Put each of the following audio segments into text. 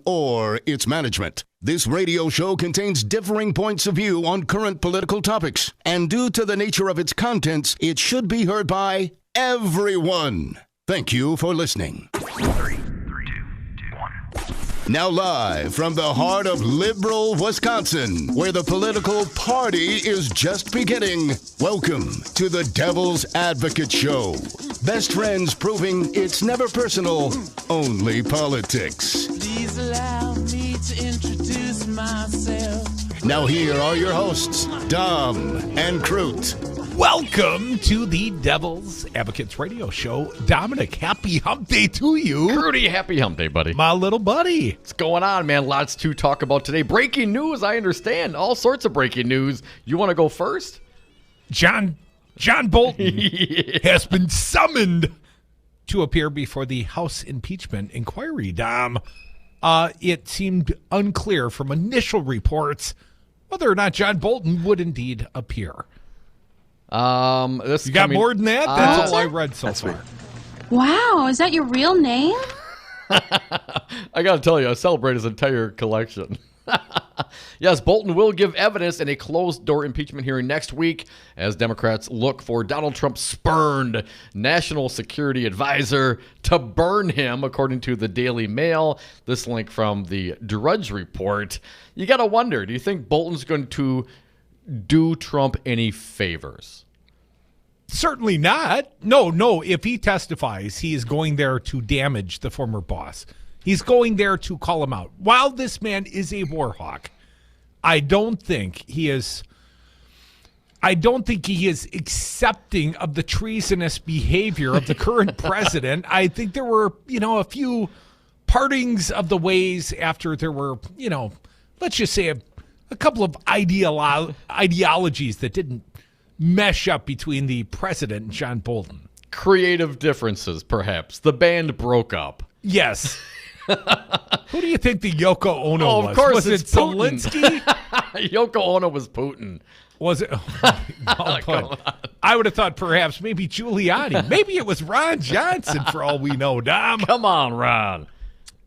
or its management. This radio show contains differing points of view on current political topics, and due to the nature of its contents, it should be heard by everyone. Thank you for listening. 3, 2, 1. Now live from the heart of liberal Wisconsin, where the political party is just beginning, welcome to the Devil's Advocate Show. Best friends proving it's never personal, only politics. Please allow me to introduce myself. Now here are your hosts, Dom and Crute. Welcome to the Devil's Advocates Radio Show. Dominic, happy hump day to you. Rudy, happy hump day, buddy. My little buddy. What's going on, man? Lots to talk about today. Breaking news, I understand. All sorts of breaking news. You want to go first? John Bolton has been summoned to appear before the House impeachment inquiry, Dom. It seemed unclear from initial reports whether or not John Bolton would indeed appear. You got more than that? That's all I read so far. Wow, is that your real name? I got to tell you, I celebrate his entire collection. Yes, Bolton will give evidence in a closed-door impeachment hearing next week as Democrats look for Donald Trump's spurned national security advisor to burn him, according to the Daily Mail. This link from the Drudge Report. You got to wonder, do you think Bolton's going to do Trump any favors? Certainly not. No. If he testifies, he is going there to damage the former boss. He's going there to call him out. While this man is a war hawk, I don't think he is accepting of the treasonous behavior of the current president. I think there were, a few partings of the ways after there were, let's just say a couple of ideologies that didn't mesh up between the president and John Bolton. Creative differences, perhaps. The band broke up. Yes. Who do you think the Yoko Ono was? Of course, was it Zelensky? Yoko Ono was Putin. Was it? I would have thought perhaps maybe Giuliani. Maybe it was Ron Johnson for all we know, Dom. Come on, Ron.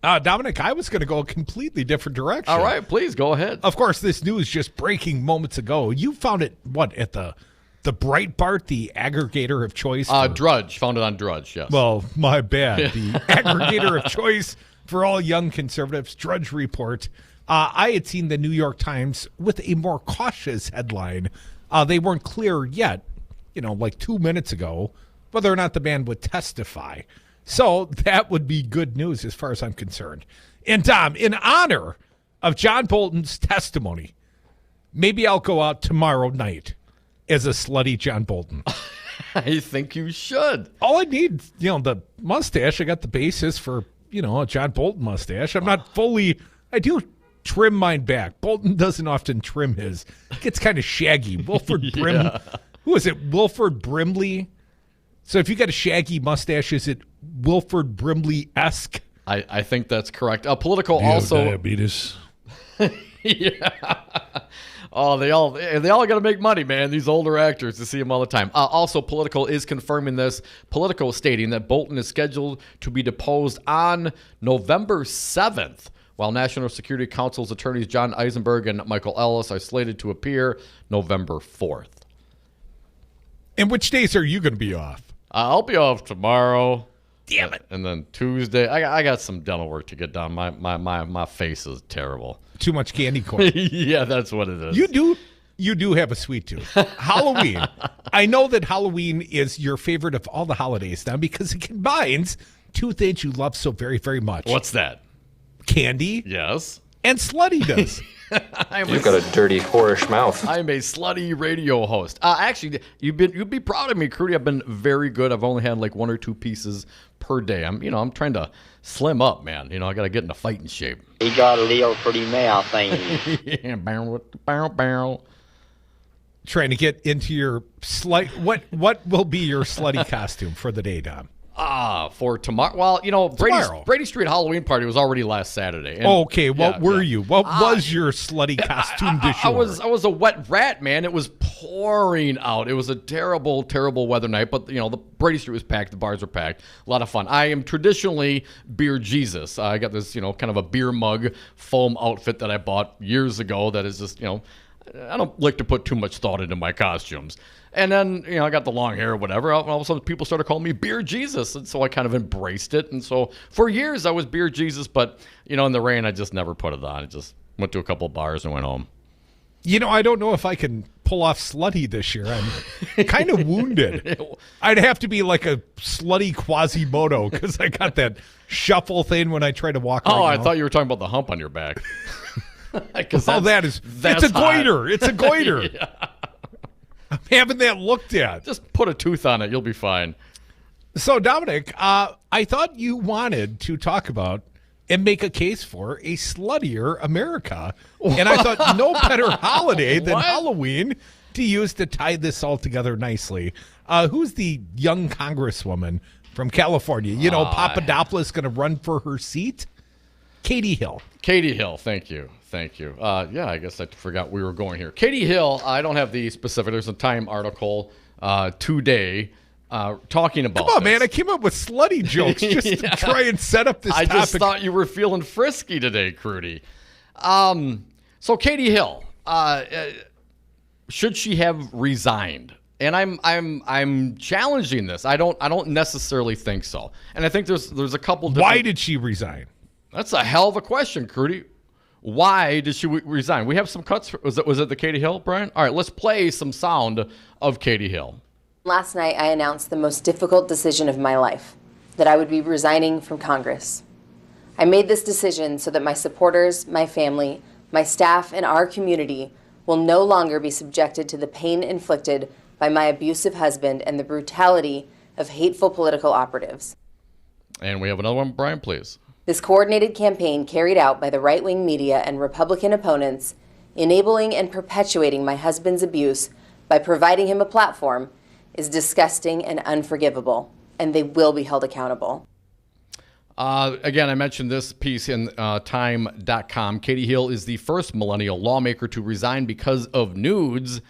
Dominic, I was going to go a completely different direction. All right, please go ahead. Of course, this news just breaking moments ago. You found it, at the Breitbart, the aggregator of choice? Drudge. Found it on Drudge, yes. Well, my bad. The aggregator of choice for all young conservatives, Drudge Report. I had seen the New York Times with a more cautious headline. They weren't clear yet, like 2 minutes ago, whether or not the man would testify. So that would be good news as far as I'm concerned. And Dom, in honor of John Bolton's testimony, maybe I'll go out tomorrow night as a slutty John Bolton. I think you should. All I need, the mustache. I got the basis for, a John Bolton mustache. I'm not fully, I do trim mine back. Bolton doesn't often trim his. It gets kind of shaggy. Wilford Brim. Who is it? Wilford Brimley. So if you got a shaggy mustache, is it Wilford Brimley-esque? I think that's correct. Political also. Diabetes. Yeah. Oh, they all got to make money, man. These older actors, to see them all the time. Also, Political is confirming this. Political stating that Bolton is scheduled to be deposed on November 7th, while National Security Council's attorneys John Eisenberg and Michael Ellis are slated to appear November 4th. And which days are you going to be off? I'll be off tomorrow. Damn it. And then Tuesday, I got some dental work to get done. My face is terrible. Too much candy corn. Yeah, that's what it is. You do have a sweet tooth. Halloween. I know that Halloween is your favorite of all the holidays now because it combines two things you love so very, very much. What's that? Candy. Yes. And slutty does. You've got a dirty, whorish mouth. I'm a slutty radio host. Actually, you'd be proud of me, Crudy. I've been very good. I've only had like 1 or 2 pieces per day. I'm trying to slim up, man. I got to get into fighting shape. He got a little pretty mouth thing. Yeah, bow. Trying to get into your what will be your slutty costume for the day, Dom? For tomorrow. Well, Brady Street Halloween party was already last Saturday. And, okay, what were you? What was your slutty costume this year? I was a wet rat, man. It was pouring out. It was a terrible, terrible weather night, but, the Brady Street was packed. The bars were packed. A lot of fun. I am traditionally Beer Jesus. I got this, kind of a beer mug foam outfit that I bought years ago that is just, I don't like to put too much thought into my costumes. And then, I got the long hair or whatever. All of a sudden, people started calling me Beer Jesus. And so I kind of embraced it. And so for years, I was Beer Jesus. But, in the rain, I just never put it on. I just went to a couple of bars and went home. I don't know if I can pull off slutty this year. I'm kind of wounded. I'd have to be like a slutty Quasimodo because I got that shuffle thing when I try to walk. I thought you were talking about the hump on your back. It's a goiter. It's a goiter. Yeah. I'm having that looked at. Just put a tooth on it. You'll be fine. So, Dominic, I thought you wanted to talk about and make a case for a sluttier America. And I thought no better holiday than Halloween to use to tie this all together nicely. Who's the young congresswoman from California? Papadopoulos going to run for her seat? Katie Hill. Katie Hill, thank you. I guess I forgot we were going here. Katie Hill, I don't have the specific. There's a Time article today talking about Come on, this. man. I came up with slutty jokes just to try and set up this topic. I just thought you were feeling frisky today, Crudy. So Katie Hill, should she have resigned? And I'm challenging this. I don't necessarily think so. And I think there's a couple different... Why did she resign? That's a hell of a question, Crudy. Why did she resign? We have some cuts. Was it the Katie Hill, Brian? All right, let's play some sound of Katie Hill. Last night, I announced the most difficult decision of my life, that I would be resigning from Congress. I made this decision so that my supporters, my family, my staff, and our community will no longer be subjected to the pain inflicted by my abusive husband and the brutality of hateful political operatives. And we have another one, Brian, please. This coordinated campaign carried out by the right-wing media and Republican opponents, enabling and perpetuating my husband's abuse by providing him a platform, is disgusting and unforgivable, and they will be held accountable. Again, I mentioned this piece in Time.com. Katie Hill is the first millennial lawmaker to resign because of nudes.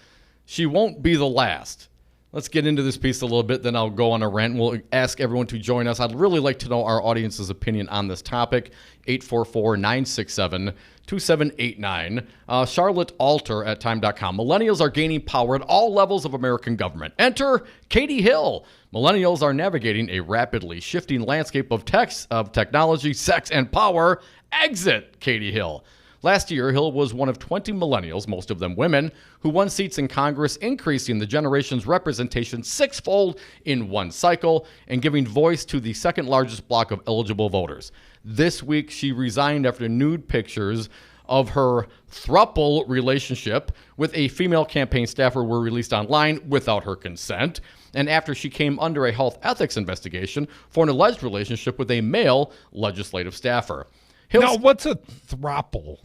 She won't be the last. Let's get into this piece a little bit, then I'll go on a rant. We'll ask everyone to join us. I'd really like to know our audience's opinion on this topic. 844-967-2789. Charlotte Alter at Time.com. Millennials are gaining power at all levels of American government. Enter Katie Hill. Millennials are navigating a rapidly shifting landscape of technology, sex, and power. Exit Katie Hill. Last year, Hill was one of 20 millennials, most of them women, who won seats in Congress, increasing the generation's representation sixfold in one cycle and giving voice to the second largest block of eligible voters. This week, she resigned after nude pictures of her throuple relationship with a female campaign staffer were released online without her consent, and after she came under a health ethics investigation for an alleged relationship with a male legislative staffer. Now, what's a throuple?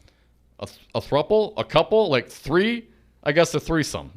A throuple? A couple? Like three? I guess a threesome.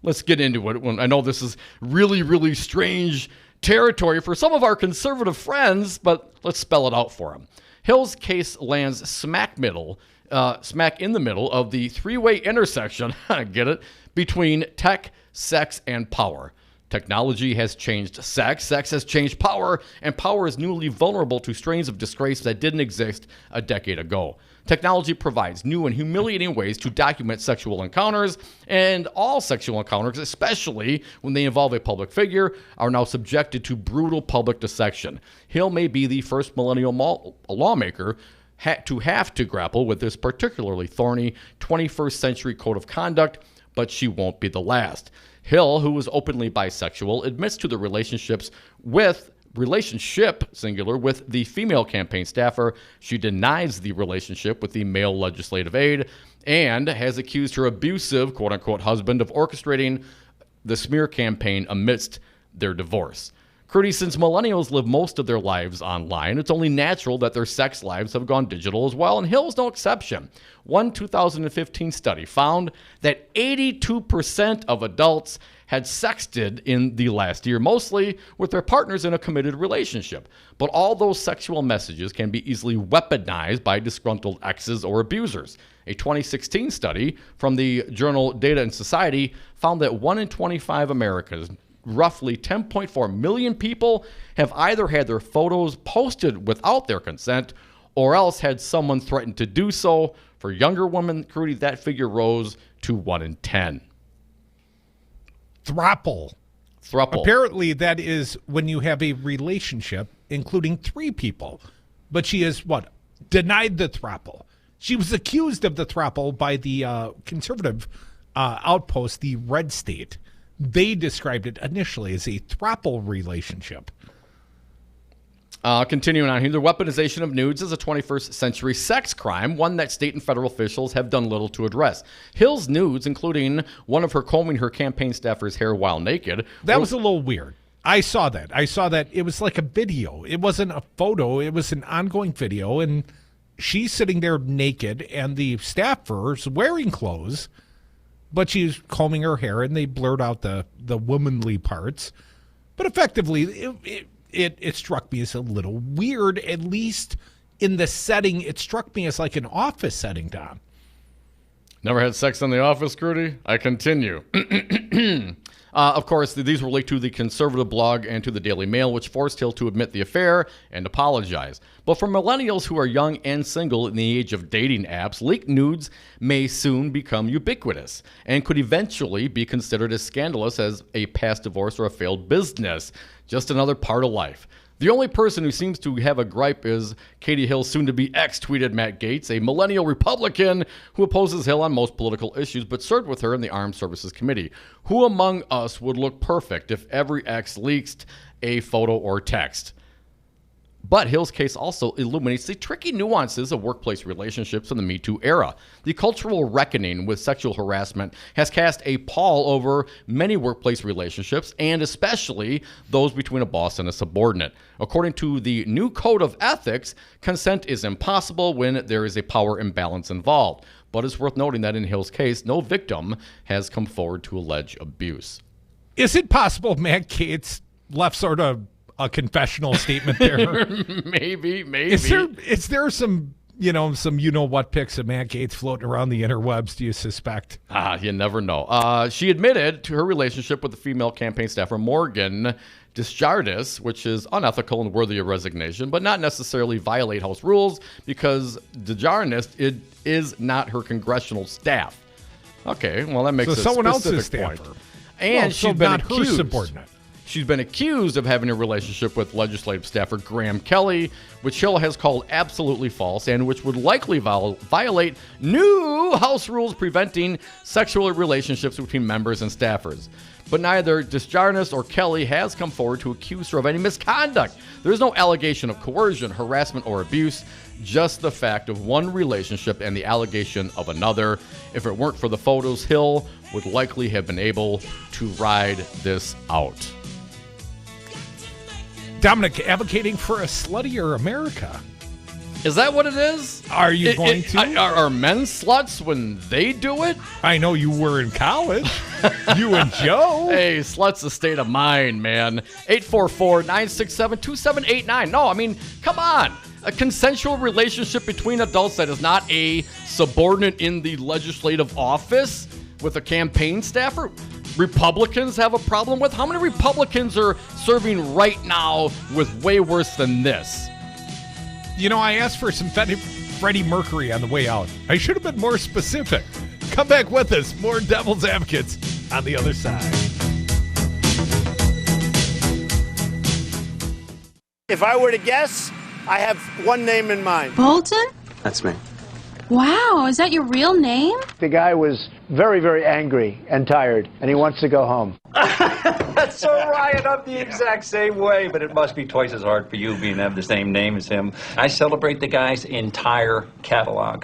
Let's get into it. I know this is really, really strange territory for some of our conservative friends, but let's spell it out for them. Hill's case lands smack in the middle of the three-way intersection, get it, between tech, sex, and power. Technology has changed sex, sex has changed power, and power is newly vulnerable to strains of disgrace that didn't exist a decade ago. Technology provides new and humiliating ways to document sexual encounters, and all sexual encounters, especially when they involve a public figure, are now subjected to brutal public dissection. Hill may be the first millennial lawmaker to have to grapple with this particularly thorny 21st century code of conduct, but she won't be the last. Hill, who is openly bisexual, admits to the relationship, singular, with the female campaign staffer. She denies the relationship with the male legislative aide and has accused her abusive, quote-unquote, husband of orchestrating the smear campaign amidst their divorce. Crudy, since millennials live most of their lives online, it's only natural that their sex lives have gone digital as well, and Hill's no exception. One 2015 study found that 82% of adults had sexted in the last year, mostly with their partners in a committed relationship. But all those sexual messages can be easily weaponized by disgruntled exes or abusers. A 2016 study from the journal Data and Society found that 1 in 25 Americans, roughly 10.4 million people, have either had their photos posted without their consent or else had someone threaten to do so. For younger women, Crudy, that figure rose to 1 in 10. Throuple. Apparently, that is when you have a relationship including 3 people. But she is, denied the throuple. She was accused of the throuple by the conservative outpost, the Red State. They described it initially as a throuple relationship. Continuing on here, the weaponization of nudes is a 21st century sex crime, one that state and federal officials have done little to address. Hill's nudes, including one of her combing her campaign staffer's hair while naked. That was a little weird. I saw that. It was like a video. It wasn't a photo. It was an ongoing video, and she's sitting there naked, and the staffer's wearing clothes, but she's combing her hair, and they blurred out the womanly parts. But effectively, it struck me as a little weird, at least in the setting. It struck me as like an office setting, Don. Never had sex in the office, Crudy? I continue. Of course, these relate to the conservative blog and to the Daily Mail, which forced Hill to admit the affair and apologize. But for millennials who are young and single in the age of dating apps, leaked nudes may soon become ubiquitous and could eventually be considered as scandalous as a past divorce or a failed business. Just another part of life. The only person who seems to have a gripe is Katie Hill's soon-to-be ex, tweeted Matt Gaetz, a millennial Republican who opposes Hill on most political issues, but served with her in the Armed Services Committee. Who among us would look perfect if every ex leaked a photo or text? But Hill's case also illuminates the tricky nuances of workplace relationships in the Me Too era. The cultural reckoning with sexual harassment has cast a pall over many workplace relationships, and especially those between a boss and a subordinate. According to the new code of ethics, consent is impossible when there is a power imbalance involved. But it's worth noting that in Hill's case, no victim has come forward to allege abuse. Is it possible Matt Gaetz left sort of a confessional statement there? Maybe. Is there some what pics of Matt Gaetz floating around the interwebs, do you suspect? You never know. She admitted to her relationship with the female campaign staffer Morgan Desjardins, which is unethical and worthy of resignation, but not necessarily violate House rules because Desjardins is not her congressional staff. Okay, well, that makes so a someone specific else's staffer. Point. And she's been not accused. Her subordinate. She's been accused of having a relationship with legislative staffer Graham Kelly, which Hill has called absolutely false and which would likely violate new House rules preventing sexual relationships between members and staffers. But neither Desjardins or Kelly has come forward to accuse her of any misconduct. There is no allegation of coercion, harassment, or abuse, just the fact of one relationship and the allegation of another. If it weren't for the photos, Hill would likely have been able to ride this out. Dominic advocating for a sluttier America. Is that what it is? Are you going to? Are men sluts when they do it? I know you were in college. You and Joe. Hey, slut's a state of mind, man. 844-967-2789. No, I mean, come on. A consensual relationship between adults that is not a subordinate in the legislative office with a campaign staffer. Republicans have a problem with? How many Republicans are serving right now with way worse than this? You know, I asked for some Freddie Mercury on the way out. I should have been more specific. Come back with us. More Devil's Advocates on the other side. If I were to guess, I have one name in mind. Bolton? That's me. Wow, is that your real name? The guy was very, very angry and tired, and he wants to go home. That's so Ryan, I'm the exact same way, but it must be twice as hard for you being have the same name as him. I celebrate the guy's entire catalog.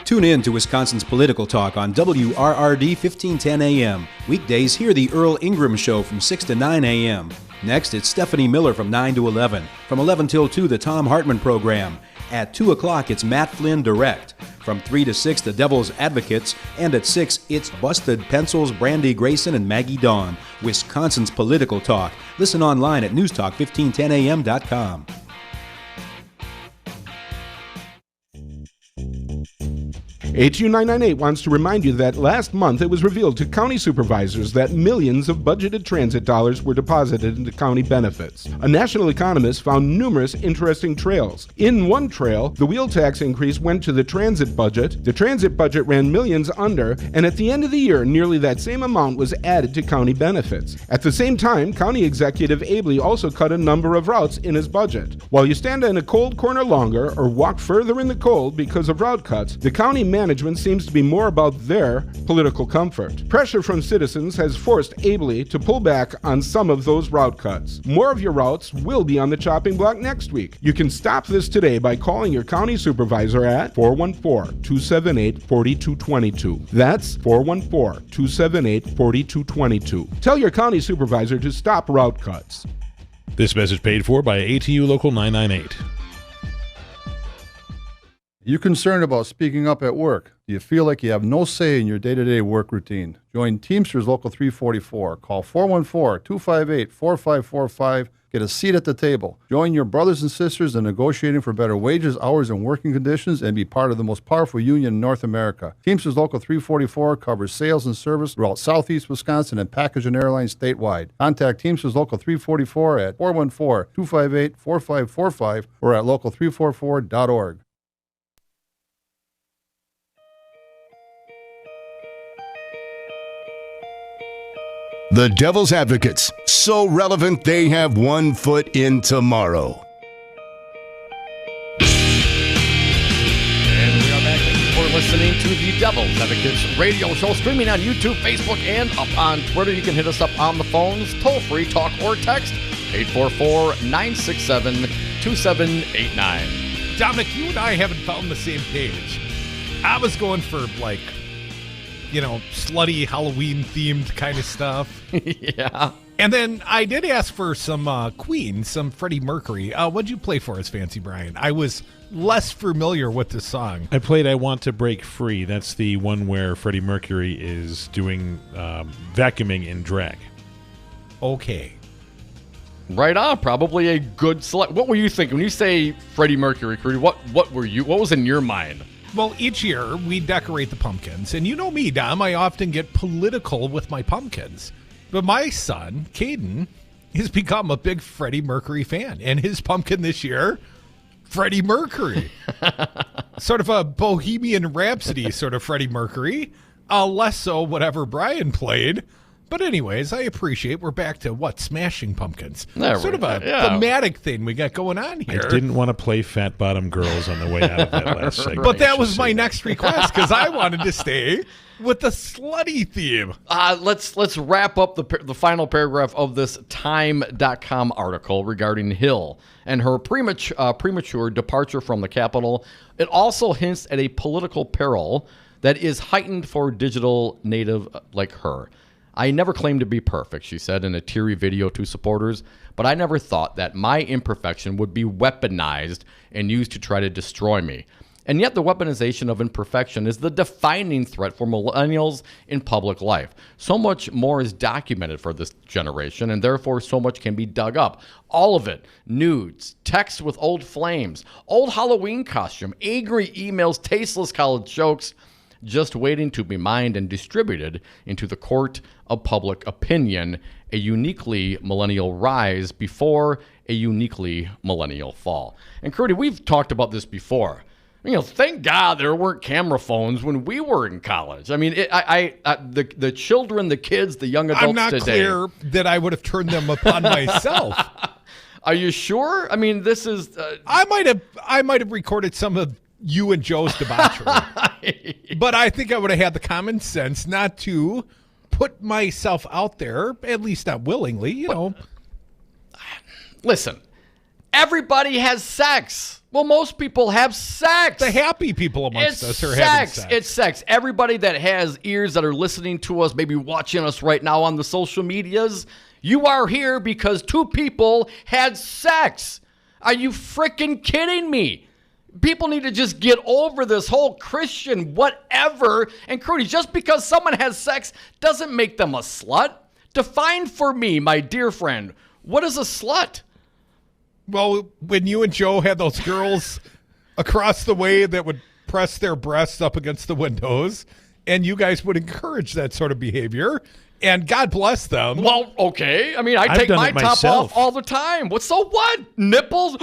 Tune in to Wisconsin's Political Talk on WRRD 1510 AM. Weekdays, hear the Earl Ingram Show from 6 to 9 a.m. Next, it's Stephanie Miller from 9 to 11. From 11 till 2, the Tom Hartman Program. At 2 o'clock, it's Matt Flynn Direct. From 3 to 6, the Devil's Advocates. And at 6, it's Busted Pencils, Brandy Grayson, and Maggie Dawn. Wisconsin's Political Talk. Listen online at newstalk1510am.com. HU 998 wants to remind you that last month it was revealed to county supervisors that millions of budgeted transit dollars were deposited into county benefits. A national economist found numerous interesting trails. In one trail, the wheel tax increase went to the transit budget. The transit budget ran millions under, and at the end of the year, nearly that same amount was added to county benefits. At the same time, County Executive Abley also cut a number of routes in his budget. While you stand in a cold corner longer or walk further in the cold because of route cuts, the county management seems to be more about their political comfort. Pressure from citizens has forced Abley to pull back on some of those route cuts. More of your routes will be on the chopping block next week. You can stop this today by calling your county supervisor at 414-278-4222. That's 414-278-4222. Tell your county supervisor to stop route cuts. This message paid for by ATU Local 998. You concerned about speaking up at work? Do you feel like you have no say in your day-to-day work routine? Join Teamsters Local 344. Call 414-258-4545. Get a seat at the table. Join your brothers and sisters in negotiating for better wages, hours, and working conditions, and be part of the most powerful union in North America. Teamsters Local 344 covers sales and service throughout Southeast Wisconsin and package and airlines statewide. Contact Teamsters Local 344 at 414-258-4545 or at local344.org. The Devil's Advocates, so relevant they have one foot in tomorrow. And we are back. Thank you for listening to the Devil's Advocates radio show, streaming on YouTube, Facebook, and up on Twitter. You can hit us up on the phones, toll free, talk or text, 844-967-2789. Dominic, you and I haven't found the same page. I was going for, like, you know, slutty Halloween-themed kind of stuff. Yeah. And then I did ask for some Queen, some Freddie Mercury. What'd you play for us, Fancy Brian? I was less familiar with the song. I played I Want to Break Free. That's the one where Freddie Mercury is doing vacuuming in drag. Okay. Right on. Probably a good select. What were you thinking when you say Freddie Mercury? What were you? What was in your mind? Well, each year we decorate the pumpkins, and you know me, Dom, I often get political with my pumpkins. But my son, Caden, has become a big Freddie Mercury fan, and his pumpkin this year, Freddie Mercury. Sort of a Bohemian Rhapsody sort of Freddie Mercury, less so whatever Brian played. But anyways, I appreciate we're back to, Smashing Pumpkins. Sort of a thematic thing we got going on here. I didn't want to play Fat Bottom Girls on the way out of that last segment. But that was my next request, because I wanted to stay with the slutty theme. Let's wrap up the final paragraph of this Time.com article regarding Hill and her premature departure from the Capitol. It also hints at a political peril that is heightened for digital native like her. I never claimed to be perfect, she said in a teary video to supporters, but I never thought that my imperfection would be weaponized and used to try to destroy me. And yet the weaponization of imperfection is the defining threat for millennials in public life. So much more is documented for this generation, and therefore so much can be dug up. All of it. Nudes, texts with old flames, old Halloween costume, angry emails, tasteless college jokes, just waiting to be mined and distributed into the court of public opinion, a uniquely millennial rise before a uniquely millennial fall. And Crudy, we've talked about this before. You know, thank God there weren't camera phones when we were in college. I mean, the children, the kids, the young adults today. I'm not clear that I would have turned them upon myself. Are you sure? I mean, this is. I might have recorded some of you and Joe's debauchery. But I think I would have had the common sense not to put myself out there, at least not willingly, you know. Listen, Everybody has sex. Well, most people have sex. The happy people amongst us are having sex. It's sex. Everybody that has ears that are listening to us, maybe watching us right now on the social medias, you are here because two people had sex. Are you freaking kidding me? People need to just get over this whole Christian whatever. And Crudy, just because someone has sex doesn't make them a slut. Define for me, my dear friend, what is a slut? Well, when you and Joe had those girls across the way that would press their breasts up against the windows, and you guys would encourage that sort of behavior, and God bless them. Well, okay. I mean, I take my top off all the time. So what? Nipples?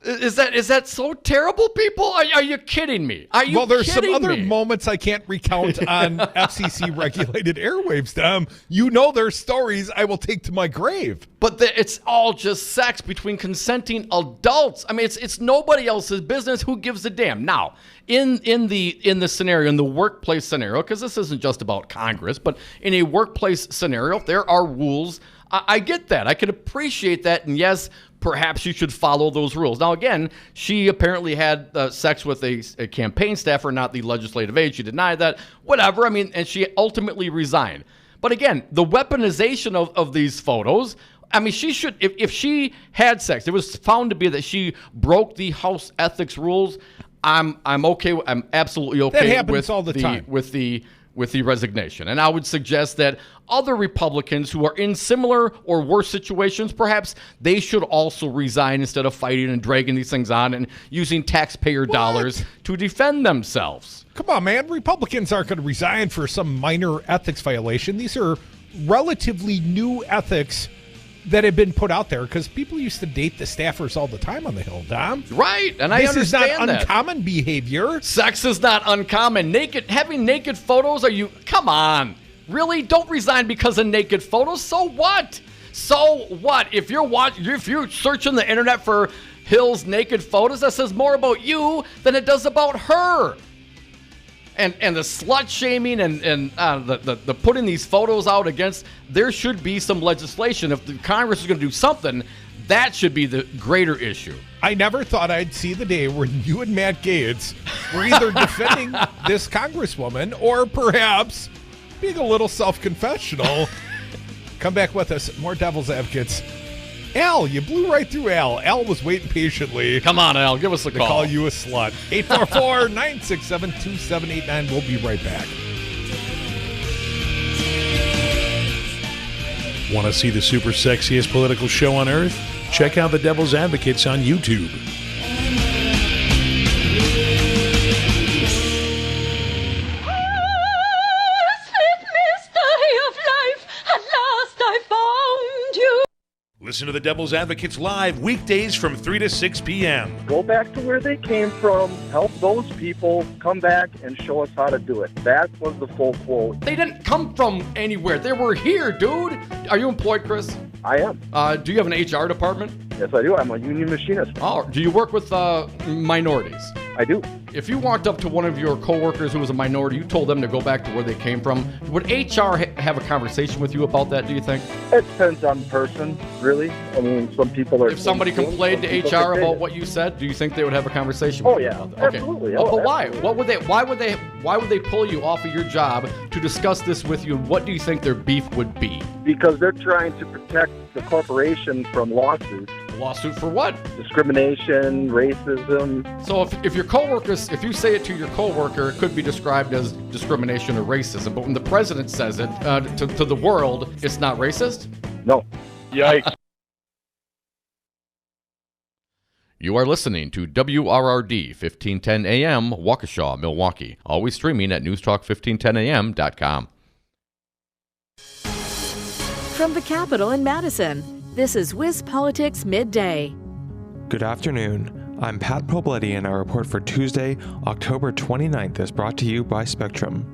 Is that so terrible, people? Are you kidding me? Well, there's some other moments I can't recount on FCC-regulated airwaves, Dom. You know there's stories I will take to my grave. But it's all just sex between consenting adults. I mean, it's nobody else's business. Who gives a damn? Now, in the scenario, in the workplace scenario, because this isn't just about Congress, but in a workplace scenario, there are rules. I get that. I can appreciate that. And yes, perhaps you should follow those rules. Now, again, she apparently had sex with a campaign staffer, not the legislative aide. She denied that. Whatever. I mean, and she ultimately resigned. But again, the weaponization of these photos, I mean, she should, if she had sex, it was found to be that she broke the House ethics rules. I'm okay. I'm absolutely okay. That happens all the time. With the resignation. And I would suggest that other Republicans who are in similar or worse situations, perhaps they should also resign instead of fighting and dragging these things on and using taxpayer dollars to defend themselves. Come on, man. Republicans aren't going to resign for some minor ethics violation. These are relatively new ethics that have been put out there because people used to date the staffers all the time on the Hill, Dom. Right, and I understand that. This is not uncommon behavior. Sex is not uncommon. Having naked photos, come on. Really? Don't resign because of naked photos? So what? So what? If you're searching the internet for Hill's naked photos, that says more about you than it does about her. And the slut shaming and the putting these photos out against, there should be some legislation. If the Congress is going to do something, that should be the greater issue. I never thought I'd see the day when you and Matt Gaetz were either defending this congresswoman or perhaps being a little self-confessional. Come back with us. More Devil's Advocates. Al, you blew right through Al. Al was waiting patiently. Come on, Al, give us a call. Call you a slut. 844-967-2789. We'll be right back. Want to see the super sexiest political show on earth? Check out the Devil's Advocates on YouTube. Listen to the Devil's Advocates live weekdays from 3 to 6 p.m. Go back to where they came from, help those people come back and show us how to do it. That was the full quote. They didn't come from anywhere. They were here, dude. Are you employed, Chris? I am. Do you have an HR department? Yes, I do. I'm a union machinist. Oh, do you work with minorities? I do. If you walked up to one of your coworkers who was a minority, you told them to go back to where they came from, would HR have a conversation with you about that, do you think? It depends on the person, really. I mean, some people are... If somebody complained to HR about what you said, do you think they would have a conversation with you about that? Absolutely. Okay. But why? Why would they pull you off of your job to discuss this with you, and what do you think their beef would be? Because they're trying to protect the corporation from lawsuits. Lawsuit for what? Discrimination, racism. So if your coworkers, if you say it to your coworker, it could be described as discrimination or racism. But when the president says it to the world, it's not racist? No. Yikes. You are listening to WRRD 1510 AM, Waukesha, Milwaukee. Always streaming at newstalk1510am.com. From the Capitol in Madison, this is Wiz Politics Midday. Good afternoon. I'm Pat Poblete, and our report for Tuesday, October 29th is brought to you by Spectrum.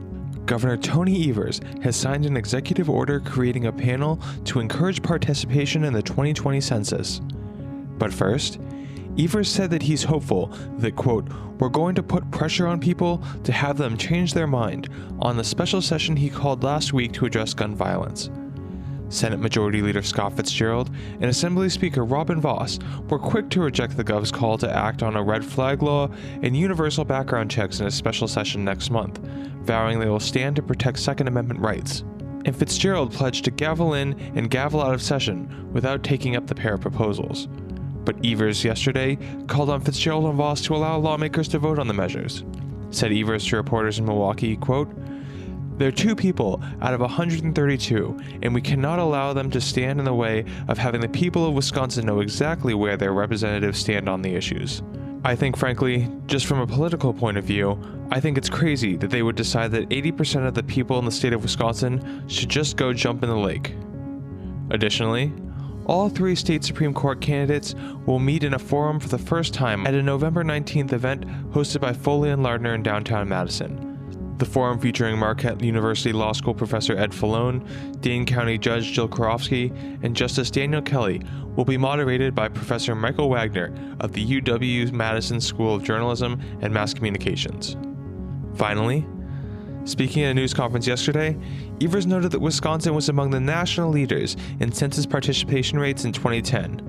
Governor Tony Evers has signed an executive order creating a panel to encourage participation in the 2020 census. But first, Evers said that he's hopeful that, quote, we're going to put pressure on people to have them change their mind on the special session he called last week to address gun violence. Senate Majority Leader Scott Fitzgerald and Assembly Speaker Robin Vos were quick to reject the Gov's call to act on a red flag law and universal background checks in a special session next month, vowing they will stand to protect Second Amendment rights. And Fitzgerald pledged to gavel in and gavel out of session without taking up the pair of proposals. But Evers yesterday called on Fitzgerald and Vos to allow lawmakers to vote on the measures. Said Evers to reporters in Milwaukee, quote, "They're 2 people out of 132, and we cannot allow them to stand in the way of having the people of Wisconsin know exactly where their representatives stand on the issues. I think, frankly, just from a political point of view, I think it's crazy that they would decide that 80% of the people in the state of Wisconsin should just go jump in the lake." Additionally, all 3 state Supreme Court candidates will meet in a forum for the first time at a November 19th event hosted by Foley and Lardner in downtown Madison. The forum, featuring Marquette University Law School Professor Ed Falone, Dane County Judge Jill Karofsky, and Justice Daniel Kelly, will be moderated by Professor Michael Wagner of the UW-Madison School of Journalism and Mass Communications. Finally, speaking at a news conference yesterday, Evers noted that Wisconsin was among the national leaders in census participation rates in 2010.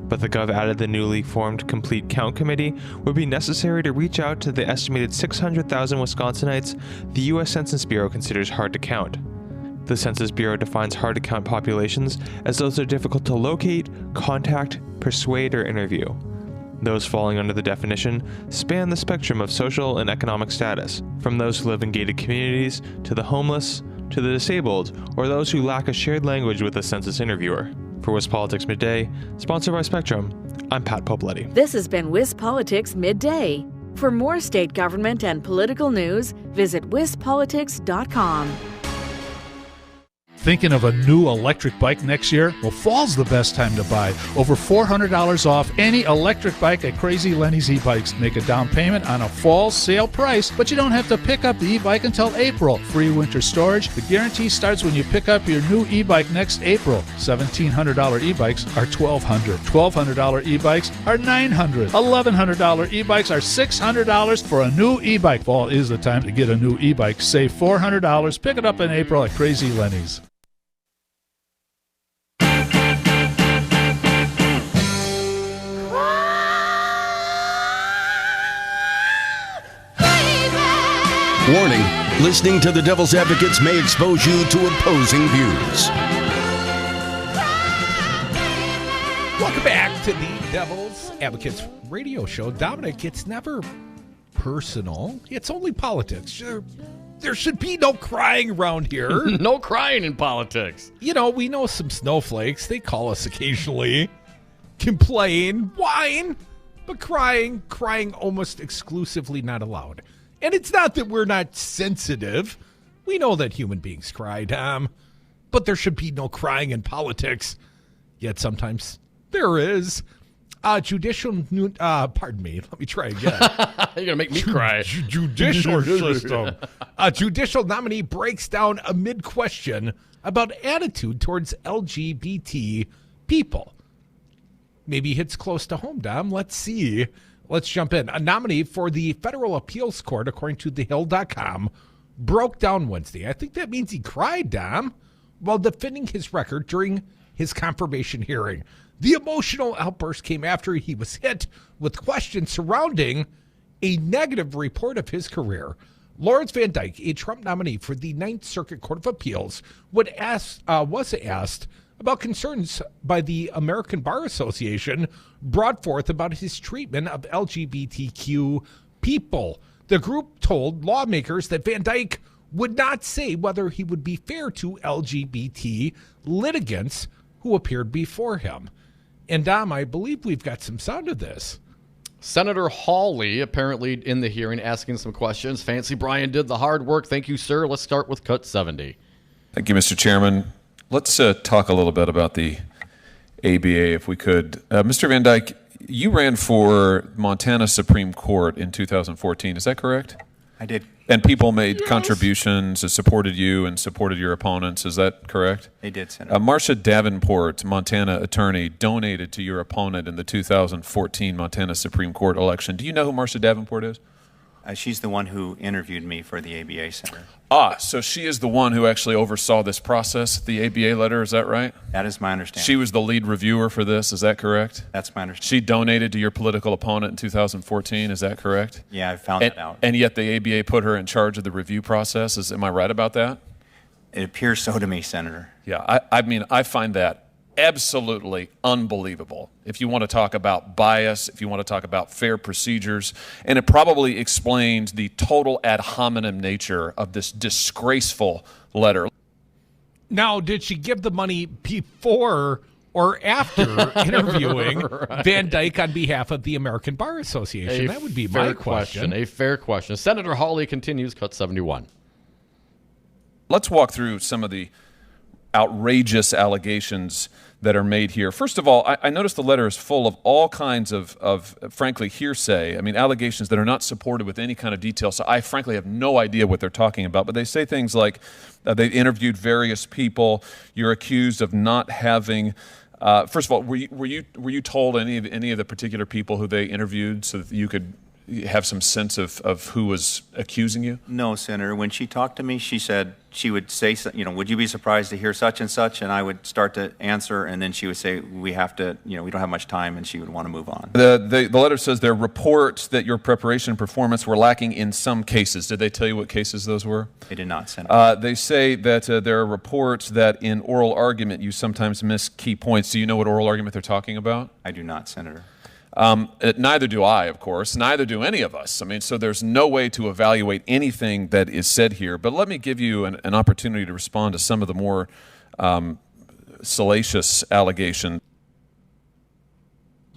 But the Gov added the newly formed Complete Count Committee would be necessary to reach out to the estimated 600,000 Wisconsinites the U.S. Census Bureau considers hard to count. The Census Bureau defines hard to count populations as those that are difficult to locate, contact, persuade, or interview. Those falling under the definition span the spectrum of social and economic status, from those who live in gated communities, to the homeless, to the disabled, or those who lack a shared language with a census interviewer. For WisPolitics Midday, sponsored by Spectrum, I'm Pat Popoletti. This has been WisPolitics Midday. For more state government and political news, visit wispolitics.com. Thinking of a new electric bike next year? Well, fall's the best time to buy. Over $400 off any electric bike at Crazy Lenny's e-bikes. Make a down payment on a fall sale price, but you don't have to pick up the e-bike until April. Free winter storage. The guarantee starts when you pick up your new e-bike next April. $1,700 e-bikes are $1,200. $1,200 e-bikes are $900. $1,100 e-bikes are $600 for a new e-bike. Fall is the time to get a new e-bike. Save $400. Pick it up in April at Crazy Lenny's. Warning, listening to the Devil's Advocates may expose you to opposing views. Welcome back to the Devil's Advocates radio show. Dominic, it's never personal. It's only politics. There should be no crying around here. No crying in politics. You know, we know some snowflakes. They call us occasionally, complain, whine, but crying almost exclusively not allowed. And it's not that we're not sensitive. We know that human beings cry, Dom. But there should be no crying in politics. Yet sometimes there is. Pardon me, let me try again. You're going to make me cry. Judicial system. A judicial nominee breaks down a mid-question about attitude towards LGBT people. Maybe hits close to home, Dom. Let's see. Let's jump in. A nominee for the Federal Appeals Court, according to TheHill.com, broke down Wednesday. I think that means he cried, Dom, while defending his record during his confirmation hearing. The emotional outburst came after he was hit with questions surrounding a negative report of his career. Lawrence Van Dyke, a Trump nominee for the Ninth Circuit Court of Appeals, was asked about concerns by the American Bar Association brought forth about his treatment of LGBTQ people. The group told lawmakers that Van Dyke would not say whether he would be fair to LGBT litigants who appeared before him. And Dom, I believe we've got some sound of this. Senator Hawley apparently in the hearing asking some questions. Fancy Brian did the hard work. Thank you, sir. Let's start with cut 70. Thank you, Mr. Chairman. Let's talk a little bit about the ABA, if we could. Mr. Van Dyke, you ran for Montana Supreme Court in 2014. Is that correct? I did. And people made contributions, supported you, and supported your opponents. Is that correct? They did, Senator. Marcia Davenport, Montana attorney, donated to your opponent in the 2014 Montana Supreme Court election. Do you know who Marcia Davenport is? She's the one who interviewed me for the ABA, Senator. So she is the one who actually oversaw this process, the ABA letter, is that right? That is my understanding. She was the lead reviewer for this, is that correct? That's my understanding. She donated to your political opponent in 2014, is that correct? Yeah, I found that out. And yet the ABA put her in charge of the review process, am I right about that? It appears so to me, Senator. Yeah, I mean, I find that absolutely unbelievable. If you want to talk about bias, if you want to talk about fair procedures, and it probably explains the total ad hominem nature of this disgraceful letter. Now, did she give the money before or after interviewing Van Dyke on behalf of the American Bar Association? That would be my question. A fair question. Senator Hawley continues, cut 71. Let's walk through some of the outrageous allegations that are made here. First of all, I noticed the letter is full of all kinds of frankly, hearsay. I mean, allegations that are not supported with any kind of detail. So I frankly have no idea what they're talking about. But they say things like they interviewed various people. You're accused of not having. First of all, were you told any of the particular people who they interviewed so that you could have some sense of who was accusing you? No, Senator. When she talked to me, she said she would say, would you be surprised to hear such and such? And I would start to answer, and then she would say, we have to, we don't have much time, and she would want to move on. The letter says there are reports that your preparation and performance were lacking in some cases. Did they tell you what cases those were? They did not, Senator. They say that there are reports that in oral argument you sometimes miss key points. Do you know what oral argument they're talking about? I do not, Senator. Neither do I, of course. Neither do any of us. I mean, so there's no way to evaluate anything that is said here. But let me give you an opportunity to respond to some of the more salacious allegations.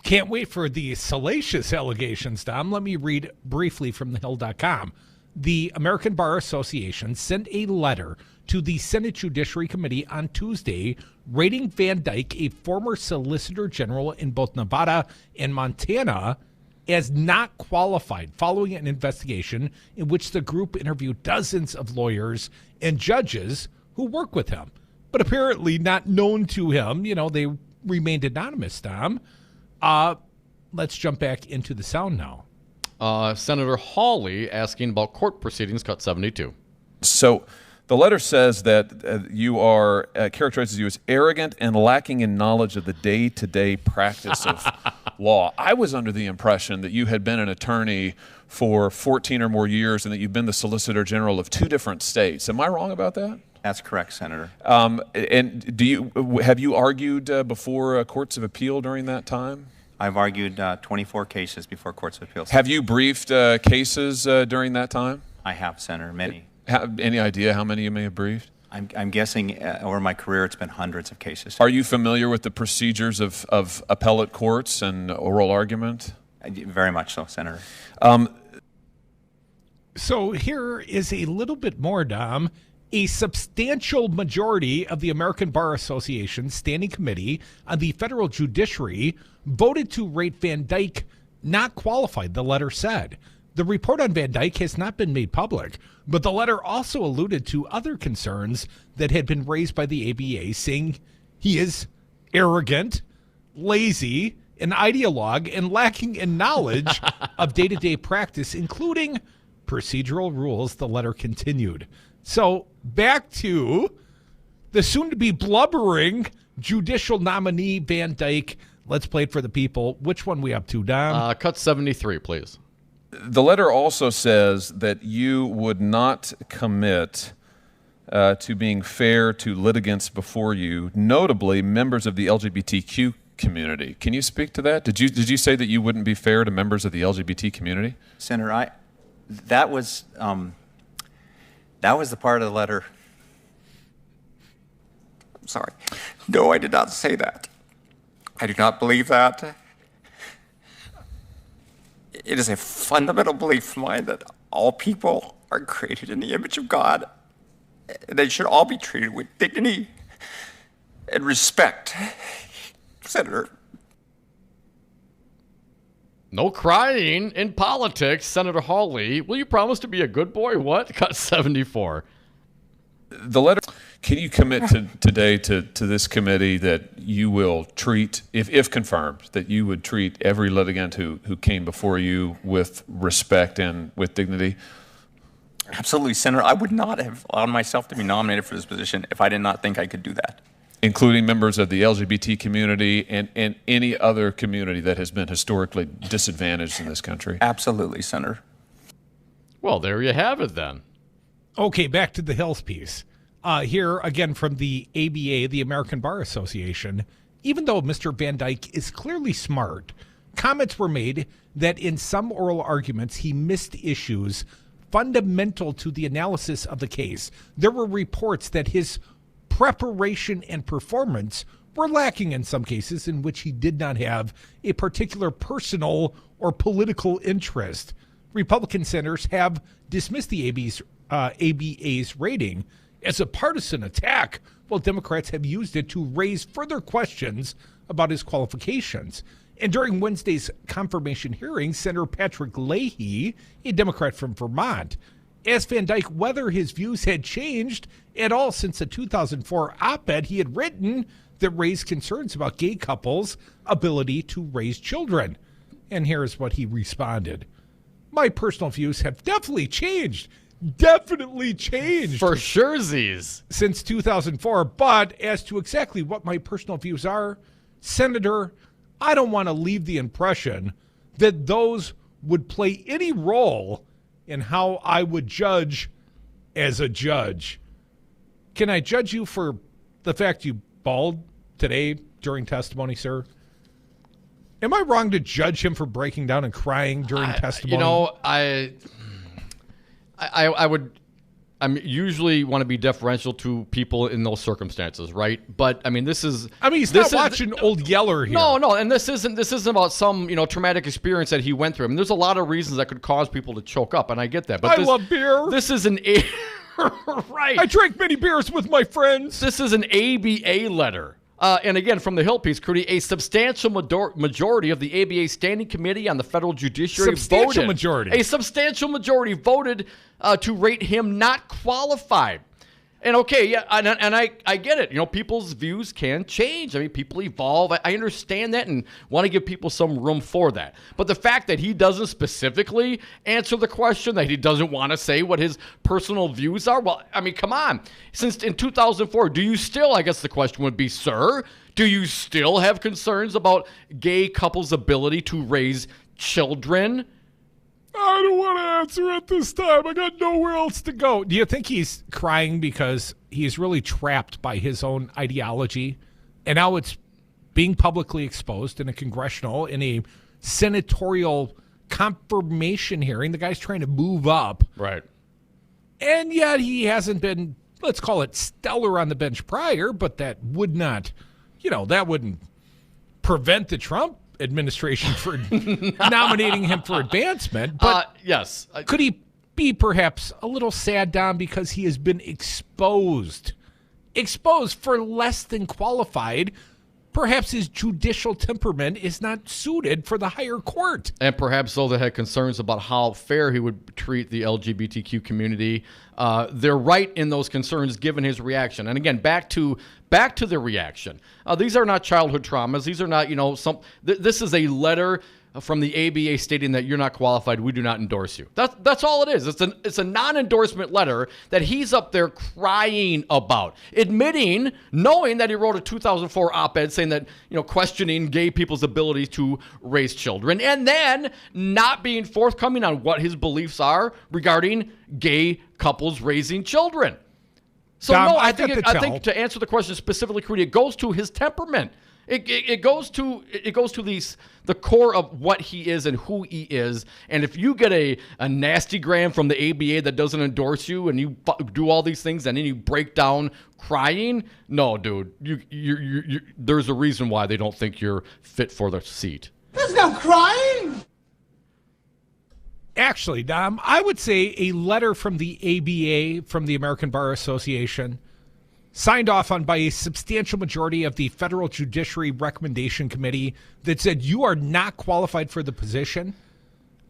Can't wait for the salacious allegations, Dom. Let me read briefly from thehill.com. The American Bar Association sent a letter to the Senate Judiciary Committee on Tuesday rating Van Dyke, a former Solicitor General in both Nevada and Montana, as not qualified following an investigation in which the group interviewed dozens of lawyers and judges who work with him, but apparently not known to him. They remained anonymous, Dom. Let's jump back into the sound now. Senator Hawley asking about court proceedings, cut 72. So the letter says that you are characterizes you as arrogant and lacking in knowledge of the day-to-day practice of law. I was under the impression that you had been an attorney for 14 or more years and that you've been the Solicitor General of 2 different states. Am I wrong about that? That's correct, Senator. And have you argued before courts of appeal during that time? I've argued 24 cases before courts of appeals. Have you briefed cases during that time? I have, Senator, many. Any idea how many you may have briefed? I'm guessing over my career it's been hundreds of cases. Are you familiar with the procedures of appellate courts and oral argument? Very much so, Senator. So here is a little bit more, Dom. A substantial majority of the American Bar Association Standing Committee on the Federal Judiciary voted to rate Van Dyke not qualified, the letter said. The report on Van Dyke has not been made public, but the letter also alluded to other concerns that had been raised by the ABA, saying he is arrogant, lazy, an ideologue, and lacking in knowledge of day-to-day practice, including procedural rules, the letter continued. So back to the soon-to-be blubbering judicial nominee, Van Dyke. Let's play it for the people. Which one we up to, Dom? Cut 73, please. The letter also says that you would not commit to being fair to litigants before you, notably members of the LGBTQ community. Can you speak to that? Did you say that you wouldn't be fair to members of the LGBT community? Senator, that was the part of the letter. I'm sorry. No, I did not say that. I do not believe that. It is a fundamental belief of mine that all people are created in the image of God. They should all be treated with dignity and respect. Senator. No crying in politics, Senator Hawley. Will you promise to be a good boy? What? Cut 74. The letter. Can you commit today to this committee that you will treat, if confirmed, that you would treat every litigant who came before you with respect and with dignity? Absolutely, Senator. I would not have allowed myself to be nominated for this position if I did not think I could do that. Including members of the LGBT community and any other community that has been historically disadvantaged in this country? Absolutely, Senator. Well, there you have it then. Okay, back to the health piece. Here, again, from the ABA, the American Bar Association, even though Mr. Van Dyke is clearly smart, comments were made that in some oral arguments he missed issues fundamental to the analysis of the case. There were reports that his preparation and performance were lacking in some cases in which he did not have a particular personal or political interest. Republican senators have dismissed the ABA's rating as a partisan attack, while Democrats have used it to raise further questions about his qualifications. And during Wednesday's confirmation hearing, Senator Patrick Leahy, a Democrat from Vermont, asked Van Dyke whether his views had changed at all since a 2004 op-ed he had written that raised concerns about gay couples' ability to raise children. And here's what he responded. My personal views have definitely changed. Definitely changed. For surezies. Since 2004. But as to exactly what my personal views are, Senator, I don't want to leave the impression that those would play any role in how I would judge as a judge. Can I judge you for the fact you bawled today during testimony, sir? Am I wrong to judge him for breaking down and crying during testimony? You know, I would usually want to be deferential to people in those circumstances, right? But I mean, he's not watching Old Yeller here. No, and this isn't about some traumatic experience that he went through. I mean, there's a lot of reasons that could cause people to choke up, and I get that. But I love beer. This is an right. I drank many beers with my friends. This is an ABA letter. And again, from the Hill piece, Crudy, a substantial majority of the ABA Standing Committee on the Federal Judiciary voted. A substantial majority voted to rate him not qualified. And okay, yeah, and I get it. People's views can change. I mean, people evolve. I understand that and want to give people some room for that. But the fact that he doesn't specifically answer the question, that he doesn't want to say what his personal views are, well, I mean, come on. Since in 2004, do you still, I guess the question would be, sir, do you still have concerns about gay couples' ability to raise children? I don't want to answer it this time. I got nowhere else to go. Do you think he's crying because he's really trapped by his own ideology? And now it's being publicly exposed in a senatorial confirmation hearing. The guy's trying to move up. Right. And yet he hasn't been, let's call it stellar on the bench prior, but that would not, that wouldn't prevent the Trump administration for nominating him for advancement. But yes. Could he be perhaps a little sad, Dom, because he has been exposed for less than qualified? Perhaps his judicial temperament is not suited for the higher court. And perhaps those that had concerns about how fair he would treat the LGBTQ community, they're right in those concerns given his reaction. And again, back to the reaction. These are not childhood traumas. These are not, this is a letter from the ABA stating that you're not qualified. We do not endorse you. That's all it is. It's a non-endorsement letter that he's up there crying about, admitting, knowing that he wrote a 2004 op-ed saying that, questioning gay people's ability to raise children, and then not being forthcoming on what his beliefs are regarding gay couples raising children. So Dom, no, I think to answer the question specifically, Crudy, it goes to his temperament. It goes to the core of what he is and who he is. And if you get a nasty gram from the ABA that doesn't endorse you, and you do all these things, and then you break down crying, no, dude, you there's a reason why they don't think you're fit for the seat. There's no crying. Actually, Dom, I would say a letter from the ABA, from the American Bar Association, signed off on by a substantial majority of the Federal Judiciary Recommendation Committee that said you are not qualified for the position.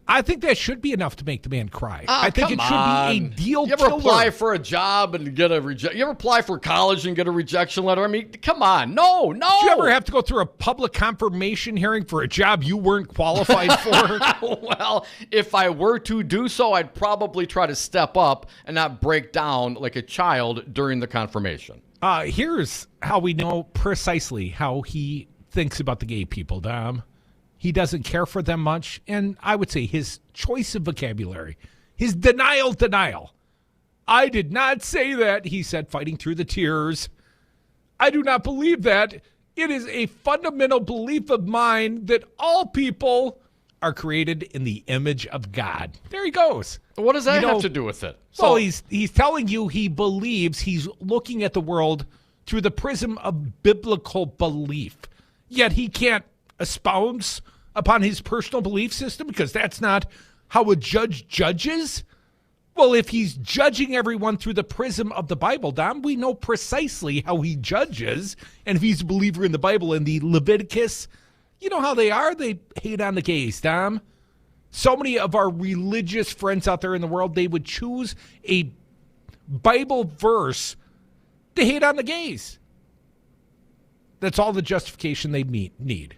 I think that should be enough to make the man cry. I think it should be a deal You ever killer. apply for a job and get a You ever apply for college and get a rejection letter? I mean, come on. No. Did you ever have to go through a public confirmation hearing for a job you weren't qualified for? Well, if I were to do so, I'd probably try to step up and not break down like a child during the confirmation. Here's how we know precisely how he thinks about the gay people, Dom. He doesn't care for them much, and I would say his choice of vocabulary, his denial. I did not say that, he said, fighting through the tears. I do not believe that. It is a fundamental belief of mine that all people are created in the image of God. There he goes. What does that have to do with it? Well, he's telling you he believes, he's looking at the world through the prism of biblical belief. Yet he can't espouse upon his personal belief system because that's not how a judge judges. Well, if he's judging everyone through the prism of the Bible, Dom, we know precisely how he judges. And if he's a believer in the Bible and the Leviticus, you know how they are? They hate on the gays, Dom. So many of our religious friends out there in the world, they would choose a Bible verse to hate on the gays. That's all the justification they need.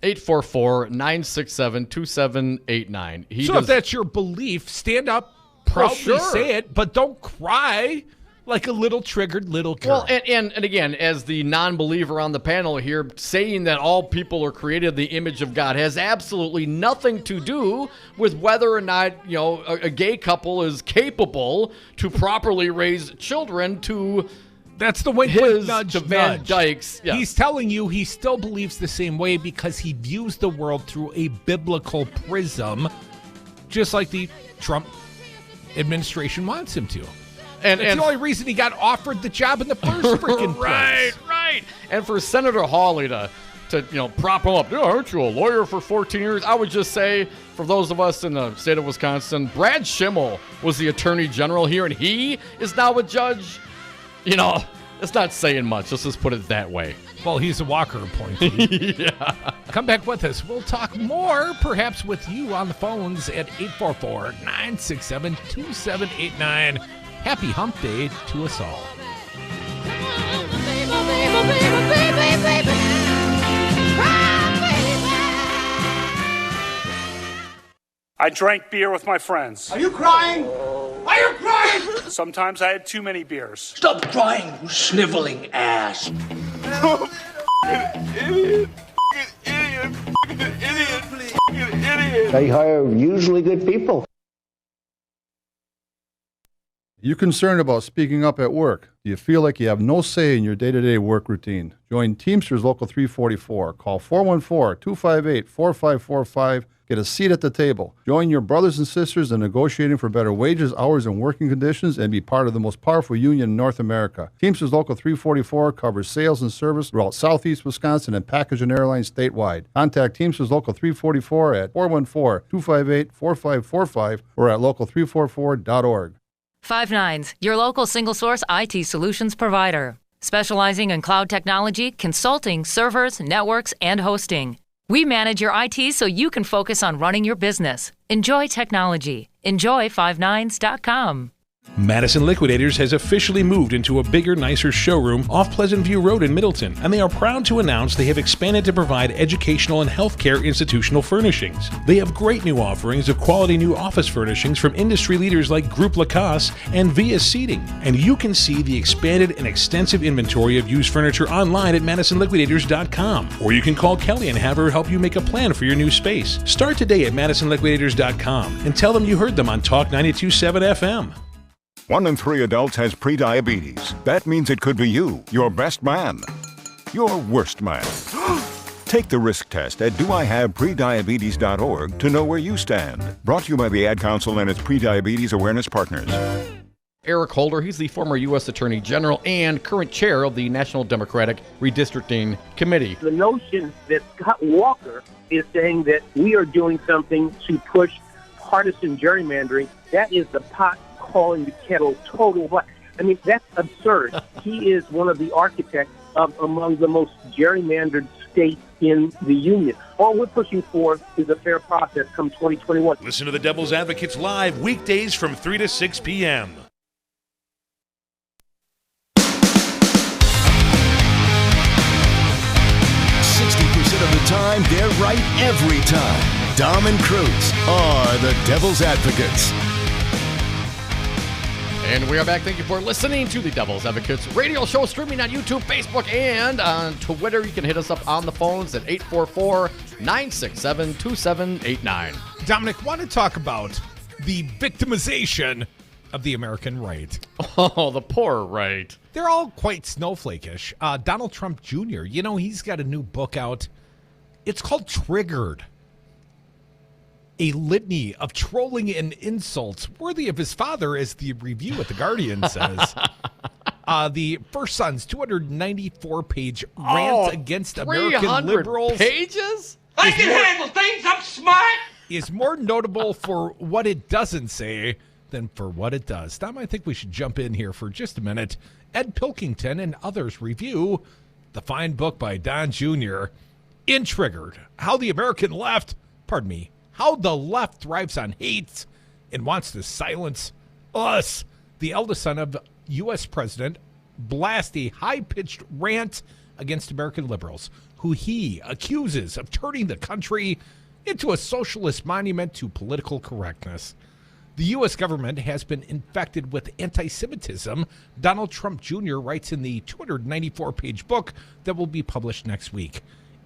844-967-2789. If that's your belief, stand up, proudly say it, but don't cry like a little triggered little girl. Well, and again, as the non-believer on the panel here, saying that all people are created in the image of God has absolutely nothing to do with whether or not, a gay couple is capable to properly raise children to... That's the way nudge. Van Dyke's. Yes. He's telling you he still believes the same way because he views the world through a biblical prism, just like the Trump administration wants him to. And that's the only reason he got offered the job in the first freaking place. Right. And for Senator Hawley to prop him up, aren't you a lawyer for 14 years? I would just say, for those of us in the state of Wisconsin, Brad Schimmel was the attorney general here, and he is now a judge. It's not saying much. Let's just put it that way. Well, he's a Walker appointee. Yeah. Come back with us. We'll talk more, perhaps with you on the phones at 844-967-2789. Happy Hump Day to us all. I drank beer with my friends. Are you crying? Are you crying? Sometimes I had too many beers. Stop crying, you sniveling ass. Idiot. They hire usually good people. You concerned about speaking up at work? Do you feel like you have no say in your day-to-day work routine? Join Teamsters Local 344. Call 414-258-4545. Get a seat at the table. Join your brothers and sisters in negotiating for better wages, hours, and working conditions, and be part of the most powerful union in North America. Teamsters Local 344 covers sales and service throughout Southeast Wisconsin and package and airlines statewide. Contact Teamsters Local 344 at 414-258-4545 or at local344.org. Five Nines, your local single-source IT solutions provider, specializing in cloud technology, consulting, servers, networks, and hosting. We manage your IT so you can focus on running your business. Enjoy technology. Enjoy 59s.com. Madison Liquidators has officially moved into a bigger, nicer showroom off Pleasant View Road in Middleton, and they are proud to announce they have expanded to provide educational and healthcare institutional furnishings. They have great new offerings of quality new office furnishings from industry leaders like Groupe Lacoste and Via Seating, and you can see the expanded and extensive inventory of used furniture online at MadisonLiquidators.com, or you can call Kelly and have her help you make a plan for your new space. Start today at MadisonLiquidators.com and tell them you heard them on Talk 92.7 FM. 1 in 3 adults has prediabetes. That means it could be you, your best man, your worst man. Take the risk test at doihaveprediabetes.org to know where you stand. Brought to you by the Ad Council and its Prediabetes Awareness Partners. Eric Holder, he's the former U.S. Attorney General and current chair of the National Democratic Redistricting Committee. The notion that Scott Walker is saying that we are doing something to push partisan gerrymandering, that is the pot calling the kettle total black. I mean, that's absurd. He is one of the architects of among the most gerrymandered states in the union. All we're pushing for is a fair process come 2021. Listen to the Devil's Advocates live weekdays from 3 to 6 p.m. 60% of the time, they're right every time. Dom and Cruz are the Devil's Advocates. And we are back. Thank you for listening to the Devil's Advocates radio show, streaming on YouTube, Facebook, and on Twitter. You can hit us up on the phones at 844-967-2789. Dominic, want to talk about the victimization of the American right. Oh, the poor right. They're all quite snowflakish. Donald Trump Jr., you know, he's got a new book out. It's called Triggered. A litany of trolling and insults worthy of his father, as the review at The Guardian says. The First Son's 294-page rant against American liberals. Pages? I can handle things. I'm smart. Is more notable for what it doesn't say than for what it does. Tom, I think we should jump in here for just a minute. Ed Pilkington and others review the fine book by Don Jr., in Triggered, how the American left, how the left thrives on hate and wants to silence us. The eldest son of U.S. President blasts a high-pitched rant against American liberals, who he accuses of turning the country into a socialist monument to political correctness. The U.S. government has been infected with anti-Semitism, Donald Trump Jr. writes in the 294-page book that will be published next week.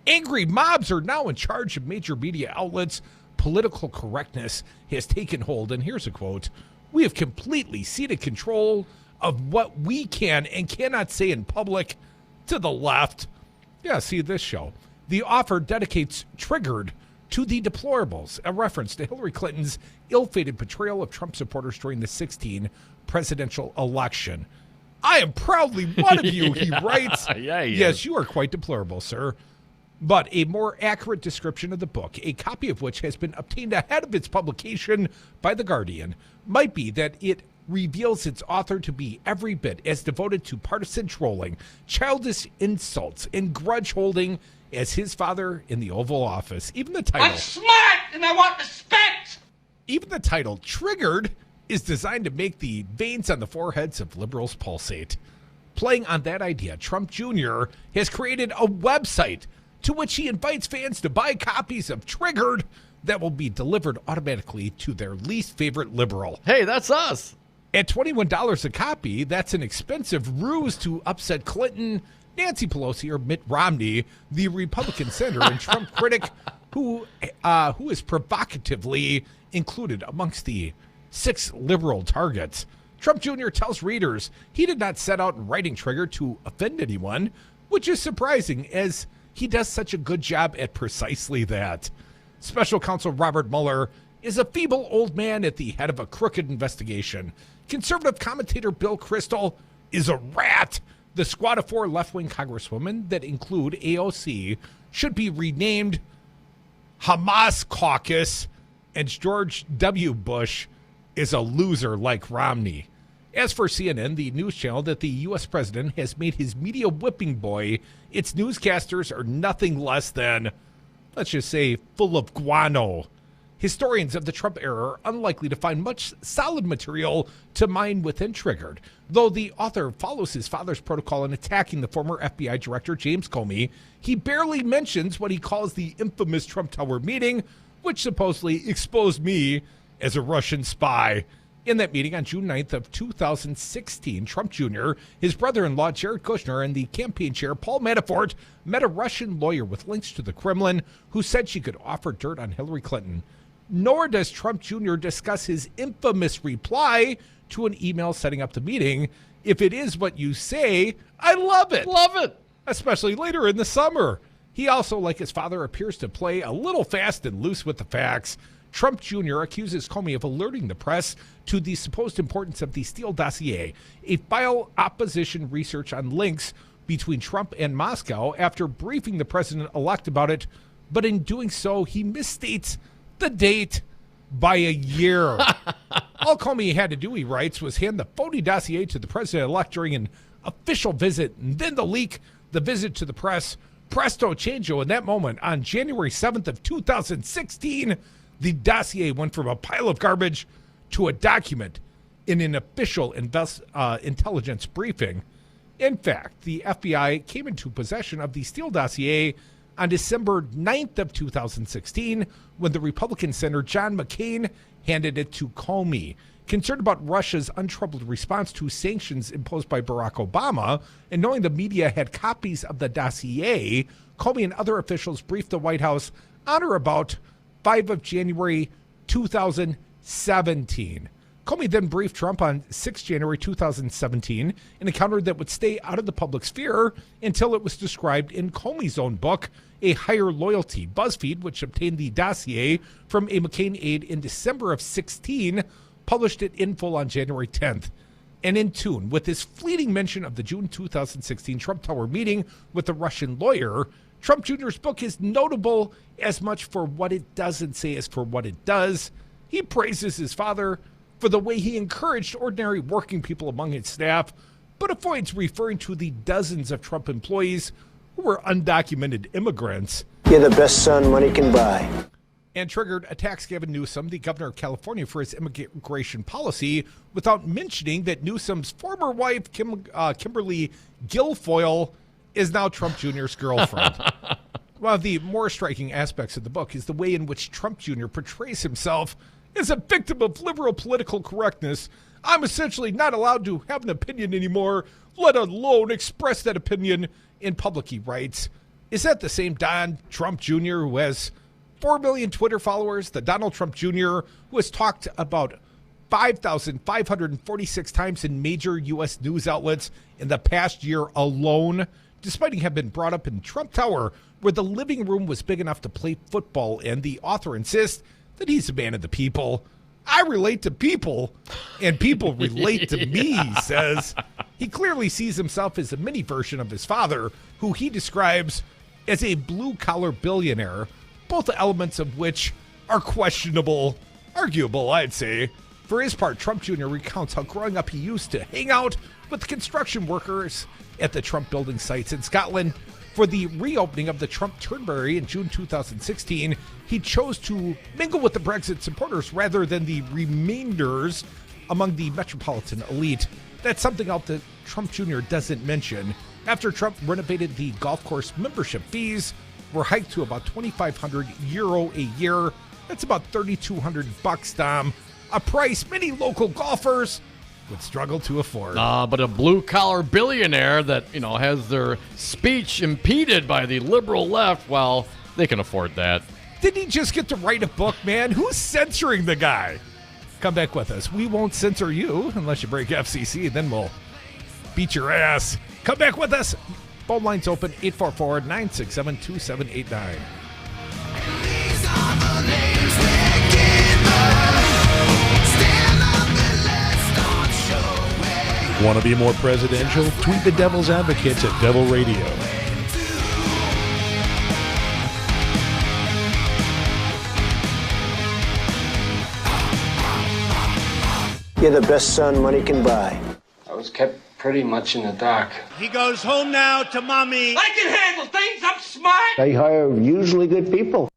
Angry mobs are now in charge of major media outlets. Political correctness has taken hold, and here's a quote: "We have completely ceded control of what we can and cannot say in public to the left." Yeah, see this show. The author dedicates Triggered to the deplorables, a reference to Hillary Clinton's ill-fated portrayal of Trump supporters during the 2016 presidential election. "I am proudly one of you," he writes. Yes, you are quite deplorable, sir. But a more accurate description of the book, a copy of which has been obtained ahead of its publication by The Guardian, might be that it reveals its author to be every bit as devoted to partisan trolling, childish insults, and grudge-holding as his father in the Oval Office. Even the title... I'm smart and I want respect! Even the title, Triggered, is designed to make the veins on the foreheads of liberals pulsate. Playing on that idea, Trump Jr. has created a website to which he invites fans to buy copies of Triggered that will be delivered automatically to their least favorite liberal. Hey, that's us. At $21 a copy, that's an expensive ruse to upset Clinton, Nancy Pelosi, or Mitt Romney, the Republican senator and Trump critic who is provocatively included amongst the 6 liberal targets. Trump Jr. tells readers he did not set out in writing Triggered to offend anyone, which is surprising as he does such a good job at precisely that. Special counsel Robert Mueller is a feeble old man at the head of a crooked investigation. Conservative commentator Bill Kristol is a rat. The squad of 4 left-wing congresswomen that include AOC should be renamed Hamas Caucus, and George W. Bush is a loser like Romney. As for CNN, the news channel that the U.S. president has made his media whipping boy, its newscasters are nothing less than, let's just say, full of guano. Historians of the Trump era are unlikely to find much solid material to mine within Triggered. Though the author follows his father's protocol in attacking the former FBI director James Comey, he barely mentions what he calls the infamous Trump Tower meeting, which supposedly exposed me as a Russian spy. In that meeting on June 9th of 2016, Trump Jr., his brother-in-law Jared Kushner, and the campaign chair Paul Manafort met a Russian lawyer with links to the Kremlin who said she could offer dirt on Hillary Clinton. Nor does Trump Jr. discuss his infamous reply to an email setting up the meeting. If it is what you say, I love it. Love it. Especially later in the summer. He also, like his father, appears to play a little fast and loose with the facts. Trump Jr. accuses Comey of alerting the press to the supposed importance of the Steele dossier, a file opposition research on links between Trump and Moscow, after briefing the president-elect about it. But in doing so, he misstates the date by a year. All Comey had to do, he writes, was hand the phony dossier to the president-elect during an official visit, and then the leak, the visit to the press, Presto changeo, in that moment, on January 7th of 2016, the dossier went from a pile of garbage to a document in an official intelligence briefing. In fact, the FBI came into possession of the Steele dossier on December 9th of 2016 when the Republican Senator John McCain handed it to Comey. Concerned about Russia's untroubled response to sanctions imposed by Barack Obama, and knowing the media had copies of the dossier, Comey and other officials briefed the White House on or about 5 of January 2017. Comey then briefed Trump on 6 January 2017, an encounter that would stay out of the public sphere until it was described in Comey's own book, A Higher Loyalty. BuzzFeed, which obtained the dossier from a McCain aide in December of 16, published it in full on January 10th. And in tune with this fleeting mention of the June 2016 Trump Tower meeting with the Russian lawyer, Trump Jr.'s book is notable as much for what it doesn't say as for what it does. He praises his father for the way he encouraged ordinary working people among his staff, but avoids referring to the dozens of Trump employees who were undocumented immigrants. You're the best son money can buy. And triggered attacks Gavin Newsom, the governor of California, for his immigration policy, without mentioning that Newsom's former wife, Kimberly Guilfoyle, is now Trump Jr.'s girlfriend. One of the more striking aspects of the book is the way in which Trump Jr. portrays himself as a victim of liberal political correctness. I'm essentially not allowed to have an opinion anymore, let alone express that opinion in public, he writes. Is that the same Don Trump Jr. who has 4 million Twitter followers, the Donald Trump Jr. who has talked about 5,546 times in major U.S. news outlets in the past year alone, despite having been brought up in Trump Tower, where the living room was big enough to play football, and the author insists that he's a man of the people. I relate to people, and people relate to me, he says. He clearly sees himself as a mini version of his father, who he describes as a blue-collar billionaire, both elements of which are questionable, arguable, I'd say. For his part, Trump Jr. recounts how growing up he used to hang out with construction workers at the Trump building sites in Scotland. For the reopening of the Trump Turnberry in June 2016, he chose to mingle with the Brexit supporters rather than the remainders among the metropolitan elite. That's something else that Trump Jr. doesn't mention. After Trump renovated the golf course, membership fees were hiked to about €2,500 a year. That's about $3,200, Dom. A price many local golfers would struggle to afford. But a blue-collar billionaire that, has their speech impeded by the liberal left, well, they can afford that. Didn't he just get to write a book, man? Who's censoring the guy? Come back with us. We won't censor you unless you break FCC. Then we'll beat your ass. Come back with us. Phone lines open, 844-967-2789. Want to be more presidential? Tweet the Devil's Advocates at Devil Radio. You're the best son money can buy. I was kept pretty much in the dark. He goes home now to mommy. I can handle things. I'm smart. They hire usually good people.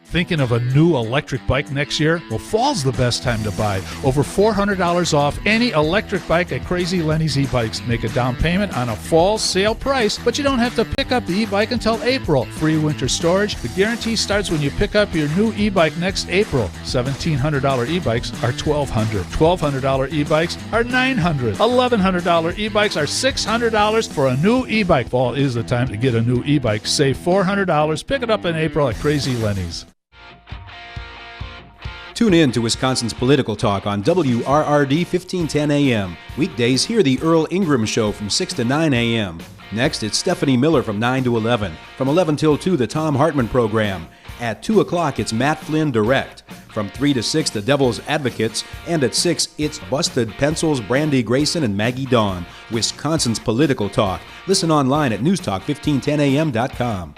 Thinking of a new electric bike next year? Well, fall's the best time to buy. Over $400 off any electric bike at Crazy Lenny's e-bikes. Make a down payment on a fall sale price, but you don't have to pick up the e-bike until April. Free winter storage. The guarantee starts when you pick up your new e-bike next April. $1,700 e-bikes are $1,200. $1,200 e-bikes are $900. $1,100 e-bikes are $600 for a new e-bike. Fall is the time to get a new e-bike. Save $400. Pick it up in April at Crazy Lenny's. Tune in to Wisconsin's Political Talk on WRRD 1510 AM. Weekdays, hear the Earl Ingram Show from 6 to 9 a.m. Next, it's Stephanie Miller from 9 to 11. From 11 till 2, the Tom Hartman Program. At 2 o'clock, it's Matt Flynn Direct. From 3 to 6, the Devil's Advocates. And at 6, it's Busted Pencils, Brandy Grayson, and Maggie Dawn. Wisconsin's Political Talk. Listen online at newstalk1510am.com.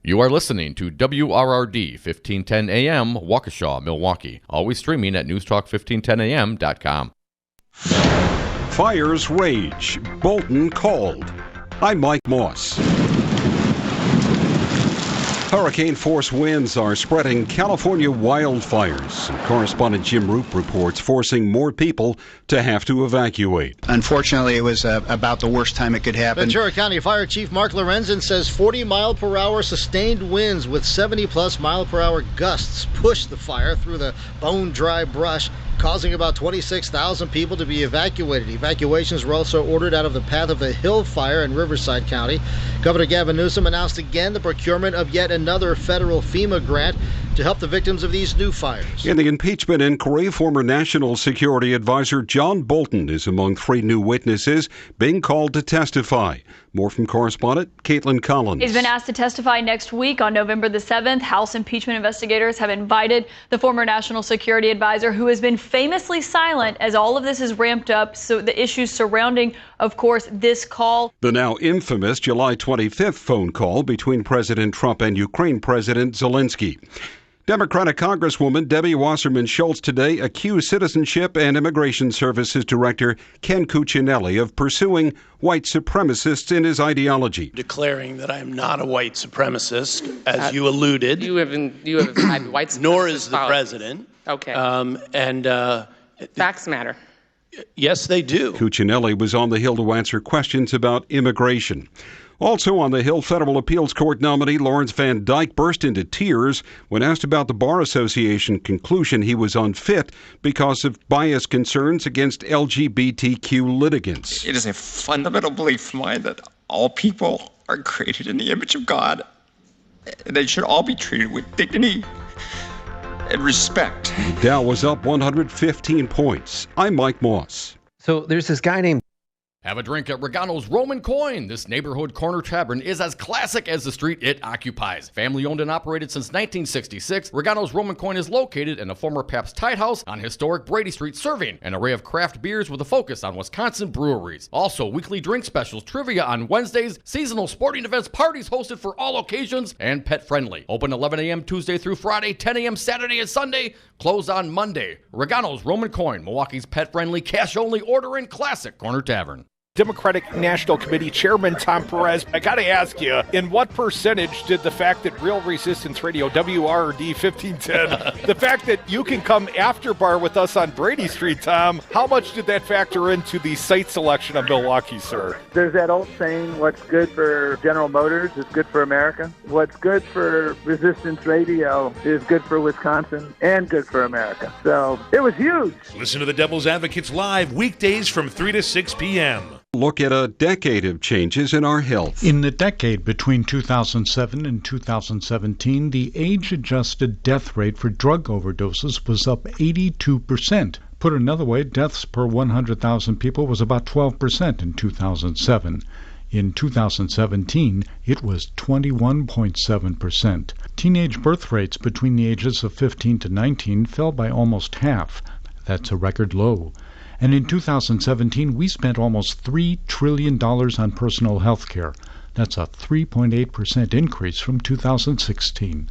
You are listening to WRRD 1510 AM, Waukesha, Milwaukee. Always streaming at newstalk1510am.com. Fires rage. Bolton called. I'm Mike Moss. Hurricane-force winds are spreading California wildfires. Correspondent Jim Roop reports forcing more people to have to evacuate. Unfortunately, it was about the worst time it could happen. Ventura County Fire Chief Mark Lorenzen says 40-mile-per-hour sustained winds with 70-plus mile-per-hour gusts pushed the fire through the bone-dry brush, causing about 26,000 people to be evacuated. Evacuations were also ordered out of the path of the Hill Fire in Riverside County. Governor Gavin Newsom announced again the procurement of yet another federal FEMA grant to help the victims of these new fires. In the impeachment inquiry, former National Security Advisor John Bolton is among 3 new witnesses being called to testify. More from correspondent Caitlin Collins. He's been asked to testify next week on November the 7th. House impeachment investigators have invited the former National Security Advisor, who has been famously silent as all of this is ramped up. So the issues surrounding, of course, this call. The now infamous July 25th phone call between President Trump and Ukraine President Zelensky. Democratic Congresswoman Debbie Wasserman Schultz today accused Citizenship and Immigration Services Director Ken Cuccinelli of pursuing white supremacists in his ideology. Declaring that I am not a white supremacist, as you alluded. You have had white supremacist nor is the policy. president. Okay. Facts matter. Yes, they do. Cuccinelli was on the Hill to answer questions about immigration. Also on the Hill, Federal Appeals Court nominee Lawrence Van Dyke burst into tears when asked about the Bar Association conclusion he was unfit because of bias concerns against LGBTQ litigants. It is a fundamental belief of mine that all people are created in the image of God. They should all be treated with dignity and respect. The Dow was up 115 points. I'm Mike Moss. So there's this guy named Have a drink at Regano's Roman Coin. This neighborhood corner tavern is as classic as the street it occupies. Family owned and operated since 1966, Regano's Roman Coin is located in a former Pabst Tide House on historic Brady Street, serving an array of craft beers with a focus on Wisconsin breweries. Also, weekly drink specials, trivia on Wednesdays, seasonal sporting events, parties hosted for all occasions, and pet friendly. Open 11 a.m. Tuesday through Friday, 10 a.m. Saturday and Sunday, closed on Monday. Regano's Roman Coin, Milwaukee's pet friendly, cash only ordering classic corner tavern. Democratic National Committee Chairman Tom Perez, I got to ask you, in what percentage did the fact that Real Resistance Radio, WRD 1510, the fact that you can come after bar with us on Brady Street, Tom, how much did that factor into the site selection of Milwaukee, sir? There's that old saying, what's good for General Motors is good for America. What's good for Resistance Radio is good for Wisconsin and good for America. So it was huge. Listen to the Devil's Advocates live weekdays from 3 to 6 p.m. Look at a decade of changes in our health. In the decade between 2007 and 2017, the age-adjusted death rate for drug overdoses was up 82%. Put another way, deaths per 100,000 people was about 12% in 2007. In 2017, it was 21.7%. Teenage birth rates between the ages of 15 to 19 fell by almost half. That's a record low. And in 2017, we spent almost $3 trillion on personal health care. That's a 3.8% increase from 2016.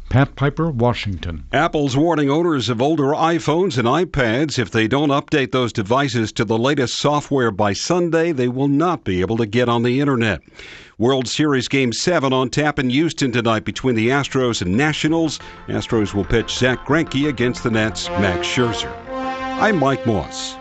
Pat Piper, Washington. Apple's warning owners of older iPhones and iPads if they don't update those devices to the latest software by Sunday, they will not be able to get on the internet. World Series Game 7 on tap in Houston tonight between the Astros and Nationals. Astros will pitch Zach Greinke against the Nets' Max Scherzer. I'm Mike Moss.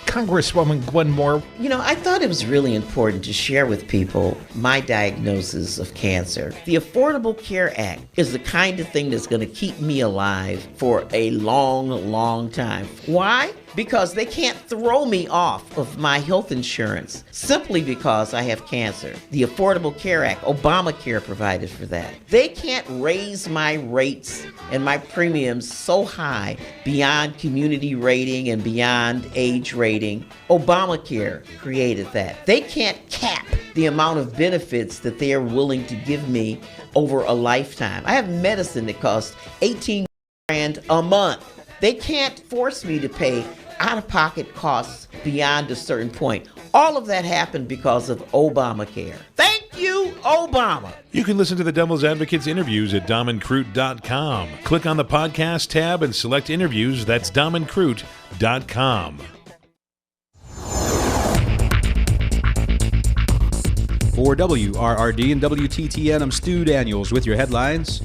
Congresswoman Gwen Moore. You know, I thought it was really important to share with people my diagnosis of cancer. The Affordable Care Act is the kind of thing that's going to keep me alive for a long, long time. Why? Because they can't throw me off of my health insurance simply because I have cancer. The Affordable Care Act, Obamacare provided for that. They can't raise my rates and my premiums so high beyond community rating and beyond age rating. Obamacare created that. They can't cap the amount of benefits that they are willing to give me over a lifetime. I have medicine that costs $18,000 a month. They can't force me to pay out-of-pocket costs beyond a certain point. All of that happened because of Obamacare. Thank you, Obama. You can listen to the Devil's Advocates interviews at DomandCrute.com. Click on the podcast tab and select interviews. That's DomandCrute.com. For WRRD and WTTN, I'm Stu Daniels with your headlines.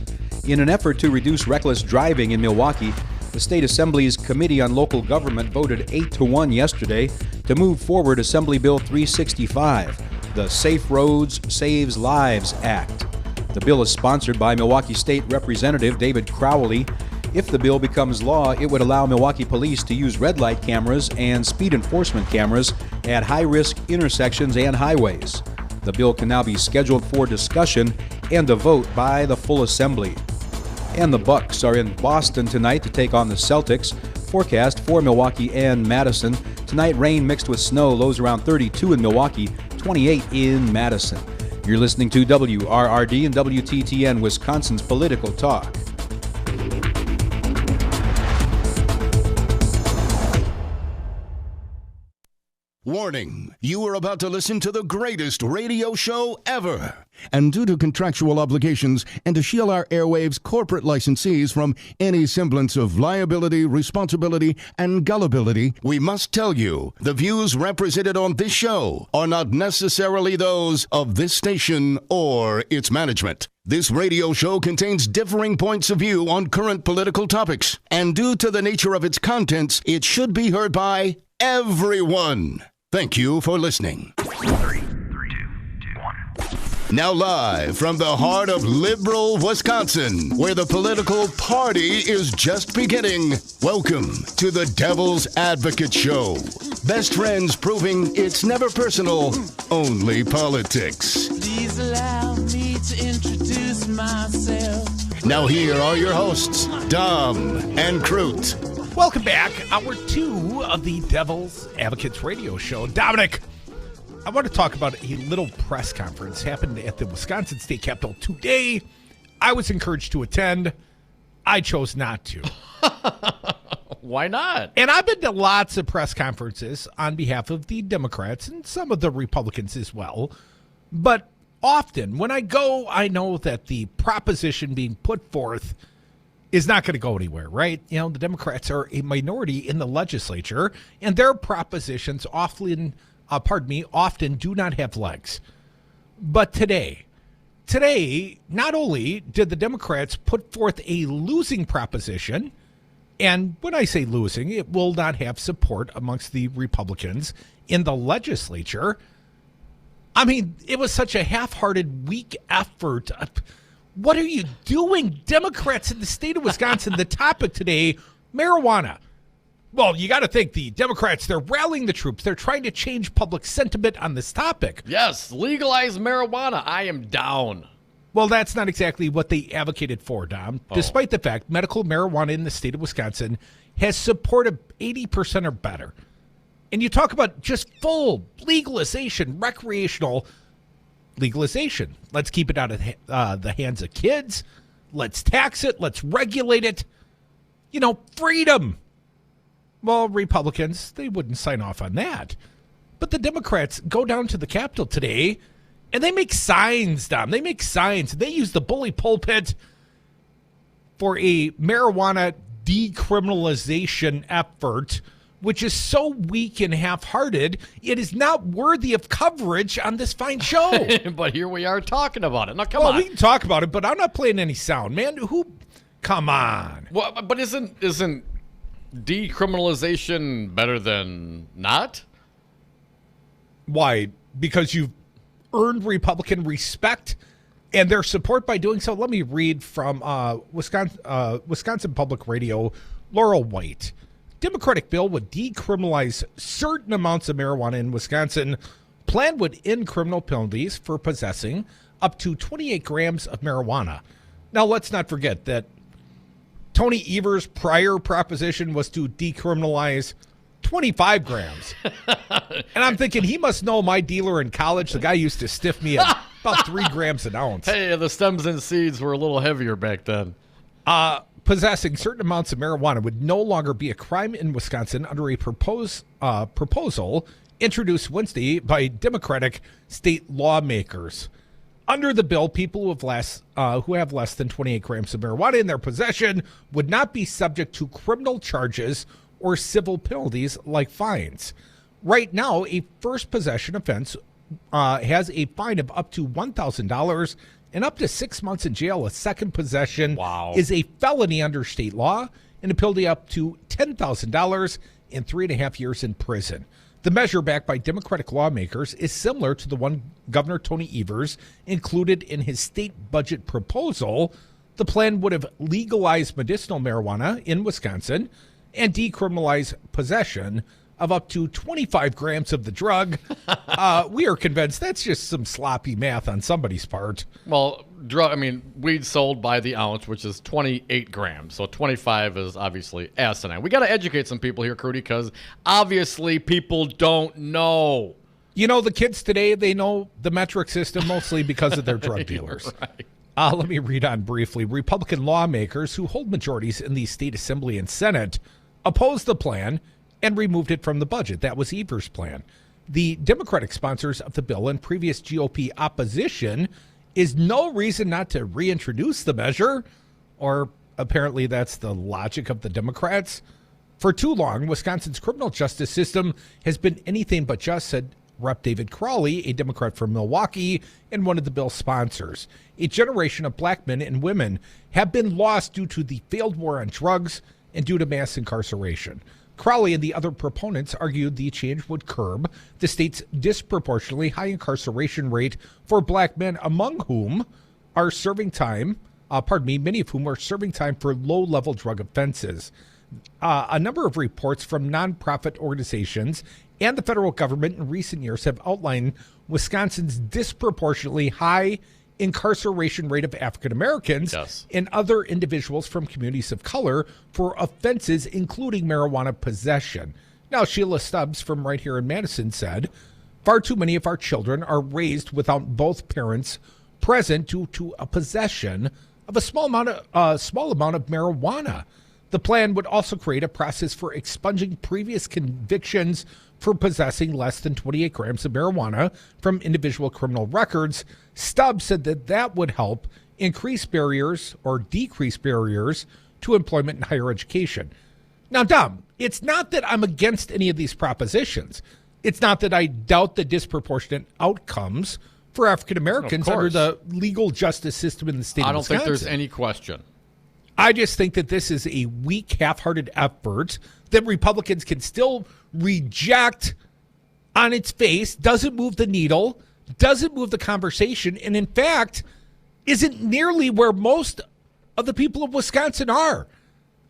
In an effort to reduce reckless driving in Milwaukee, the State Assembly's Committee on Local Government voted 8-1 yesterday to move forward Assembly Bill 365, the Safe Roads Saves Lives Act. The bill is sponsored by Milwaukee State Representative David Crowley. If the bill becomes law, it would allow Milwaukee police to use red light cameras and speed enforcement cameras at high-risk intersections and highways. The bill can now be scheduled for discussion and a vote by the full assembly. And the Bucks are in Boston tonight to take on the Celtics. Forecast for Milwaukee and Madison. Tonight, rain mixed with snow, lows around 32 in Milwaukee, 28 in Madison. You're listening to WRRD and WTTN, Wisconsin's Political Talk. Warning, you are about to listen to the greatest radio show ever. And due to contractual obligations and to shield our airwaves' corporate licensees from any semblance of liability, responsibility, and gullibility, we must tell you the views represented on this show are not necessarily those of this station or its management. This radio show contains differing points of view on current political topics, and due to the nature of its contents, it should be heard by everyone. Thank you for listening. 3, 2, 1. Now live from the heart of liberal Wisconsin, where the political party is just beginning, welcome to the Devil's Advocate Show. Best friends proving it's never personal, only politics. Please allow me to introduce myself. Now here are your hosts, Dom and Crute. Welcome back. Hour 2 of the Devil's Advocates Radio Show. Dominic, I want to talk about a little press conference happened at the Wisconsin State Capitol today. I was encouraged to attend. I chose not to. Why not? And I've been to lots of press conferences on behalf of the Democrats and some of the Republicans as well. But often when I go, I know that the proposition being put forth is not going to go anywhere, right? You know, the Democrats are a minority in the legislature, and their propositions often do not have legs. But today, not only did the Democrats put forth a losing proposition, and when I say losing, it will not have support amongst the Republicans in the legislature. I mean, it was such a half-hearted, weak effort. What are you doing, Democrats in the state of Wisconsin? The topic today, marijuana. Well, you got to think the Democrats, they're rallying the troops. They're trying to change public sentiment on this topic. Yes, legalize marijuana. I am down. Well, that's not exactly what they advocated for, Dom. Despite the fact medical marijuana in the state of Wisconsin has support of 80% or better. And you talk about just full legalization, recreational legalization. Let's keep it out of the hands of kids. Let's tax it. Let's regulate it. You know, freedom. Well, Republicans, they wouldn't sign off on that. But the Democrats go down to the Capitol today, and they make signs, Dom. They make signs. They use the bully pulpit for a marijuana decriminalization effort, which is so weak and half-hearted, it is not worthy of coverage on this fine show. But here we are talking about it. Now, come on. Well, we can talk about it, but I'm not playing any sound, man. Come on. Well, but isn't decriminalization better than not? Why? Because you've earned Republican respect and their support by doing so. Let me read from Wisconsin Public Radio, Laurel White. Democratic bill would decriminalize certain amounts of marijuana in Wisconsin. Plan would end criminal penalties for possessing up to 28 grams of marijuana. Now, let's not forget that Tony Evers' prior proposition was to decriminalize 25 grams. And I'm thinking he must know my dealer in college. The guy used to stiff me at about 3 grams an ounce. Hey, the stems and seeds were a little heavier back then. Possessing certain amounts of marijuana would no longer be a crime in Wisconsin under a proposal introduced Wednesday by Democratic state lawmakers. Under the bill, people who have less than 28 grams of marijuana in their possession would not be subject to criminal charges or civil penalties like fines. Right now, a first possession offense has a fine of up to $1,000 and up to 6 months in jail. A second possession is a felony under state law, and a penalty up to $10,000 and 3.5 years in prison. The measure, backed by Democratic lawmakers, is similar to the one Governor Tony Evers included in his state budget proposal. The plan would have legalized medicinal marijuana in Wisconsin and decriminalize possession of up to 25 grams of the drug. We are convinced that's just some sloppy math on somebody's part. Well, weed sold by the ounce, which is 28 grams. So 25 is obviously asinine. We got to educate some people here, Crudy, because obviously people don't know. You know, the kids today, they know the metric system mostly because of their drug dealers. Right. Let me read on briefly. Republican lawmakers who hold majorities in the state assembly and Senate opposed the plan and removed it from the budget. That was Evers' plan. The Democratic sponsors of the bill and previous GOP opposition is no reason not to reintroduce the measure, or apparently that's the logic of the Democrats. For too long, Wisconsin's criminal justice system has been anything but just, said Rep. David Crawley, a Democrat from Milwaukee and one of the bill's sponsors. A generation of black men and women have been lost due to the failed war on drugs and due to mass incarceration. Crowley and the other proponents argued the change would curb the state's disproportionately high incarceration rate for black men, among whom are serving time, many of whom are serving time for low-level drug offenses. A number of reports from nonprofit organizations and the federal government in recent years have outlined Wisconsin's disproportionately high incarceration rate of African Americans and other individuals from communities of color for offenses including marijuana possession. Now, Sheila Stubbs from right here in Madison said, far too many of our children are raised without both parents present due to a possession of a small amount of marijuana. The plan would also create a process for expunging previous convictions for possessing less than 28 grams of marijuana from individual criminal records. Stubbs said that would help decrease barriers to employment and higher education. Now, Dom, it's not that I'm against any of these propositions. It's not that I doubt the disproportionate outcomes for African Americans under the legal justice system in the state of Wisconsin. I don't think there's any question. I just think that this is a weak, half-hearted effort that Republicans can still reject on its face, doesn't move the needle, doesn't move the conversation, and in fact, isn't nearly where most of the people of Wisconsin are.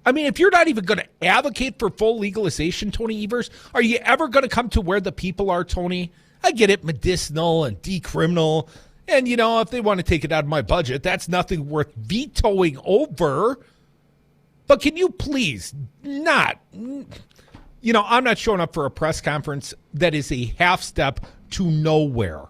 I mean, if you're not even going to advocate for full legalization, Tony Evers, are you ever going to come to where the people are, Tony? I get it, medicinal and decriminal. And, you know, if they want to take it out of my budget, that's nothing worth vetoing over. But can you please not, I'm not showing up for a press conference that is a half step to nowhere.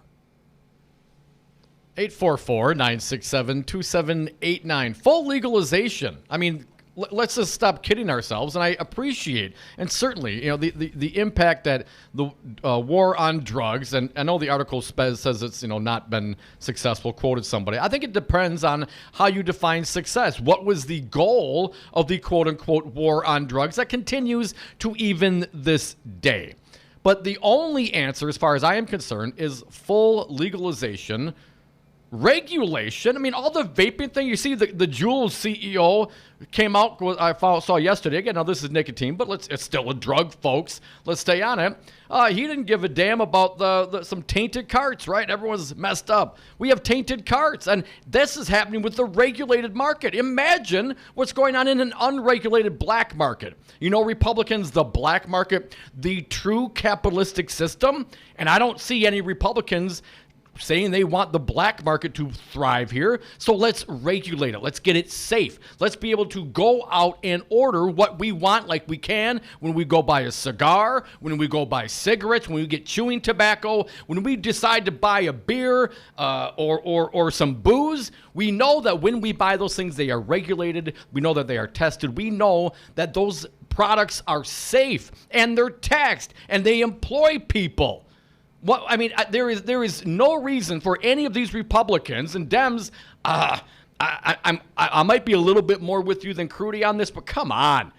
844-967-2789. Full legalization. I mean, let's just stop kidding ourselves. And I appreciate, and certainly, the impact that the war on drugs, and I know the article says it's, not been successful, quoted somebody. I think it depends on how you define success. What was the goal of the quote-unquote war on drugs that continues to even this day? But the only answer, as far as I am concerned, is full legalization. Regulation. I mean, all the vaping thing. You see, the Juul CEO came out. I saw yesterday. Again, now this is nicotine, but it's still a drug, folks. Let's stay on it. He didn't give a damn about some tainted carts, right? Everyone's messed up. We have tainted carts, and this is happening with the regulated market. Imagine what's going on in an unregulated black market. Republicans, the black market, the true capitalistic system, and I don't see any Republicans saying they want the black market to thrive here. So let's regulate it. Let's get it safe. Let's be able to go out and order what we want, like we can when we go buy a cigar, when we go buy cigarettes, when we get chewing tobacco, when we decide to buy a beer or some booze. We know that when we buy those things, they are regulated. We know that they are tested. We know that those products are safe and they're taxed and they employ people. There is no reason for any of these Republicans and Dems. I might be a little bit more with you than Crudy on this, but come on.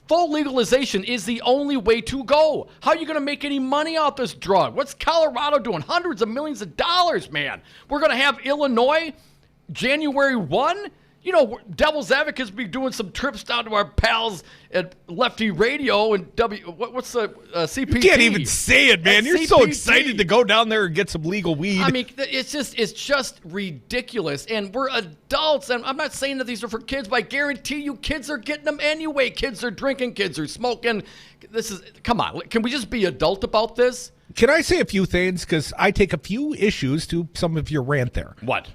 Full legalization is the only way to go. How are you going to make any money off this drug? What's Colorado doing? Hundreds of millions of dollars, man. We're going to have Illinois January 1? You know, Devil's Advocates be doing some trips down to our pals at Lefty Radio and what's the CPT? You can't even say it, man. At You're so CPT. excited to go down there and get some legal weed. I mean, it's just ridiculous. And we're adults, and I'm not saying that these are for kids, but I guarantee you kids are getting them anyway. Kids are drinking, kids are smoking. Come on, can we just be adult about this? Can I say a few things? Because I take a few issues to some of your rant there. What?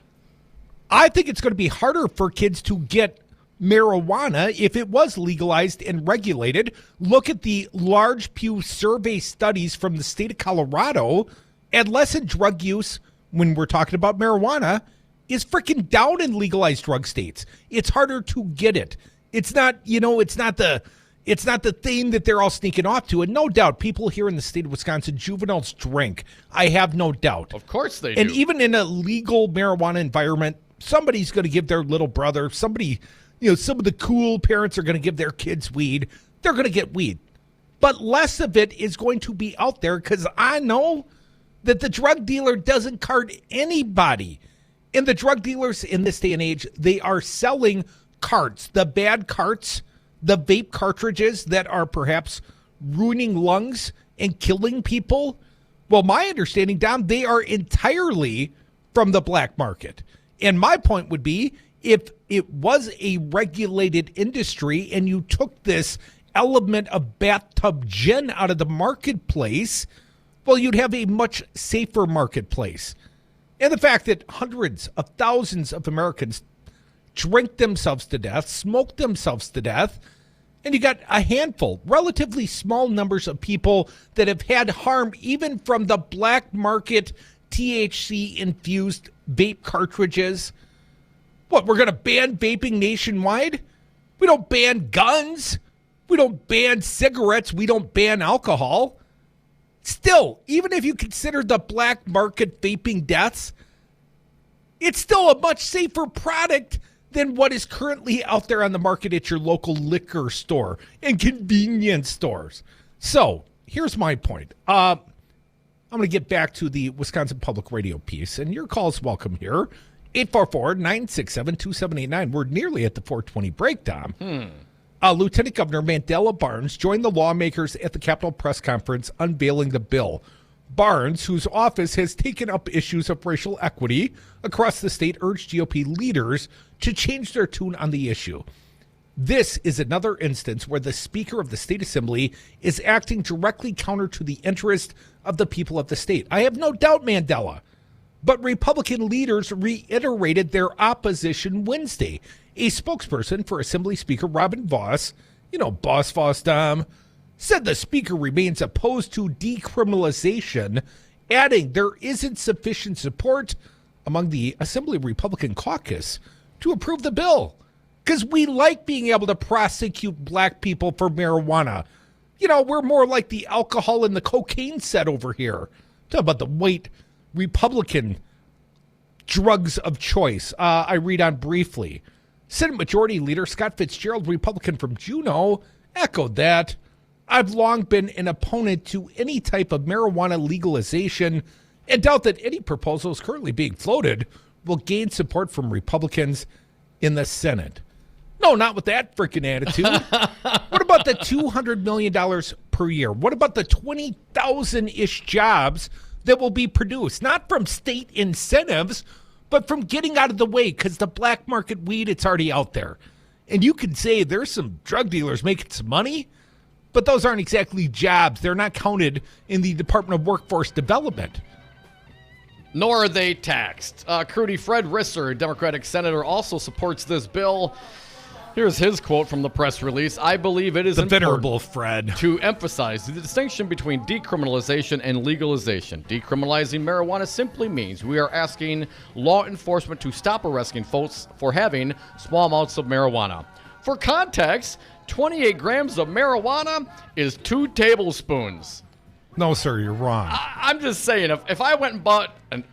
I think it's going to be harder for kids to get marijuana if it was legalized and regulated. Look at the large Pew survey studies from the state of Colorado. Adolescent drug use, when we're talking about marijuana, is freaking down in legalized drug states. It's harder to get it. It's not, it's not the thing that they're all sneaking off to. And no doubt, people here in the state of Wisconsin, juveniles drink. I have no doubt. Of course they do. And even in a legal marijuana environment, somebody's going to give their little brother, some of the cool parents are going to give their kids weed. They're going to get weed. But less of it is going to be out there because I know that the drug dealer doesn't card anybody. And the drug dealers in this day and age, they are selling carts, the bad carts, the vape cartridges that are perhaps ruining lungs and killing people. Well, my understanding, Dom, they are entirely from the black market. And my point would be, if it was a regulated industry and you took this element of bathtub gin out of the marketplace, well, you'd have a much safer marketplace. And the fact that hundreds of thousands of Americans drink themselves to death, smoke themselves to death, and you got a handful, relatively small numbers of people that have had harm even from the black market THC-infused vape cartridges. What, we're going to ban vaping nationwide? We don't ban guns. We don't ban cigarettes. We don't ban alcohol. Still, even if you consider the black market vaping deaths, it's still a much safer product than what is currently out there on the market at your local liquor store and convenience stores. So here's my point. I'm going to get back to the Wisconsin Public Radio piece, and your call's welcome here. 844-967-2789. We're nearly at the 420 break, Dom. Lieutenant Governor Mandela Barnes joined the lawmakers at the Capitol press conference unveiling the bill. Barnes, whose office has taken up issues of racial equity across the state, urged GOP leaders to change their tune on the issue. This is another instance where the Speaker of the State Assembly is acting directly counter to the interest of the people of the state. I have no doubt, Mandela. But Republican leaders reiterated their opposition Wednesday. A spokesperson for Assembly Speaker Robin Vos, Boss Vos, Dom, said the Speaker remains opposed to decriminalization, adding there isn't sufficient support among the Assembly Republican caucus to approve the bill. Because we like being able to prosecute black people for marijuana. We're more like the alcohol and the cocaine set over here. Talk about the white Republican drugs of choice. I read on briefly. Senate Majority Leader Scott Fitzgerald, Republican from Juneau, echoed that. I've long been an opponent to any type of marijuana legalization and doubt that any proposals currently being floated will gain support from Republicans in the Senate. No, not with that freaking attitude. What about the $200 million per year? What about the 20,000-ish jobs that will be produced? Not from state incentives, but from getting out of the way, because the black market weed, it's already out there. And you can say there's some drug dealers making some money, but those aren't exactly jobs. They're not counted in the Department of Workforce Development. Nor are they taxed. Crudy Fred Risser, Democratic senator, also supports this bill. Here's his quote from the press release. I believe it is the venerable Fred to emphasize the distinction between decriminalization and legalization. Decriminalizing marijuana simply means we are asking law enforcement to stop arresting folks for having small amounts of marijuana. For context, 28 grams of marijuana is 2 tablespoons. No, sir, you're wrong. I'm just saying, if I went and bought an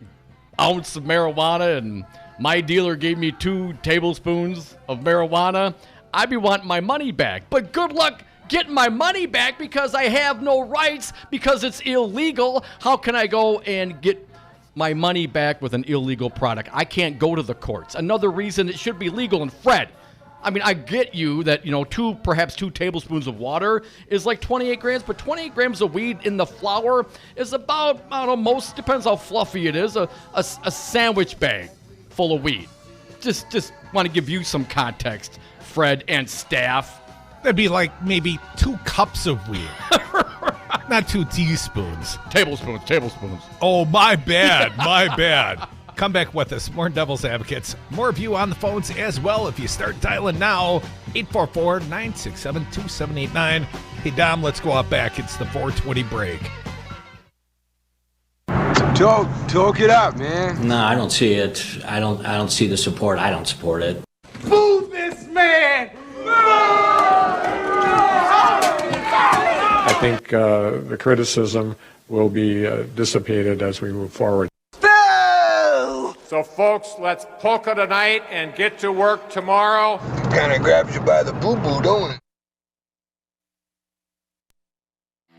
ounce of marijuana and my dealer gave me 2 tablespoons of marijuana, I'd be wanting my money back. But good luck get my money back because I have no rights because it's illegal. How can I go and get my money back with an illegal product? I can't go to the courts. Another reason it should be legal. And Fred, I mean, I get you that, perhaps 2 tablespoons of water is like 28 grams, but 28 grams of weed in the flour is about, I don't know, depends how fluffy it is, a sandwich bag full of weed. Just want to give you some context, Fred and staff. That'd be like maybe 2 cups of weed. Not 2 teaspoons. Tablespoons. Oh, my bad. My bad. Come back with us. More Devil's Advocates. More of you on the phones as well. If you start dialing now, 844-967-2789. Hey, Dom, let's go out back. It's the 420 break. Talk it out, man. No, I don't see it. I don't see the support. I don't support it. Move this man! I think the criticism will be dissipated as we move forward. So, folks, let's polka tonight and get to work tomorrow. Kind of grabs you by the boo-boo, don't it?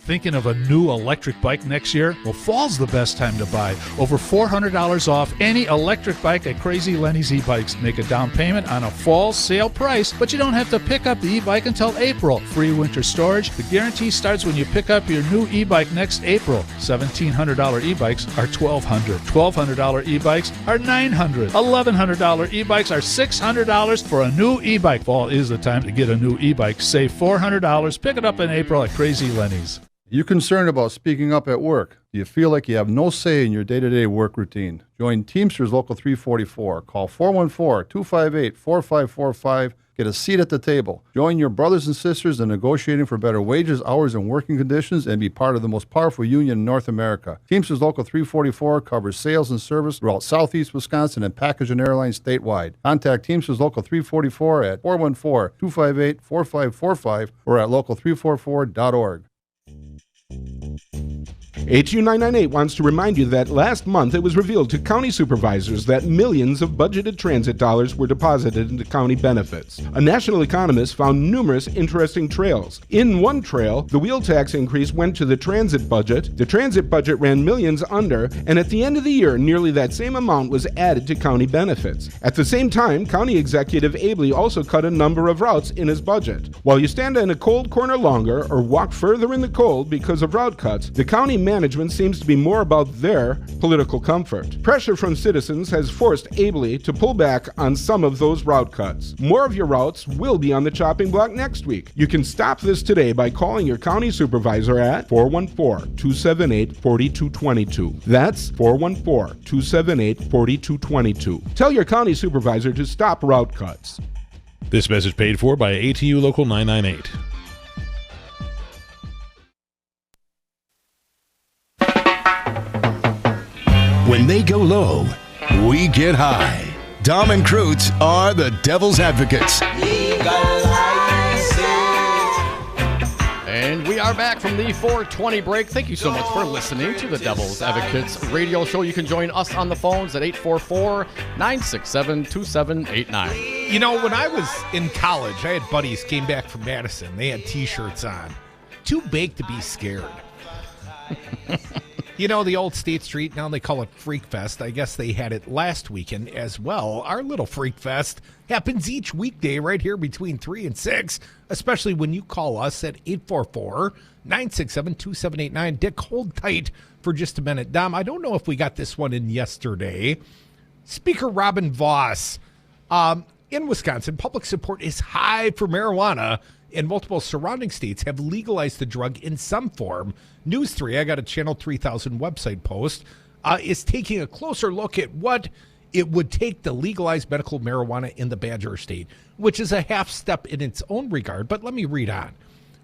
Thinking of a new electric bike next year? Well, fall's the best time to buy. Over $400 off any electric bike at Crazy Lenny's e-bikes. Make a down payment on a fall sale price, but you don't have to pick up the e-bike until April. Free winter storage. The guarantee starts when you pick up your new e-bike next April. $1,700 e-bikes are $1,200. $1,200 e-bikes are $900. $1,100 e-bikes are $600 for a new e-bike. Fall is the time to get a new e-bike. Save $400. Pick it up in April at Crazy Lenny's. You concerned about speaking up at work? Do you feel like you have no say in your day-to-day work routine? Join Teamsters Local 344. Call 414-258-4545. Get a seat at the table. Join your brothers and sisters in negotiating for better wages, hours, and working conditions, and be part of the most powerful union in North America. Teamsters Local 344 covers sales and service throughout Southeast Wisconsin and package and airlines statewide. Contact Teamsters Local 344 at 414-258-4545 or at local344.org. HU998 wants to remind you that last month it was revealed to county supervisors that millions of budgeted transit dollars were deposited into county benefits. A national economist found numerous interesting trails. In one trail, the wheel tax increase went to the transit budget. The transit budget ran millions under, and at the end of the year, nearly that same amount was added to county benefits. At the same time, County Executive Abley also cut a number of routes in his budget. While you stand in a cold corner longer or walk further in the cold because of route cuts, the county management seems to be more about their political comfort. Pressure from citizens has forced Abley to pull back on some of those route cuts. More of your routes will be on the chopping block next week. You can stop this today by calling your county supervisor at 414-278-4222. That's 414-278-4222. Tell your county supervisor to stop route cuts. This message paid for by ATU Local 998. When they go low, we get high. Dom and Krutz are the Devil's Advocates. And we are back from the 420 break. Thank you so much for listening to the Devil's Advocates radio show. You can join us on the phones at 844-967-2789. You know, when I was in college, I had buddies came back from Madison. They had T-shirts on. Too big to be scared. You know, the old State Street, now they call it Freak Fest. I guess they had it last weekend as well. Our little Freak Fest happens each weekday right here between 3 and 6, especially when you call us at 844-967-2789. Dick, hold tight for just a minute. Dom, I don't know if we got this one in yesterday. Speaker Robin Vos, in Wisconsin, public support is high for marijuana, and multiple surrounding states have legalized the drug in some form. News 3, I got a Channel 3000 website post, is taking a closer look at what it would take to legalize medical marijuana in the Badger State, which is a half step in its own regard. But let me read on.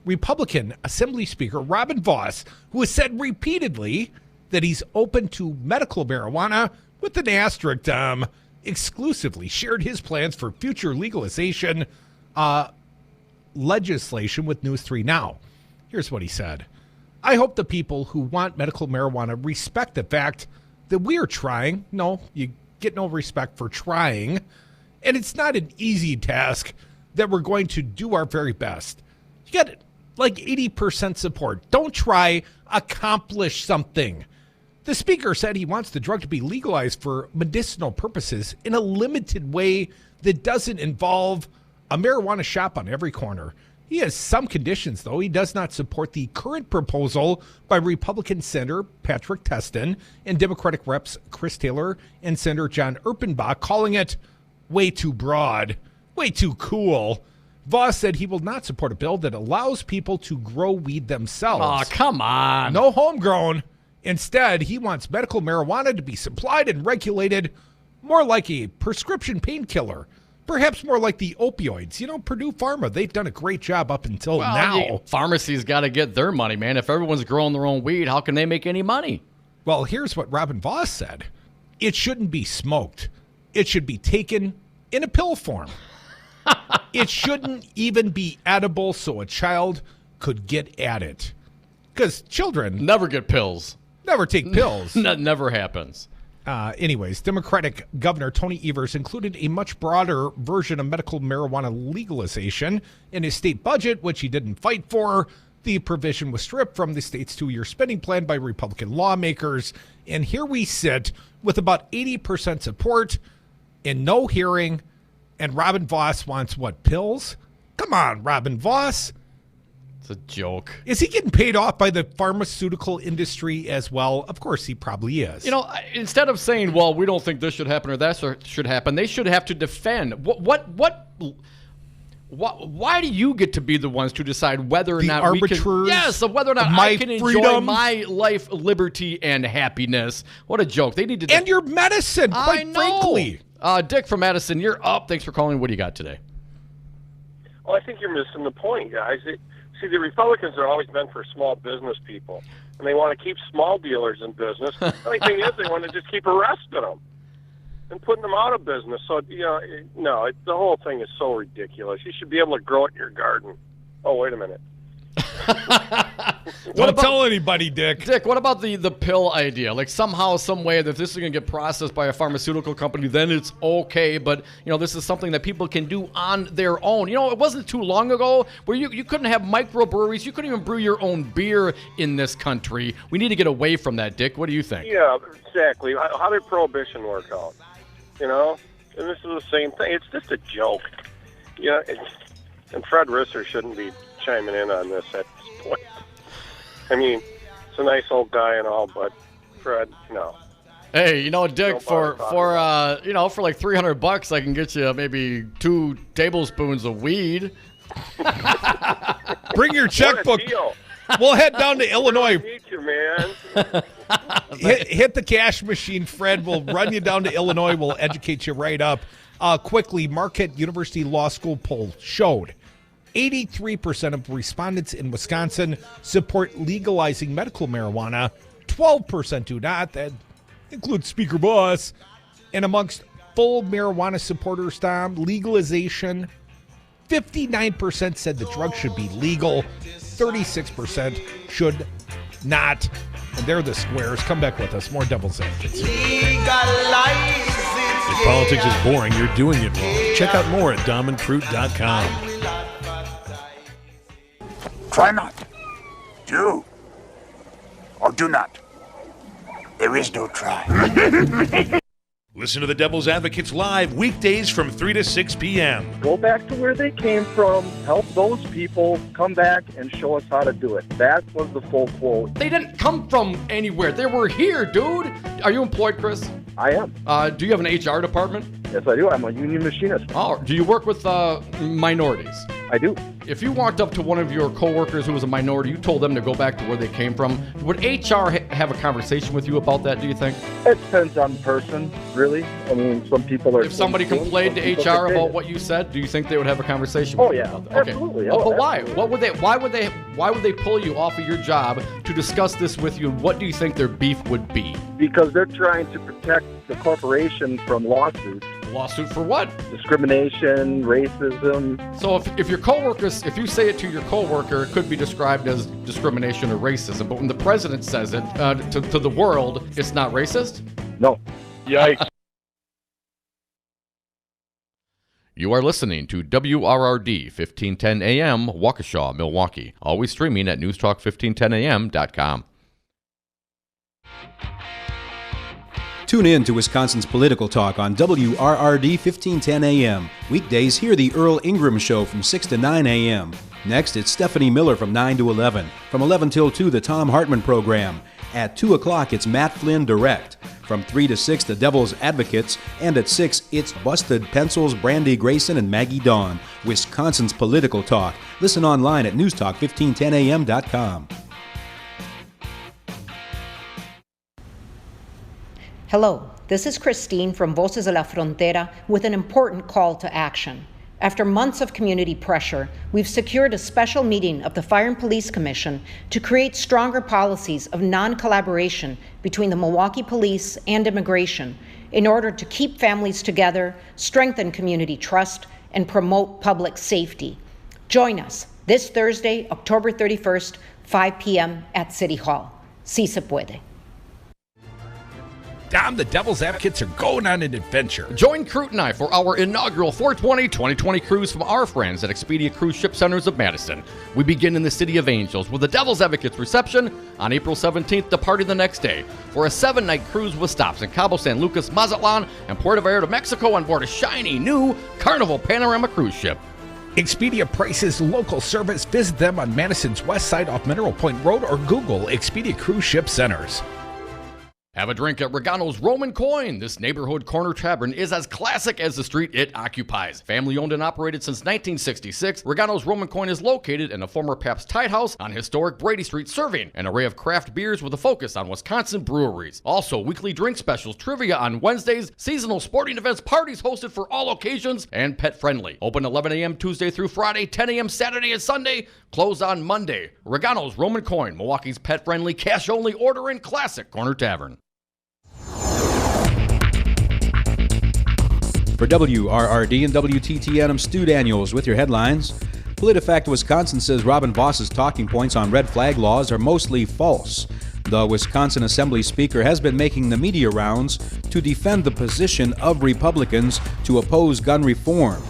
Republican Assembly Speaker Robin Vos, who has said repeatedly that he's open to medical marijuana with an asterisk, exclusively shared his plans for future legalization legislation with News 3 Now. Here's what he said. I hope the people who want medical marijuana respect the fact that we are trying. No, you get no respect for trying. And it's not an easy task, that we're going to do our very best. You got like 80% support. Don't try accomplish something. The speaker said he wants the drug to be legalized for medicinal purposes in a limited way that doesn't involve a marijuana shop on every corner. He has some conditions, though. He does not support the current proposal by Republican Senator Patrick Testin and Democratic Reps Chris Taylor and Senator John Erpenbach, calling it way too broad, way too cool. Voss said he will not support a bill that allows people to grow weed themselves. Oh, come on. No homegrown. Instead, he wants medical marijuana to be supplied and regulated more like a prescription painkiller. Perhaps more like the opioids. You know, Purdue Pharma, they've done a great job up until now. Pharmacies got to get their money, man. If everyone's growing their own weed, how can they make any money? Well, here's what Robin Voss said. It shouldn't be smoked. It should be taken in a pill form. It shouldn't even be edible so a child could get at it. Because children never get pills. Never take pills. That never happens. Anyways, Democratic Governor Tony Evers included a much broader version of medical marijuana legalization in his state budget, which he didn't fight for. The provision was stripped from the state's 2-year spending plan by Republican lawmakers. And here we sit with about 80% support and no hearing. And Robin Voss wants what, pills? Come on, Robin Voss. It's a joke. Is he getting paid off by the pharmaceutical industry as well? Of course he probably is. You know, instead of saying, well, we don't think this should happen or that should happen, they should have to defend. Why do you get to be the ones to decide whether or not arbiters we can... Yes, of whether or not I can enjoy my life, liberty, and happiness. What a joke. They need to... And your medicine, quite frankly. Dick from Madison, you're up. Thanks for calling. What do you got today? Well, I think you're missing the point, guys. See, the Republicans are always meant for small business people, and they want to keep small dealers in business. The only thing is they want to just keep arresting them and putting them out of business. So, the whole thing is so ridiculous. You should be able to grow it in your garden. Oh, wait a minute. Don't tell anybody, Dick. Dick, what about the pill idea? Like somehow, some way that this is going to get processed by a pharmaceutical company, then it's okay. But, this is something that people can do on their own. It wasn't too long ago where you couldn't have microbreweries. You couldn't even brew your own beer in this country. We need to get away from that, Dick. What do you think? Yeah, exactly. How did Prohibition work out? And this is the same thing. It's just a joke. And Fred Risser shouldn't be chiming in on this at this point. I mean, it's a nice old guy and all, but Fred, no. Hey, Dick, for like $300, I can get you maybe 2 tablespoons of weed. Bring your checkbook. We'll head down to Illinois. Meet you, man. Hit the cash machine, Fred. We'll run you down to Illinois. We'll educate you right up. Quickly, Marquette University Law School poll showed 83% of respondents in Wisconsin support legalizing medical marijuana. 12% do not. That includes Speaker Voss. And amongst full marijuana supporters, Tom, legalization, 59% said the drug should be legal. 36% should not. And they're the squares. Come back with us. More Devil's Advocates. If politics is boring, you're doing it wrong. Check out more at DomandFruit.com. Try not. Do. Or do not. There is no try. Listen to the Devil's Advocates live weekdays from 3 to 6 p.m. Go back to where they came from, help those people come back and show us how to do it. That was the full quote. They didn't come from anywhere. They were here, dude. Are you employed, Chris? I am. Do you have an HR department? Yes, I do. I'm a union machinist. Oh, do you work with minorities? I do. If you walked up to one of your coworkers who was a minority, you told them to go back to where they came from, would HR have a conversation with you about that, do you think? It depends on the person, really. I mean, some people are... If somebody complained to HR about what you said, do you think they would have a conversation with you about that? Okay. Absolutely. But why? Why would they pull you off of your job to discuss this with you, and what do you think their beef would be? Because they're trying to protect the corporation from lawsuits. Lawsuit for what? Discrimination, racism. So if your coworkers, if you say it to your coworker, it could be described as discrimination or racism. But when the president says it to the world, it's not racist? No. Yikes. You are listening to WRRD 1510 AM, Waukesha, Milwaukee. Always streaming at newstalk1510am.com. Tune in to Wisconsin's Political Talk on WRRD 1510 AM. Weekdays, hear the Earl Ingram Show from 6 to 9 a.m. Next, it's Stephanie Miller from 9 to 11. From 11 till 2, the Tom Hartman Program. At 2 o'clock, it's Matt Flynn Direct. From 3 to 6, the Devil's Advocates. And at 6, it's Busted Pencils, Brandy Grayson, and Maggie Dawn. Wisconsin's Political Talk. Listen online at newstalk1510am.com. Hello, this is Christine from Voces de la Frontera with an important call to action. After months of community pressure, we've secured a special meeting of the Fire and Police Commission to create stronger policies of non-collaboration between the Milwaukee Police and immigration in order to keep families together, strengthen community trust, and promote public safety. Join us this Thursday, October 31st, 5 p.m. at City Hall. Si se puede. Dom, the Devil's Advocates are going on an adventure. Join Crute and I for our inaugural 420-2020 cruise from our friends at Expedia Cruise Ship Centers of Madison. We begin in the City of Angels with the Devil's Advocates reception on April 17th, departing the next day for a 7-night cruise with stops in Cabo San Lucas, Mazatlan, and Puerto Vallarta, Mexico on board a shiny new Carnival Panorama cruise ship. Expedia prices local service. Visit them on Madison's west side off Mineral Point Road or Google Expedia Cruise Ship Centers. Have a drink at Regano's Roman Coin. This neighborhood corner tavern is as classic as the street it occupies. Family owned and operated since 1966, Regano's Roman Coin is located in a former Pabst Tide House on historic Brady Street, serving an array of craft beers with a focus on Wisconsin breweries. Also, weekly drink specials, trivia on Wednesdays, seasonal sporting events, parties hosted for all occasions, and pet friendly. Open 11 a.m. Tuesday through Friday, 10 a.m. Saturday and Sunday, closed on Monday. Regano's Roman Coin, Milwaukee's pet friendly, cash only order and classic corner tavern. For WRRD and WTTN, I'm Stu Daniels with your headlines. PolitiFact Wisconsin says Robin Voss's talking points on red flag laws are mostly false. The Wisconsin Assembly Speaker has been making the media rounds to defend the position of Republicans to oppose gun reform.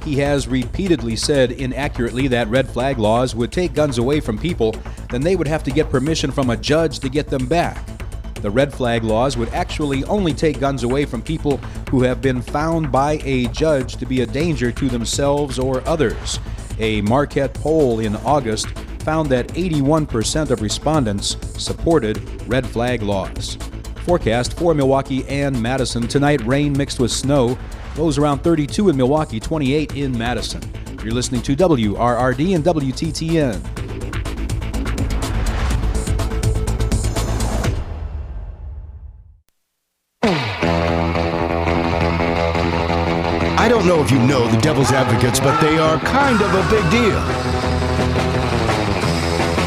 He has repeatedly said inaccurately that red flag laws would take guns away from people, then they would have to get permission from a judge to get them back. The red flag laws would actually only take guns away from people who have been found by a judge to be a danger to themselves or others. A Marquette poll in August found that 81% of respondents supported red flag laws. Forecast for Milwaukee and Madison tonight: rain mixed with snow. Lows around 32 in Milwaukee, 28 in Madison. You're listening to WRRD and WTTN. I don't know if you know the Devil's Advocates, but they are kind of a big deal.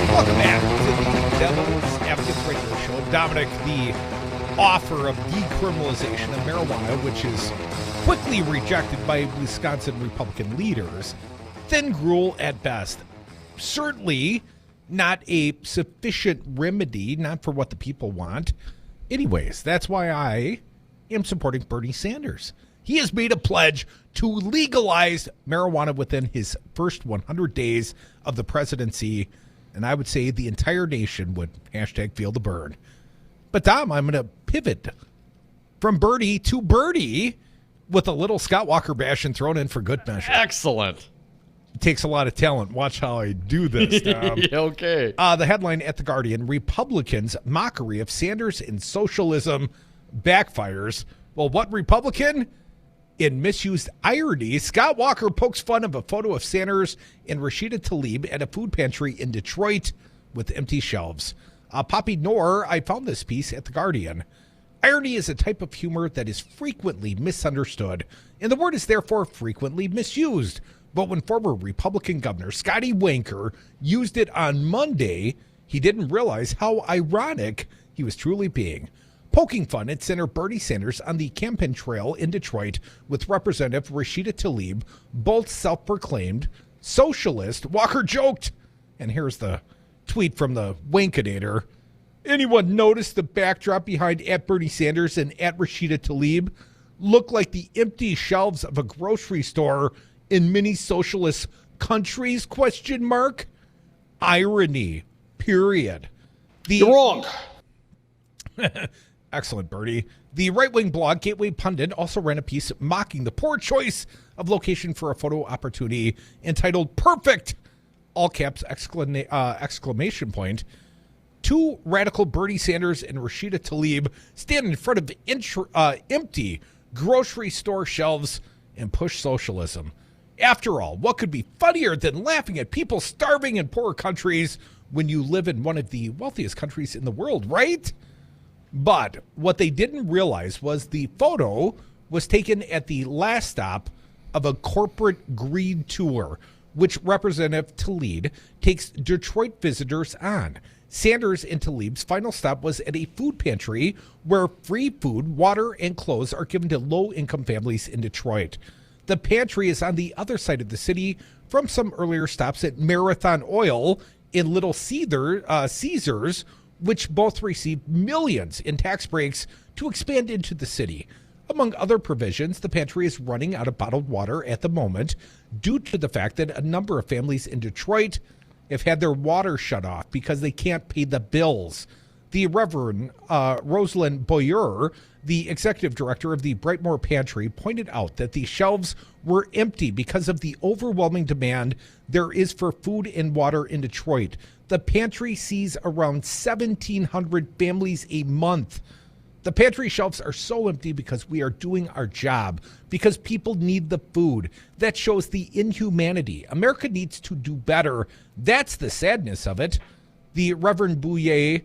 Welcome back to the Devil's Advocates radio show. Dominic, the offer of decriminalization of marijuana, which is quickly rejected by Wisconsin Republican leaders, thin gruel at best. Certainly not a sufficient remedy, not for what the people want. Anyways, that's why I am supporting Bernie Sanders. He has made a pledge to legalize marijuana within his first 100 days of the presidency, and I would say the entire nation would #feel the burn. But Dom, I'm going to pivot from Bernie to Birdie with a little Scott Walker bashing thrown in for good measure. Excellent. It takes a lot of talent. Watch how I do this, Dom. Okay. The headline at The Guardian: Republicans' mockery of Sanders and socialism backfires. Well, what Republican? In misused irony, Scott Walker pokes fun of a photo of Sanders and Rashida Tlaib at a food pantry in Detroit with empty shelves. Poppy Noor, I found this piece at The Guardian. Irony is a type of humor that is frequently misunderstood, and the word is therefore frequently misused. But when former Republican Governor Scotty Wanker used it on Monday, he didn't realize how ironic he was truly being. Poking fun at Senator Bernie Sanders on the campaign trail in Detroit with Representative Rashida Tlaib, both self-proclaimed socialist, Walker joked. And here's the tweet from the Wankinator. Anyone notice the backdrop behind at Bernie Sanders and at Rashida Tlaib? look like the empty shelves of a grocery store in many socialist countries? ? Irony, period. You're wrong. Excellent, Bertie. The right-wing blog Gateway Pundit also ran a piece mocking the poor choice of location for a photo opportunity entitled Perfect, all caps, exclamation point. Two radical Bernie Sanders and Rashida Tlaib stand in front of empty grocery store shelves and push socialism. After all, what could be funnier than laughing at people starving in poorer countries when you live in one of the wealthiest countries in the world, right? But what they didn't realize was the photo was taken at the last stop of a corporate greed tour, which Representative Tlaib takes Detroit visitors on. Sanders and Tlaib's final stop was at a food pantry where free food, water, and clothes are given to low-income families in Detroit. The pantry is on the other side of the city from some earlier stops at Marathon Oil in Little Caesars, which both received millions in tax breaks to expand into the city. Among other provisions, the pantry is running out of bottled water at the moment due to the fact that a number of families in Detroit have had their water shut off because they can't pay the bills. The Reverend Rosalind Boyer, the executive director of the Brightmoor Pantry, pointed out that the shelves were empty because of the overwhelming demand there is for food and water in Detroit. The pantry sees around 1,700 families a month. The pantry shelves are so empty because we are doing our job, because people need the food. That shows the inhumanity. America needs to do better. That's the sadness of it. The Reverend Boyer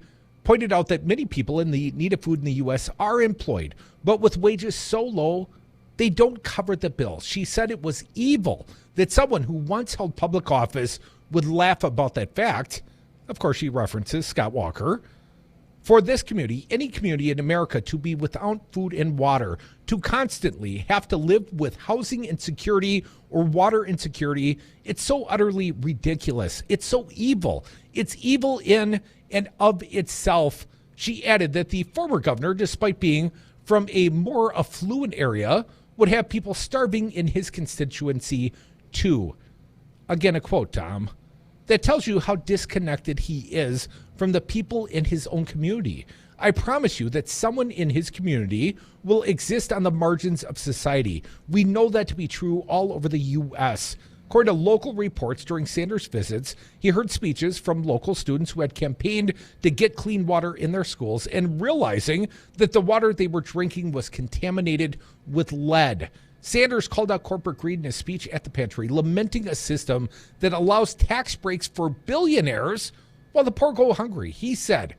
pointed out that many people in the need of food in the U.S. are employed, but with wages so low, they don't cover the bill. She said it was evil that someone who once held public office would laugh about that fact. Of course, she references Scott Walker. For this community, any community in America, to be without food and water, to constantly have to live with housing insecurity or water insecurity, it's so utterly ridiculous. It's so evil. It's evil in and of itself. She added that the former governor, despite being from a more affluent area, would have people starving in his constituency too. Again, a quote, Tom, that tells you how disconnected he is from the people in his own community. I promise you that someone in his community will exist on the margins of society. We know that to be true all over the U.S. According to local reports, during Sanders' visits, he heard speeches from local students who had campaigned to get clean water in their schools and realizing that the water they were drinking was contaminated with lead. Sanders called out corporate greed in his speech at the pantry, lamenting a system that allows tax breaks for billionaires while the poor go hungry. He said,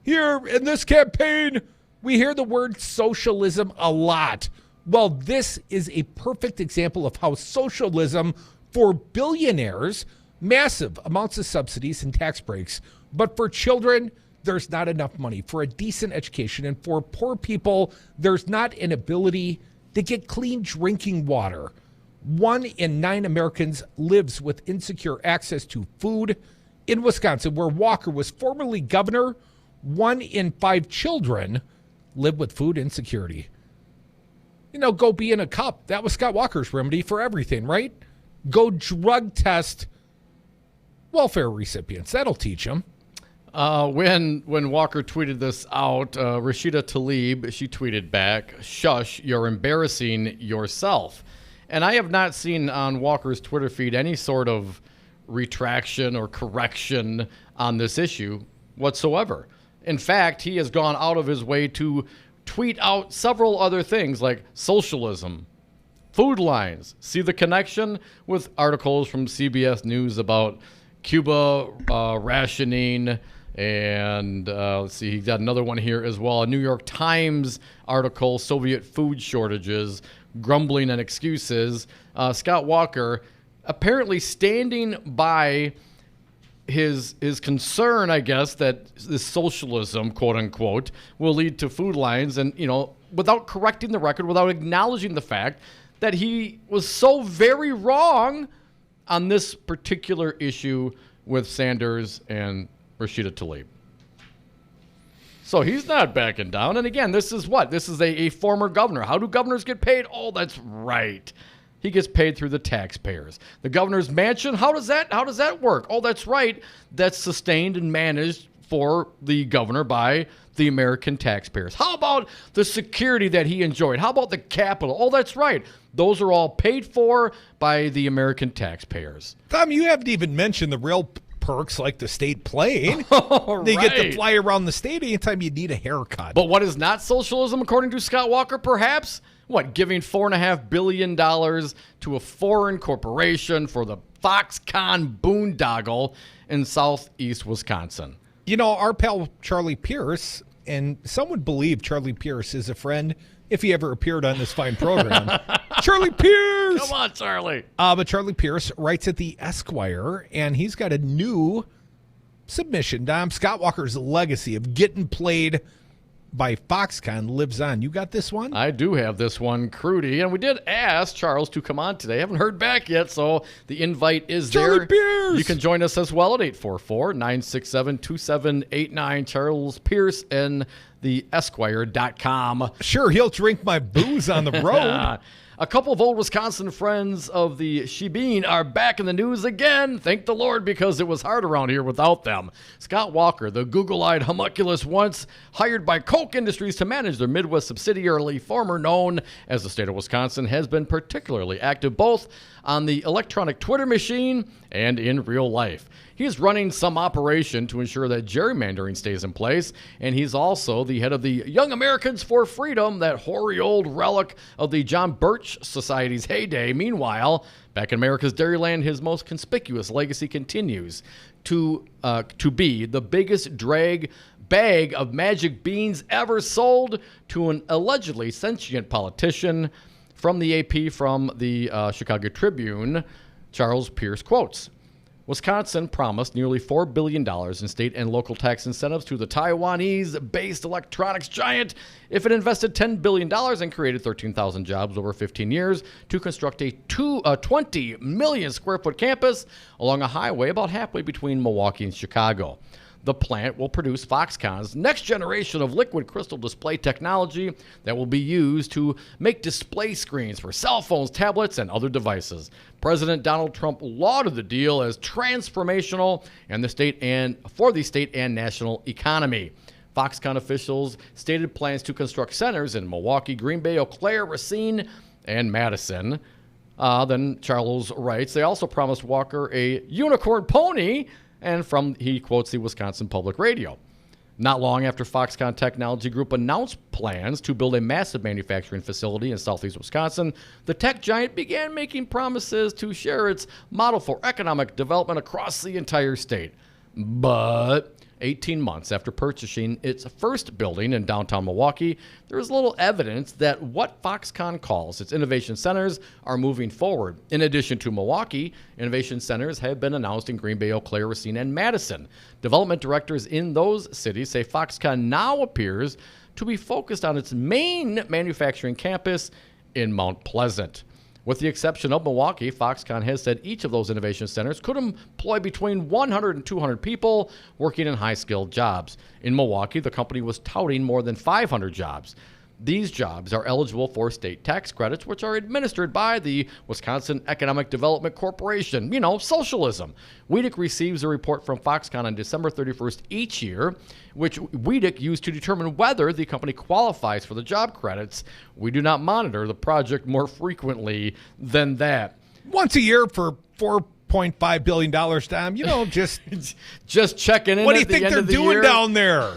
"Here in this campaign, we hear the word socialism a lot. Well, this is a perfect example of how socialism for billionaires, massive amounts of subsidies and tax breaks, but for children, there's not enough money for a decent education, and for poor people, there's not an ability to get clean drinking water. 1 in 9 Americans lives with insecure access to food. In Wisconsin, where Walker was formerly governor, 1 in 5 children live with food insecurity." You know, go be in a cup. That was Scott Walker's remedy for everything, right? Go drug test welfare recipients. That'll teach them. When Walker tweeted this out, Rashida Tlaib, she tweeted back, "Shush, you're embarrassing yourself." And I have not seen on Walker's Twitter feed any sort of retraction or correction on this issue whatsoever. In fact, he has gone out of his way to tweet out several other things like socialism, food lines. See the connection with articles from CBS News about Cuba rationing. And let's see, he got another one here as well. A New York Times article, Soviet food shortages, grumbling and excuses. Scott Walker apparently standing by his concern, I guess, that this socialism, quote unquote, will lead to food lines, and, you know, without correcting the record, without acknowledging the fact that he was so very wrong on this particular issue with Sanders and Rashida Tlaib. So he's not backing down. And again, this is what? This is a former governor. How do governors get paid? Oh, that's right. He gets paid through the taxpayers. The governor's mansion, how does that work? Oh, that's right. That's sustained and managed for the governor by the American taxpayers. How about the security that he enjoyed? How about the Capitol? Oh, that's right. Those are all paid for by the American taxpayers. Tom, you haven't even mentioned the real perks like the state plane. Oh, They get to right. fly around the state anytime you need a haircut. But what is not socialism, according to Scott Walker, perhaps? What, giving $4.5 billion to a foreign corporation for the Foxconn boondoggle in southeast Wisconsin? You know, our pal Charlie Pierce, and some would believe Charlie Pierce is a friend if he ever appeared on this fine program. Charlie Pierce! Come on, Charlie. But Charlie Pierce writes at the Esquire, and he's got a new submission. Dom, Scott Walker's legacy of getting played by Foxconn lives on. You got this one? I do have this one, Crudy, and we did ask Charles to come on today. Haven't heard back yet, so the invite is Charlie there. Pierce! You can join us as well at 844-967-2789. Charles Pierce and the Esquire.com. Sure, he'll drink my booze on the road. A couple of old Wisconsin friends of the Shebeen are back in the news again. Thank the Lord, because it was hard around here without them. Scott Walker, the Google-eyed homunculus once hired by Koch Industries to manage their Midwest subsidiary, former known as the state of Wisconsin, has been particularly active both on the electronic Twitter machine and in real life. He's running some operation to ensure that gerrymandering stays in place, and he's also the head of the Young Americans for Freedom, that hoary old relic of the John Birch Society's heyday. Meanwhile, back in America's Dairyland, his most conspicuous legacy continues to be the biggest bag of magic beans ever sold to an allegedly sentient politician. From the AP, from the Chicago Tribune, Charles Pierce quotes, Wisconsin promised nearly $4 billion in state and local tax incentives to the Taiwanese-based electronics giant if it invested $10 billion and created 13,000 jobs over 15 years to construct a 20 million square foot campus along a highway about halfway between Milwaukee and Chicago. The plant will produce Foxconn's next generation of liquid crystal display technology that will be used to make display screens for cell phones, tablets, and other devices. President Donald Trump lauded the deal as transformational for the state and national economy. Foxconn officials stated plans to construct centers in Milwaukee, Green Bay, Eau Claire, Racine, and Madison. Then Charles writes, they also promised Walker a unicorn pony, and he quotes the Wisconsin Public Radio. Not long after Foxconn Technology Group announced plans to build a massive manufacturing facility in southeast Wisconsin, the tech giant began making promises to share its model for economic development across the entire state. But 18 months after purchasing its first building in downtown Milwaukee, there is little evidence that what Foxconn calls its innovation centers are moving forward. In addition to Milwaukee, innovation centers have been announced in Green Bay, Eau Claire, Racine, and Madison. Development directors in those cities say Foxconn now appears to be focused on its main manufacturing campus in Mount Pleasant. With the exception of Milwaukee, Foxconn has said each of those innovation centers could employ between 100 and 200 people working in high-skilled jobs. In Milwaukee, the company was touting more than 500 jobs. These jobs are eligible for state tax credits, which are administered by the Wisconsin Economic Development Corporation. You know, socialism. WEDC receives a report from Foxconn on December 31st each year, which WEDC used to determine whether the company qualifies for the job credits. We do not monitor the project more frequently than that. Once a year for $4.5 billion, Tom. You know, just checking in. What do you think they're doing down there?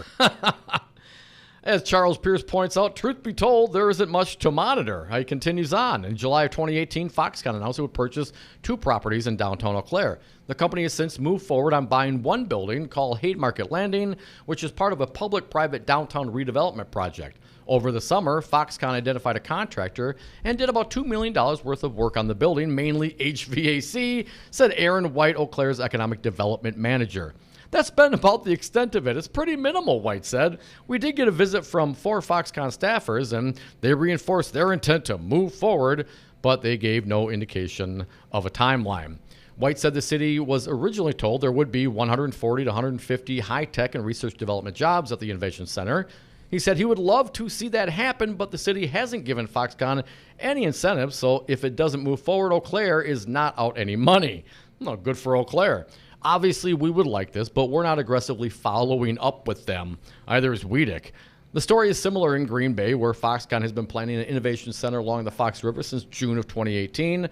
As Charles Pierce points out, truth be told, there isn't much to monitor. He continues on. In July of 2018, Foxconn announced it would purchase 2 properties in downtown Eau Claire. The company has since moved forward on buying one building called Haymarket Landing, which is part of a public-private downtown redevelopment project. Over the summer, Foxconn identified a contractor and did about $2 million worth of work on the building, mainly HVAC, said Aaron White, Eau Claire's economic development manager. That's been about the extent of it. It's pretty minimal, White said. We did get a visit from 4 Foxconn staffers, and they reinforced their intent to move forward, but they gave no indication of a timeline. White said the city was originally told there would be 140 to 150 high-tech and research development jobs at the Innovation Center. He said he would love to see that happen, but the city hasn't given Foxconn any incentives, so if it doesn't move forward, Eau Claire is not out any money. No, good for Eau Claire. Obviously, we would like this, but we're not aggressively following up with them. Either is Weedick. The story is similar in Green Bay, where Foxconn has been planning an innovation center along the Fox River since June of 2018.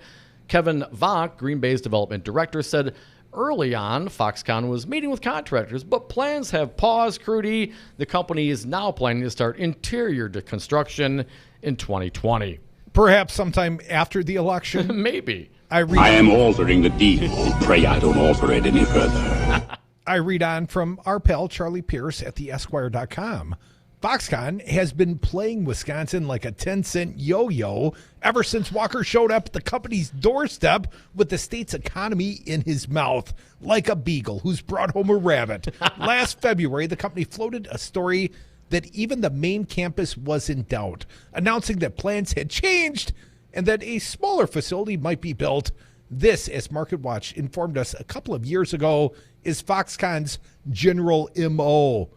Kevin Vonk, Green Bay's development director, said early on Foxconn was meeting with contractors, but plans have paused. Crudy, the company is now planning to start interior construction in 2020. Perhaps sometime after the election? Maybe. I am altering the deal. Pray I don't alter it any further. I read on from our pal Charlie Pierce at the Esquire.com. Foxconn has been playing Wisconsin like a 10-cent yo-yo ever since Walker showed up at the company's doorstep with the state's economy in his mouth, like a beagle who's brought home a rabbit. Last February, the company floated a story that even the main campus was in doubt, announcing that plans had changed and that a smaller facility might be built. This, as MarketWatch informed us a couple of years ago, is Foxconn's general MO.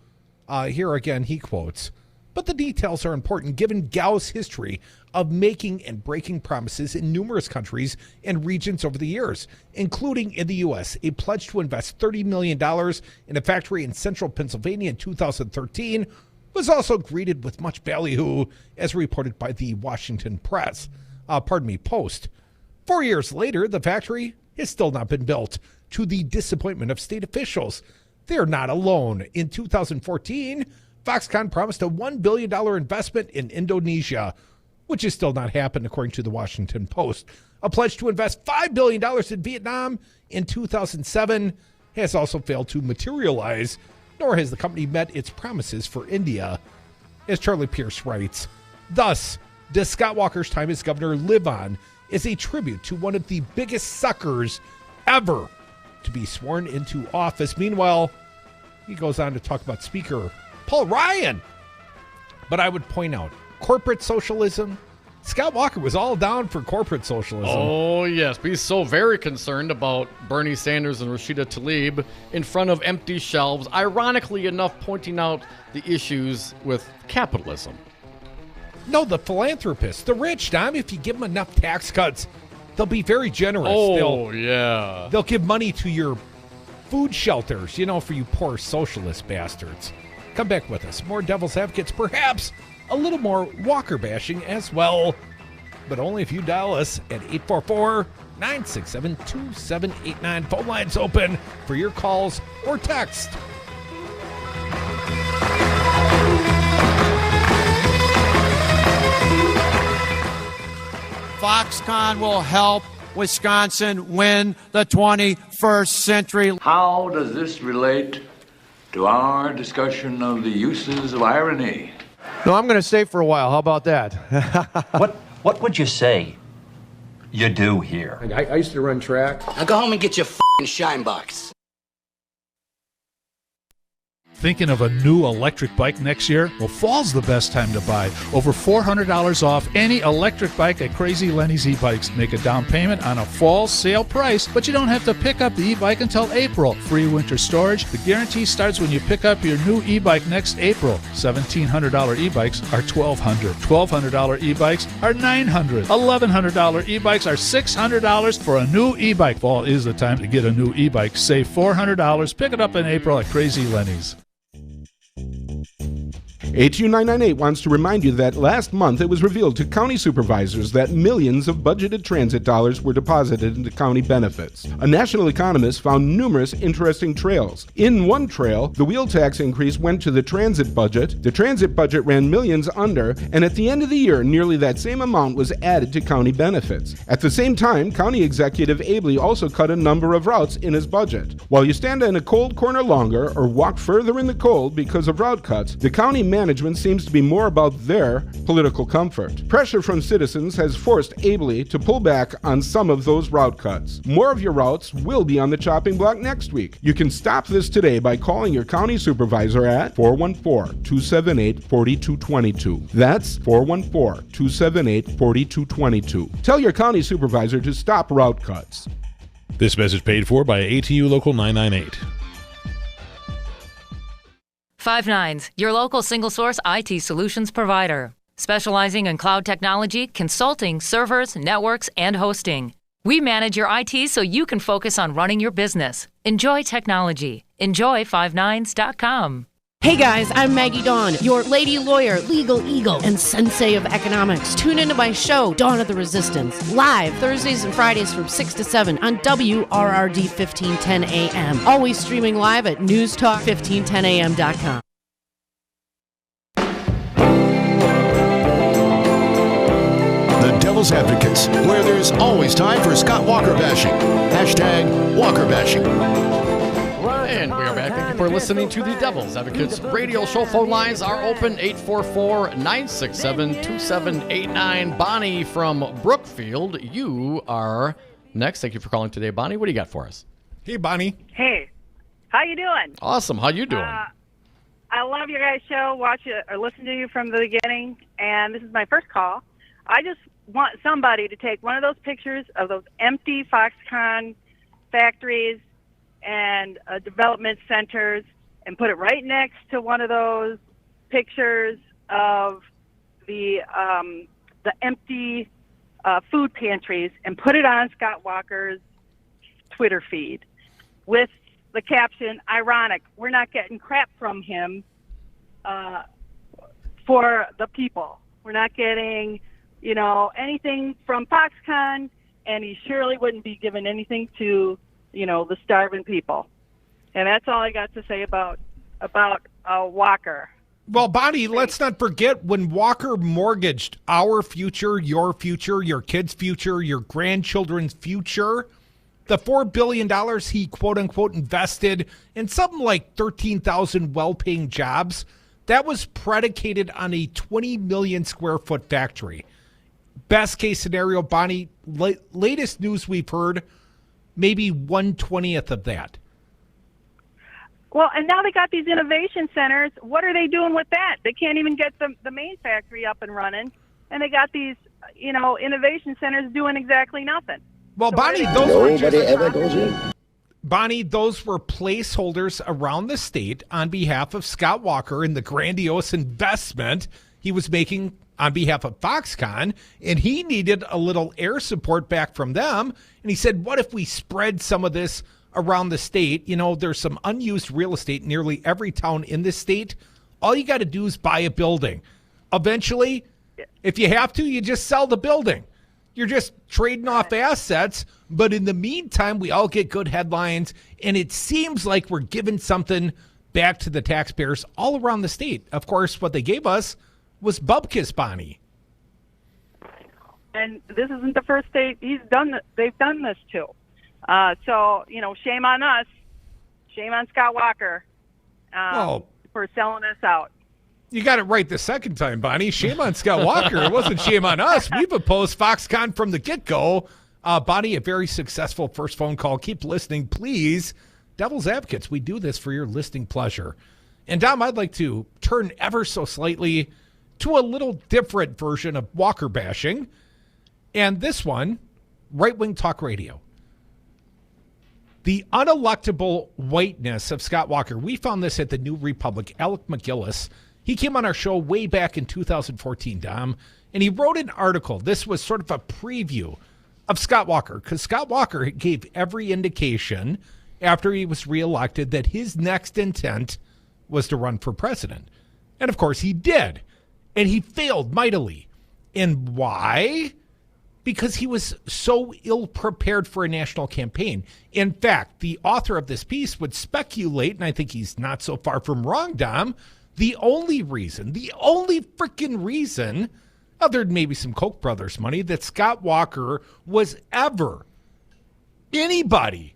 Here again, he quotes, "But the details are important given Gau's history of making and breaking promises in numerous countries and regions over the years, including in the U.S. A pledge to invest $30 million in a factory in central Pennsylvania in 2013 was also greeted with much ballyhoo, as reported by the Washington Post. 4 years later, the factory has still not been built, to the disappointment of state officials. They're not alone. In 2014, Foxconn promised a $1 billion investment in Indonesia, which has still not happened, according to the Washington Post. A pledge to invest $5 billion in Vietnam in 2007 has also failed to materialize, nor has the company met its promises for India. As Charlie Pierce writes, thus, does Scott Walker's time as governor live on as a tribute to one of the biggest suckers ever to be sworn into office. Meanwhile, he goes on to talk about Speaker Paul Ryan. But I would point out, corporate socialism, Scott Walker was all down for corporate socialism. Oh, yes. He's so very concerned about Bernie Sanders and Rashida Tlaib in front of empty shelves, ironically enough pointing out the issues with capitalism. No, the philanthropists, the rich, Dom, if you give them enough tax cuts, they'll be very generous. Yeah. They'll give money to your food shelters, for you poor socialist bastards. Come back with us. More Devil's Advocates, perhaps a little more Walker bashing as well, but only if you dial us at 844-967-2789. Phone lines open for your calls or text. Foxconn will help Wisconsin win the 21st century. How does this relate to our discussion of the uses of irony? No, I'm going to stay for a while. How about that? What would you say you do here? I used to run track. Now go home and get your f***ing shine box. Thinking of a new electric bike next year? Well, fall's the best time to buy. Over $400 off any electric bike at Crazy Lenny's e-bikes. Make a down payment on a fall sale price, but you don't have to pick up the e-bike until April. Free winter storage. The guarantee starts when you pick up your new e-bike next April. $1,700 e-bikes are $1,200. $1,200 e-bikes are $900. $1,100 e-bikes are $600 for a new e-bike. Fall is the time to get a new e-bike. Save $400. Pick it up in April at Crazy Lenny's. ATU998 wants to remind you that last month it was revealed to county supervisors that millions of budgeted transit dollars were deposited into county benefits. A national economist found numerous interesting trails. In one trail, the wheel tax increase went to the transit budget. The transit budget ran millions under, and at the end of the year, nearly that same amount was added to county benefits. At the same time, County Executive Abley also cut a number of routes in his budget. While you stand in a cold corner longer or walk further in the cold because of route cuts, the county management seems to be more about their political comfort. Pressure from citizens has forced Abley to pull back on some of those route cuts. More of your routes will be on the chopping block next week. You can stop this today by calling your county supervisor at 414-278-4222. That's 414-278-4222. Tell your county supervisor to stop route cuts. This message paid for by ATU Local 998. Five Nines, your local single-source IT solutions provider. Specializing in cloud technology, consulting, servers, networks, and hosting. We manage your IT so you can focus on running your business. Enjoy technology. Enjoy 59s.com. Hey guys, I'm Maggie Dawn, your lady lawyer, legal eagle, and sensei of economics. Tune into my show, Dawn of the Resistance, live Thursdays and Fridays from 6 to 7 on WRRD 1510 AM. Always streaming live at newstalk1510am.com. The Devil's Advocates, where there's always time for Scott Walker bashing. Hashtag Walker bashing. And we are back. Thank you for listening to the Devil's Advocates radio show. Phone lines are open, 844-967-2789. Bonnie from Brookfield, you are next. Thank you for calling today, Bonnie. What do you got for us? Hey, Bonnie. Hey, how you doing? Awesome. How you doing? I love your guys' show. Watch it or listen to you from the beginning. And this is my first call. I just want somebody to take one of those pictures of those empty Foxconn factories and development centers and put it right next to one of those pictures of the empty food pantries and put it on Scott Walker's Twitter feed with the caption, ironic, we're not getting crap from him for the people. We're not getting, anything from Foxconn, and he surely wouldn't be giving anything to the starving people. And that's all I got to say about Walker. Well, Bonnie, let's not forget when Walker mortgaged our future, your kids' future, your grandchildren's future, the $4 billion he quote-unquote invested in something like 13,000 well-paying jobs, that was predicated on a 20 million square foot factory. Best case scenario, Bonnie, latest news we've heard, maybe 1/20th of that. Well, and now they got these innovation centers. What are they doing with that? They can't even get the main factory up and running, and they got these, innovation centers doing exactly nothing. Well, So Bonnie, those were placeholders around the state on behalf of Scott Walker and the grandiose investment he was making on behalf of Foxconn, and he needed a little air support back from them. And he said, what if we spread some of this around the state? There's some unused real estate in nearly every town in this state. All you got to do is buy a building. Eventually, if you have to, you just sell the building. You're just trading off assets. But in the meantime, we all get good headlines, and it seems like we're giving something back to the taxpayers all around the state. Of course, what they gave us was Bubkiss, Bonnie. And this isn't the first state they've done this to. So, shame on us. Shame on Scott Walker for selling us out. You got it right the second time, Bonnie. Shame on Scott Walker. It wasn't shame on us. We've opposed Foxconn from the get-go. Bonnie, a very successful first phone call. Keep listening, please. Devil's Advocates, we do this for your listening pleasure. And, Dom, I'd like to turn ever so slightly to a little different version of Walker bashing. And this one, right-wing talk radio. The unelectable whiteness of Scott Walker. We found this at the New Republic. Alec McGillis, he came on our show way back in 2014, Dom, and he wrote an article. This was sort of a preview of Scott Walker, because Scott Walker gave every indication after he was reelected that his next intent was to run for president. And, of course, he did. And he failed mightily. And why? Because he was so ill-prepared for a national campaign. In fact, the author of this piece would speculate, and I think he's not so far from wrong, Dom, the only freaking reason, other than maybe some Koch brothers money, that Scott Walker was ever anybody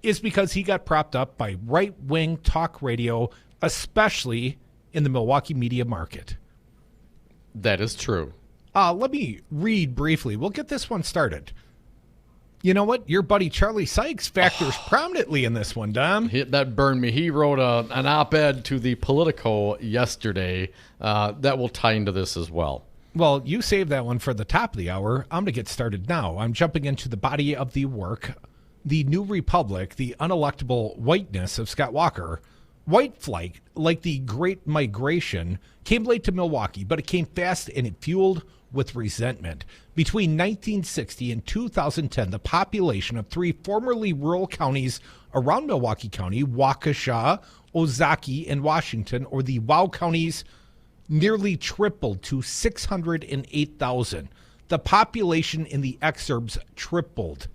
is because he got propped up by right-wing talk radio, especially in the Milwaukee media market. That is true. Let me read briefly. We'll get this one started. You know what? Your buddy Charlie Sykes factors prominently in this one, Dom. That burned me. He wrote an op-ed to the Politico yesterday that will tie into this as well. Well, you saved that one for the top of the hour. I'm going to get started now. I'm jumping into the body of the work the New Republic, the unelectable whiteness of Scott Walker, white flight, like the Great Migration, came late to Milwaukee, but it came fast and it fueled with resentment. Between 1960 and 2010, the population of 3 formerly rural counties around Milwaukee County, Waukesha, Ozaki, and Washington, or the WOW counties, nearly tripled to 608,000. The population in the exurbs tripled.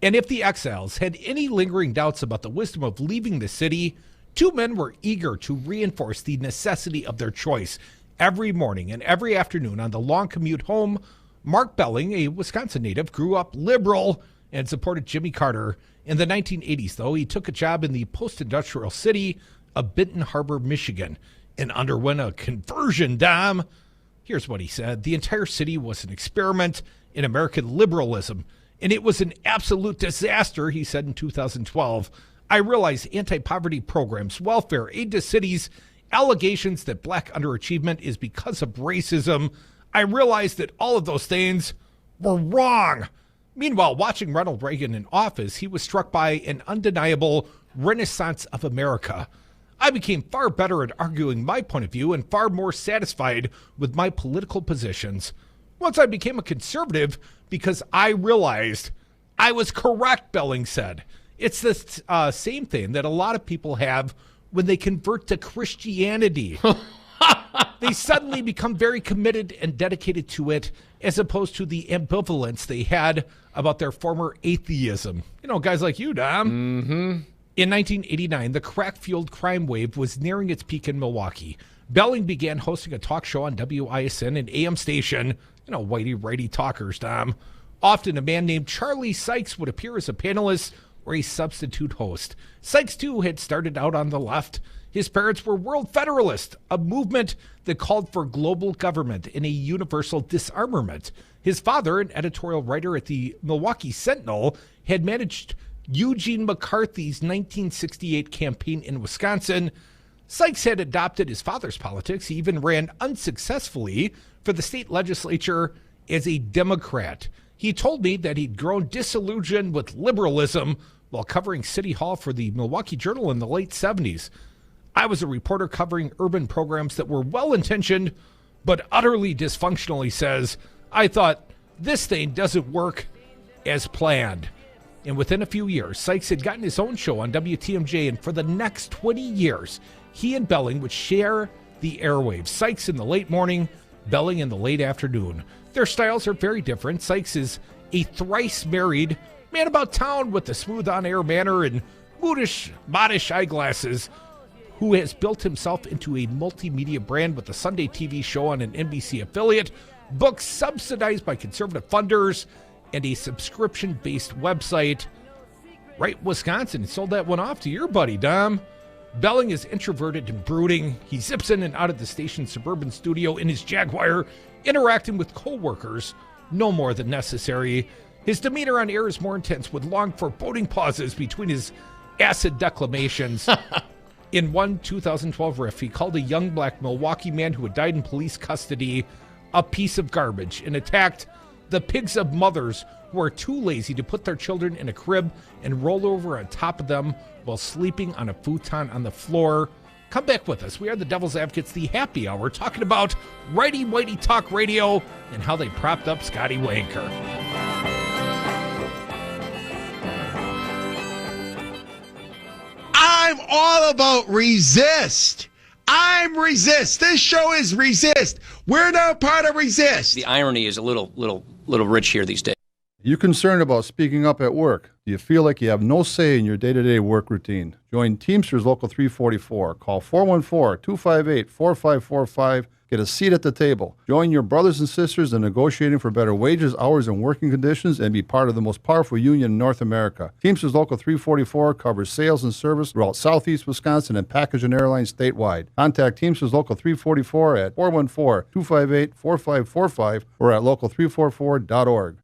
And if the exiles had any lingering doubts about the wisdom of leaving the city, 2 men were eager to reinforce the necessity of their choice. Every morning and every afternoon on the long commute home, Mark Belling, a Wisconsin native, grew up liberal and supported Jimmy Carter. In the 1980s, though, he took a job in the post-industrial city of Benton Harbor, Michigan, and underwent a conversion, Dom. Here's what he said. The entire city was an experiment in American liberalism, and it was an absolute disaster, he said in 2012. I realize anti-poverty programs, welfare, aid to cities, allegations that black underachievement is because of racism. I realize that all of those things were wrong. Meanwhile, watching Ronald Reagan in office, he was struck by an undeniable renaissance of America. I became far better at arguing my point of view and far more satisfied with my political positions once I became a conservative because I realized I was correct, Belling said. It's the same thing that a lot of people have when they convert to Christianity. They suddenly become very committed and dedicated to it, as opposed to the ambivalence they had about their former atheism. You know, guys like you, Dom. Mm-hmm. In 1989, the crack-fueled crime wave was nearing its peak in Milwaukee. Belling began hosting a talk show on WISN, an AM station. You know, whitey-righty talkers, Dom. Often a man named Charlie Sykes would appear as a panelist or a substitute host. Sykes, too, had started out on the left. His parents were World Federalists, a movement that called for global government and a universal disarmament. His father, an editorial writer at the Milwaukee Sentinel, had managed Eugene McCarthy's 1968 campaign in Wisconsin. Sykes had adopted his father's politics. He even ran unsuccessfully for the state legislature as a Democrat. He told me that he'd grown disillusioned with liberalism while covering City Hall for the Milwaukee Journal in the late 70s. I was a reporter covering urban programs that were well-intentioned but utterly dysfunctional, he says. I thought, this thing doesn't work as planned. And within a few years, Sykes had gotten his own show on WTMJ, and for the next 20 years, he and Belling would share the airwaves. Sykes in the late morning, Belling in the late afternoon. Their styles are very different. Sykes is a thrice-married man about town with a smooth on-air manner and modish eyeglasses, who has built himself into a multimedia brand with a Sunday TV show on an NBC affiliate, books subsidized by conservative funders, and a subscription-based website. Right, Wisconsin sold that one off to your buddy, Dom. Belling is introverted and brooding. He zips in and out of the station's suburban studio in his Jaguar, interacting with co-workers no more than necessary. His demeanor on air is more intense, with long foreboding pauses between his acid declamations. In one 2012 riff, he called a young black Milwaukee man who had died in police custody a piece of garbage and attacked the pigs of mothers who are too lazy to put their children in a crib and roll over on top of them while sleeping on a futon on the floor. Come back with us. We are the Devil's Advocates, the happy hour, talking about righty-whitey talk radio and how they propped up Scotty Wanker. I'm all about resist. I'm resist. This show is resist. We're now part of resist. The irony is a little rich here these days. You concerned about speaking up at work? Do you feel like you have no say in your day-to-day work routine? Join Teamsters Local 344. Call 414-258-4545. Get a seat at the table. Join your brothers and sisters in negotiating for better wages, hours, and working conditions, and be part of the most powerful union in North America. Teamsters Local 344 covers sales and service throughout Southeast Wisconsin and package and airlines statewide. Contact Teamsters Local 344 at 414-258-4545 or at local344.org.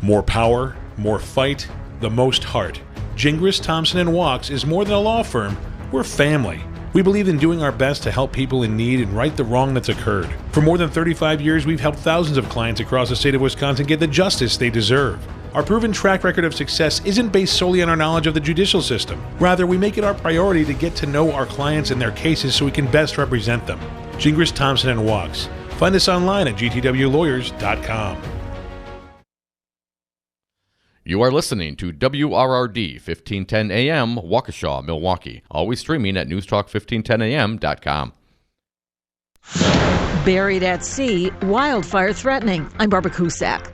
More power, more fight, the most heart. Gingras, Thompson & Walks is more than a law firm. We're family. We believe in doing our best to help people in need and right the wrong that's occurred. For more than 35 years, we've helped thousands of clients across the state of Wisconsin get the justice they deserve. Our proven track record of success isn't based solely on our knowledge of the judicial system. Rather, we make it our priority to get to know our clients and their cases so we can best represent them. Gingras, Thompson & Wachs. Find us online at gtwlawyers.com. You are listening to WRRD 1510 AM, Waukesha, Milwaukee. Always streaming at newstalk1510am.com. Buried at sea, wildfire threatening. I'm Barbara Cusack.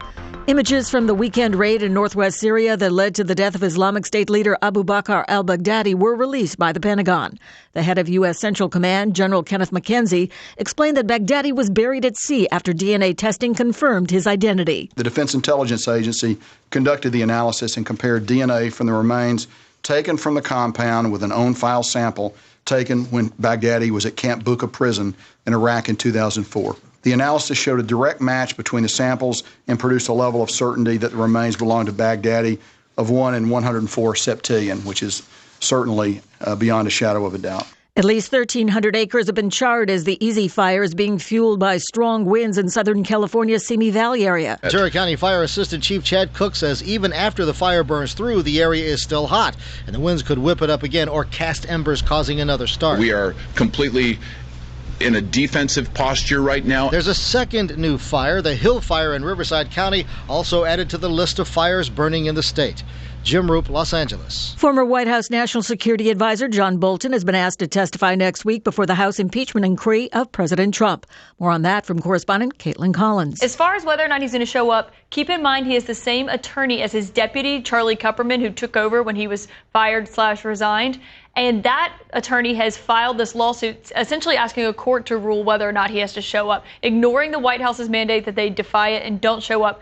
Images from the weekend raid in northwest Syria that led to the death of Islamic State leader Abu Bakr al-Baghdadi were released by the Pentagon. The head of U.S. Central Command, General Kenneth McKenzie, explained that Baghdadi was buried at sea after DNA testing confirmed his identity. The Defense Intelligence Agency conducted the analysis and compared DNA from the remains taken from the compound with an on-file sample taken when Baghdadi was at Camp Bucca prison in Iraq in 2004. The analysis showed a direct match between the samples and produced a level of certainty that the remains belonged to Baghdadi of 1 in 104 septillion, which is certainly beyond a shadow of a doubt. At least 1,300 acres have been charred as the Easy Fire is being fueled by strong winds in Southern California's Simi Valley area. Ventura County Fire Assistant Chief Chad Cook says even after the fire burns through, the area is still hot, and the winds could whip it up again or cast embers, causing another start. We are completely in a defensive posture right now. There's a second new fire. The Hill Fire in Riverside County also added to the list of fires burning in the state. Jim Roop, Los Angeles. Former White House National Security Advisor John Bolton has been asked to testify next week before the House impeachment inquiry of President Trump. More on that from correspondent Caitlin Collins. As far as whether or not he's going to show up, keep in mind he is the same attorney as his deputy, Charlie Kupperman, who took over when he was fired/resigned. And that attorney has filed this lawsuit essentially asking a court to rule whether or not he has to show up, ignoring the White House's mandate that they defy it and don't show up.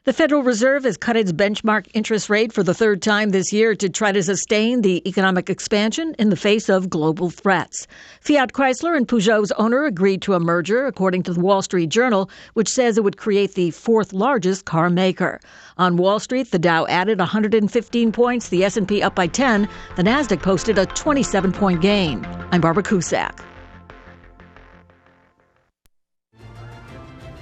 The Federal Reserve has cut its benchmark interest rate for the third time this year to try to sustain the economic expansion in the face of global threats. Fiat Chrysler and Peugeot's owner agreed to a merger, according to the Wall Street Journal, which says it would create the fourth largest car maker. On Wall Street, the Dow added 115 points, the S&P up by 10, the Nasdaq posted a 27-point gain. I'm Barbara Cusack.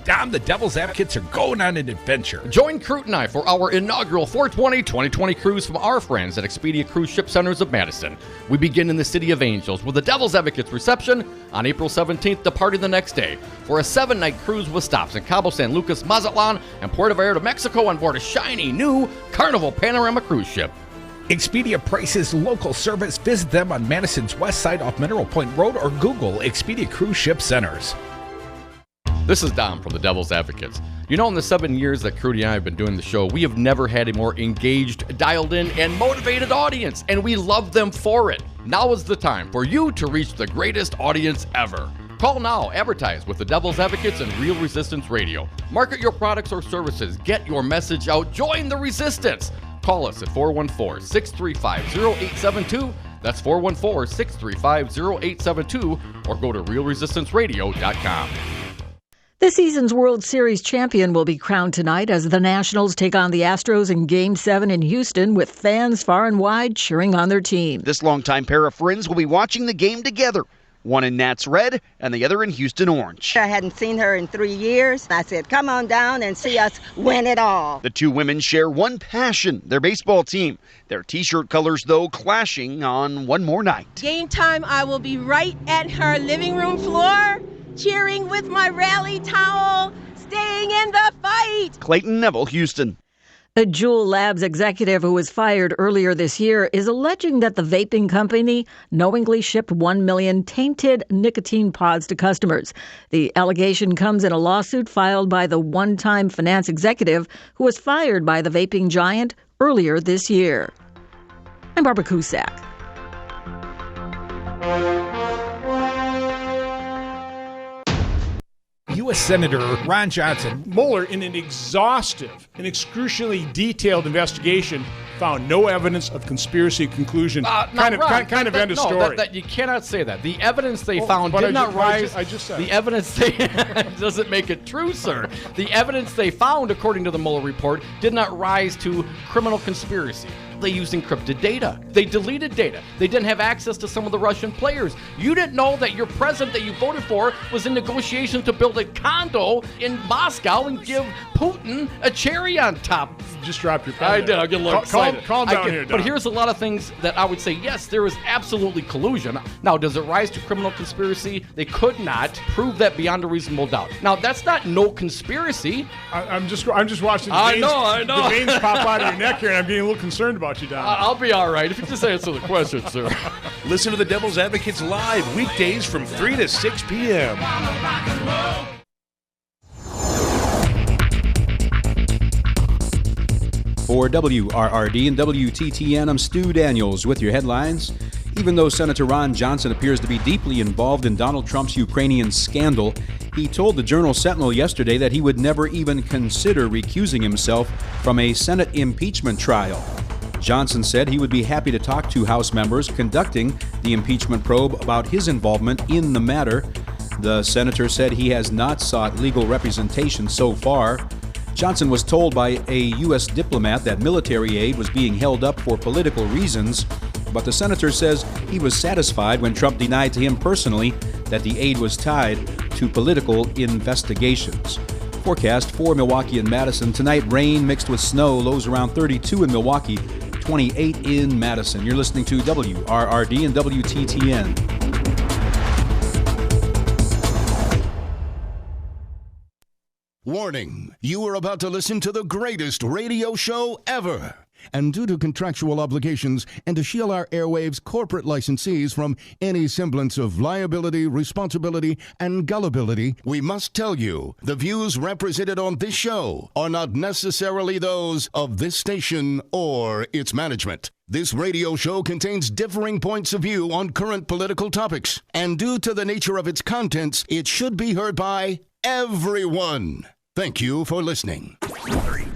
Dom, the Devil's Advocates are going on an adventure. Join Crute and I for our inaugural 420-2020 cruise from our friends at Expedia Cruise Ship Centers of Madison. We begin in the City of Angels with the Devil's Advocates reception on April 17th, departing the next day for a 7-night cruise with stops in Cabo San Lucas, Mazatlan, and Puerto Vallarta, Mexico on board a shiny new Carnival Panorama cruise ship. Expedia prices local service. Visit them on Madison's west side off Mineral Point Road or Google Expedia Cruise Ship Centers. This is Dom from the Devil's Advocates. You know, in the 7 years that Crudy and I have been doing the show, we have never had a more engaged, dialed in, and motivated audience, and we love them for it. Now is the time for you to reach the greatest audience ever. Call now, advertise with the Devil's Advocates and Real Resistance Radio. Market your products or services, get your message out, join the resistance. Call us at 414-635-0872. That's 414-635-0872, or go to realresistanceradio.com. This season's World Series champion will be crowned tonight as the Nationals take on the Astros in Game 7 in Houston, with fans far and wide cheering on their team. This longtime pair of friends will be watching the game together, one in Nats red and the other in Houston orange. I hadn't seen her in 3 years. I said, come on down and see us win it all. The two women share one passion, their baseball team. Their T-shirt colors, though, clashing on one more night. Game time, I will be right at her living room floor, cheering with my rally towel, staying in the fight. Clayton Neville, Houston. A Juul Labs executive who was fired earlier this year is alleging that the vaping company knowingly shipped 1 million tainted nicotine pods to customers. The allegation comes in a lawsuit filed by the one-time finance executive who was fired by the vaping giant earlier this year. I'm Barbara Cusack. U.S. Senator Ron Johnson. Mueller, in an exhaustive and excruciatingly detailed investigation, found no evidence of conspiracy conclusion. Kind of end of story. That you cannot say that. The evidence they found did not rise. I just said the evidence they doesn't make it true, sir. The evidence they found, according to the Mueller report, did not rise to criminal conspiracy. they used encrypted data. They deleted data. They didn't have access to some of the Russian players. You didn't know that your president that you voted for was in negotiations to build a condo in Moscow and give Putin a cherry on top. Just dropped your pen. I did. I get a little excited. Calm down here, Don. But here's a lot of things that I would say, yes, there is absolutely collusion. Now, does it rise to criminal conspiracy? They could not prove that beyond a reasonable doubt. Now, that's not no conspiracy. I'm just watching I know. the veins pop out of your neck here, and I'm getting a little concerned about you, Don. I'll be all right if you just answer the question, sir. Listen to the Devil's Advocates live weekdays from 3 to 6 p.m. For WRRD and WTTN, I'm Stu Daniels with your headlines. Even though Senator Ron Johnson appears to be deeply involved in Donald Trump's Ukrainian scandal, he told the Journal-Sentinel yesterday that he would never even consider recusing himself from a Senate impeachment trial. Johnson said he would be happy to talk to House members conducting the impeachment probe about his involvement in the matter. The senator said he has not sought legal representation so far. Johnson was told by a U.S. diplomat that military aid was being held up for political reasons, but the senator says he was satisfied when Trump denied to him personally that the aid was tied to political investigations. Forecast for Milwaukee and Madison. Tonight, rain mixed with snow, lows around 32 in Milwaukee, 28 in Madison. You're listening to WRRD and WTTN. Warning, you are about to listen to the greatest radio show ever. And due to contractual obligations and to shield our airwaves corporate licensees from any semblance of liability, responsibility, and gullibility, we must tell you the views represented on this show are not necessarily those of this station or its management. This radio show contains differing points of view on current political topics, and due to the nature of its contents, it should be heard by everyone. Thank you for listening. 3, 2, 1.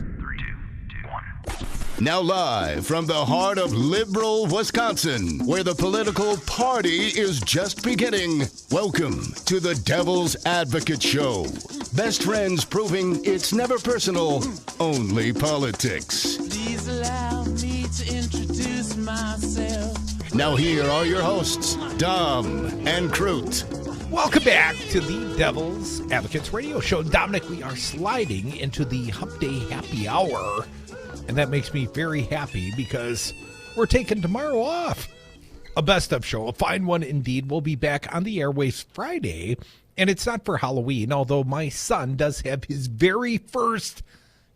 Now live from the heart of liberal Wisconsin, where the political party is just beginning. Welcome to the Devil's Advocate Show. Best friends proving it's never personal, only politics. Please allow me to introduce myself. Now here are your hosts, Dom and Crute. Welcome back to the Devil's Advocates Radio Show. Dominic, we are sliding into the Hump Day Happy Hour, and that makes me very happy because we're taking tomorrow off. A best of show, a fine one indeed. We'll be back on the airwaves Friday, and it's not for Halloween, although my son does have his very first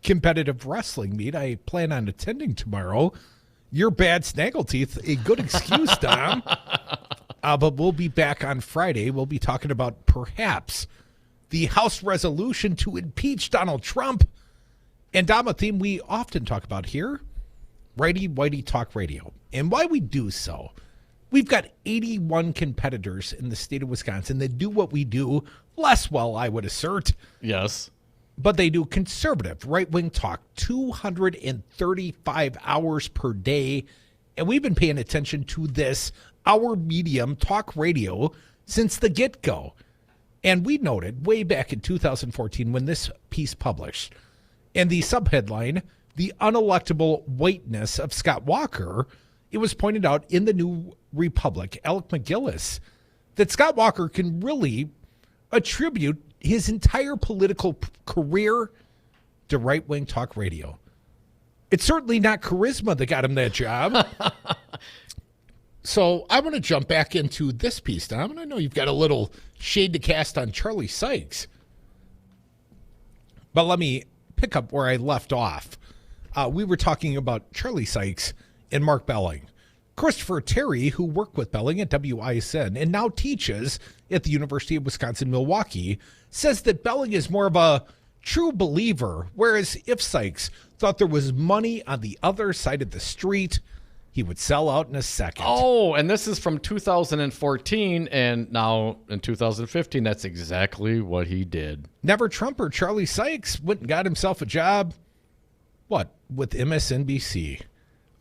competitive wrestling meet. I plan on attending tomorrow. Your bad snaggleteeth, a good excuse, Dom. But we'll be back on Friday. We'll be talking about perhaps the House resolution to impeach Donald Trump. And Dom, a theme we often talk about here, Righty Whitey Talk Radio. And why we do so, we've got 81 competitors in the state of Wisconsin that do what we do less well, I would assert. Yes. But they do conservative right-wing talk 235 hours per day. And we've been paying attention to this, our medium, talk radio, since the get-go. And we noted way back in 2014 when this piece published, and the subheadline, The Unelectable Whiteness of Scott Walker, it was pointed out in the New Republic, Alec McGillis, that Scott Walker can really attribute his entire political career to right-wing talk radio. It's certainly not charisma that got him that job. So I want to jump back into this piece, Dom, and I know you've got a little shade to cast on Charlie Sykes. But let me pick up where I left off. We were talking about Charlie Sykes and Mark Belling. Christopher Terry, who worked with Belling at WISN and now teaches at the University of Wisconsin-Milwaukee, says that Belling is more of a true believer, whereas if Sykes thought there was money on the other side of the street, he would sell out in a second. Oh, and this is from 2014, and now in 2015, that's exactly what he did. Never Trumper Charlie Sykes went and got himself a job, with MSNBC.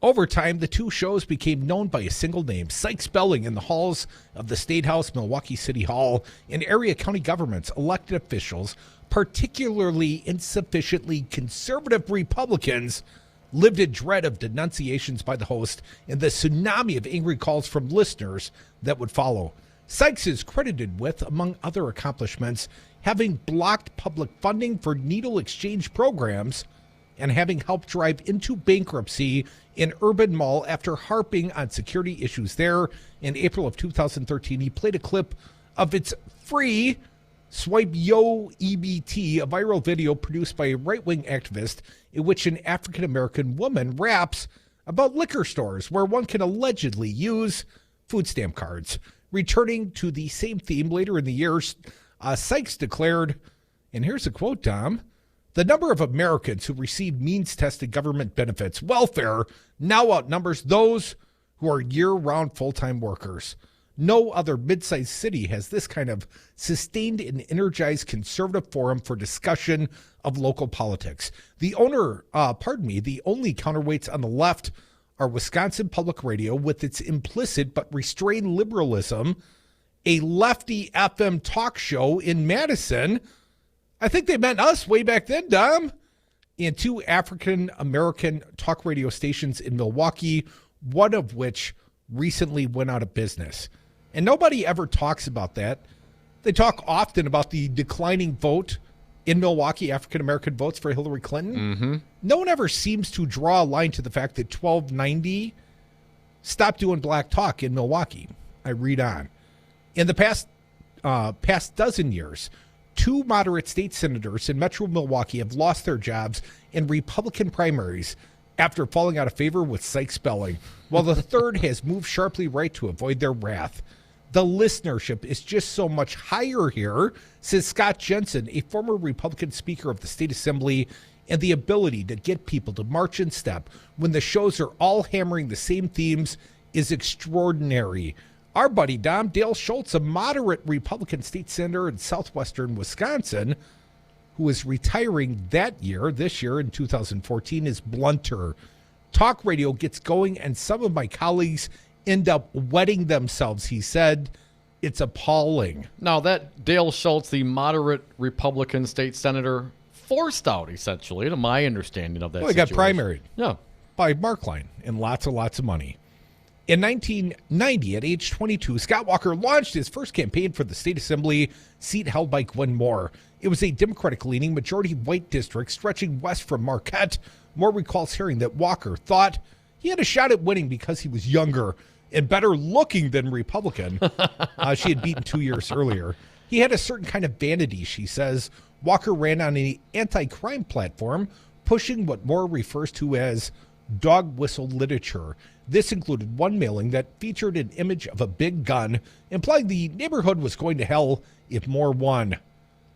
Over time, the two shows became known by a single name, Sykes Belling, in the halls of the State House, Milwaukee City Hall, and area county governments. Elected officials, particularly insufficiently conservative Republicans, lived in dread of denunciations by the host and the tsunami of angry calls from listeners that would follow. Sykes is credited with, among other accomplishments, having blocked public funding for needle exchange programs and having helped drive into bankruptcy an urban mall after harping on security issues there. In April of 2013, he played a clip of its free Swipe Yo EBT, a viral video produced by a right-wing activist in which an African-American woman raps about liquor stores where one can allegedly use food stamp cards. Returning to the same theme later in the year, Sykes declared, and here's a quote, Tom, "The number of Americans who receive means-tested government benefits, welfare, now outnumbers those who are year-round full-time workers. No other mid-sized city has this kind of sustained and energized conservative forum for discussion of local politics. The only counterweights on the left are Wisconsin Public Radio with its implicit but restrained liberalism, a lefty FM talk show in Madison." I think they meant us way back then, Dom. And 2 African-American talk radio stations in Milwaukee, one of which recently went out of business. And nobody ever talks about that. They talk often about the declining vote in Milwaukee, African-American votes for Hillary Clinton. Mm-hmm. No one ever seems to draw a line to the fact that 1290 stopped doing black talk in Milwaukee. I read on. In the past dozen years, 2 moderate state senators in Metro Milwaukee have lost their jobs in Republican primaries after falling out of favor with Sykes Spelling, while the third has moved sharply right to avoid their wrath. The listenership is just so much higher here, says Scott Jensen, a former Republican Speaker of the State Assembly, and the ability to get people to march in step when the shows are all hammering the same themes is extraordinary. Our buddy Dale Schultz, a moderate Republican state senator in southwestern Wisconsin, who is retiring this year in 2014, is blunter. Talk radio gets going and some of my colleagues end up wetting themselves, he said. It's appalling. Now, that Dale Schultz, the moderate Republican state senator, forced out, essentially, to my understanding of that situation. He got primaried. Yeah. By Markline and lots of money. In 1990, at age 22, Scott Walker launched his first campaign for the state assembly seat held by Gwen Moore. It was a Democratic-leaning, majority-white district stretching west from Marquette. Moore recalls hearing that Walker thought he had a shot at winning because he was younger and better looking than Republican. She had beaten 2 years earlier. He had a certain kind of vanity, she says. Walker ran on an anti-crime platform, pushing what Moore refers to as dog whistle literature. This included one mailing that featured an image of a big gun, implying the neighborhood was going to hell if Moore won.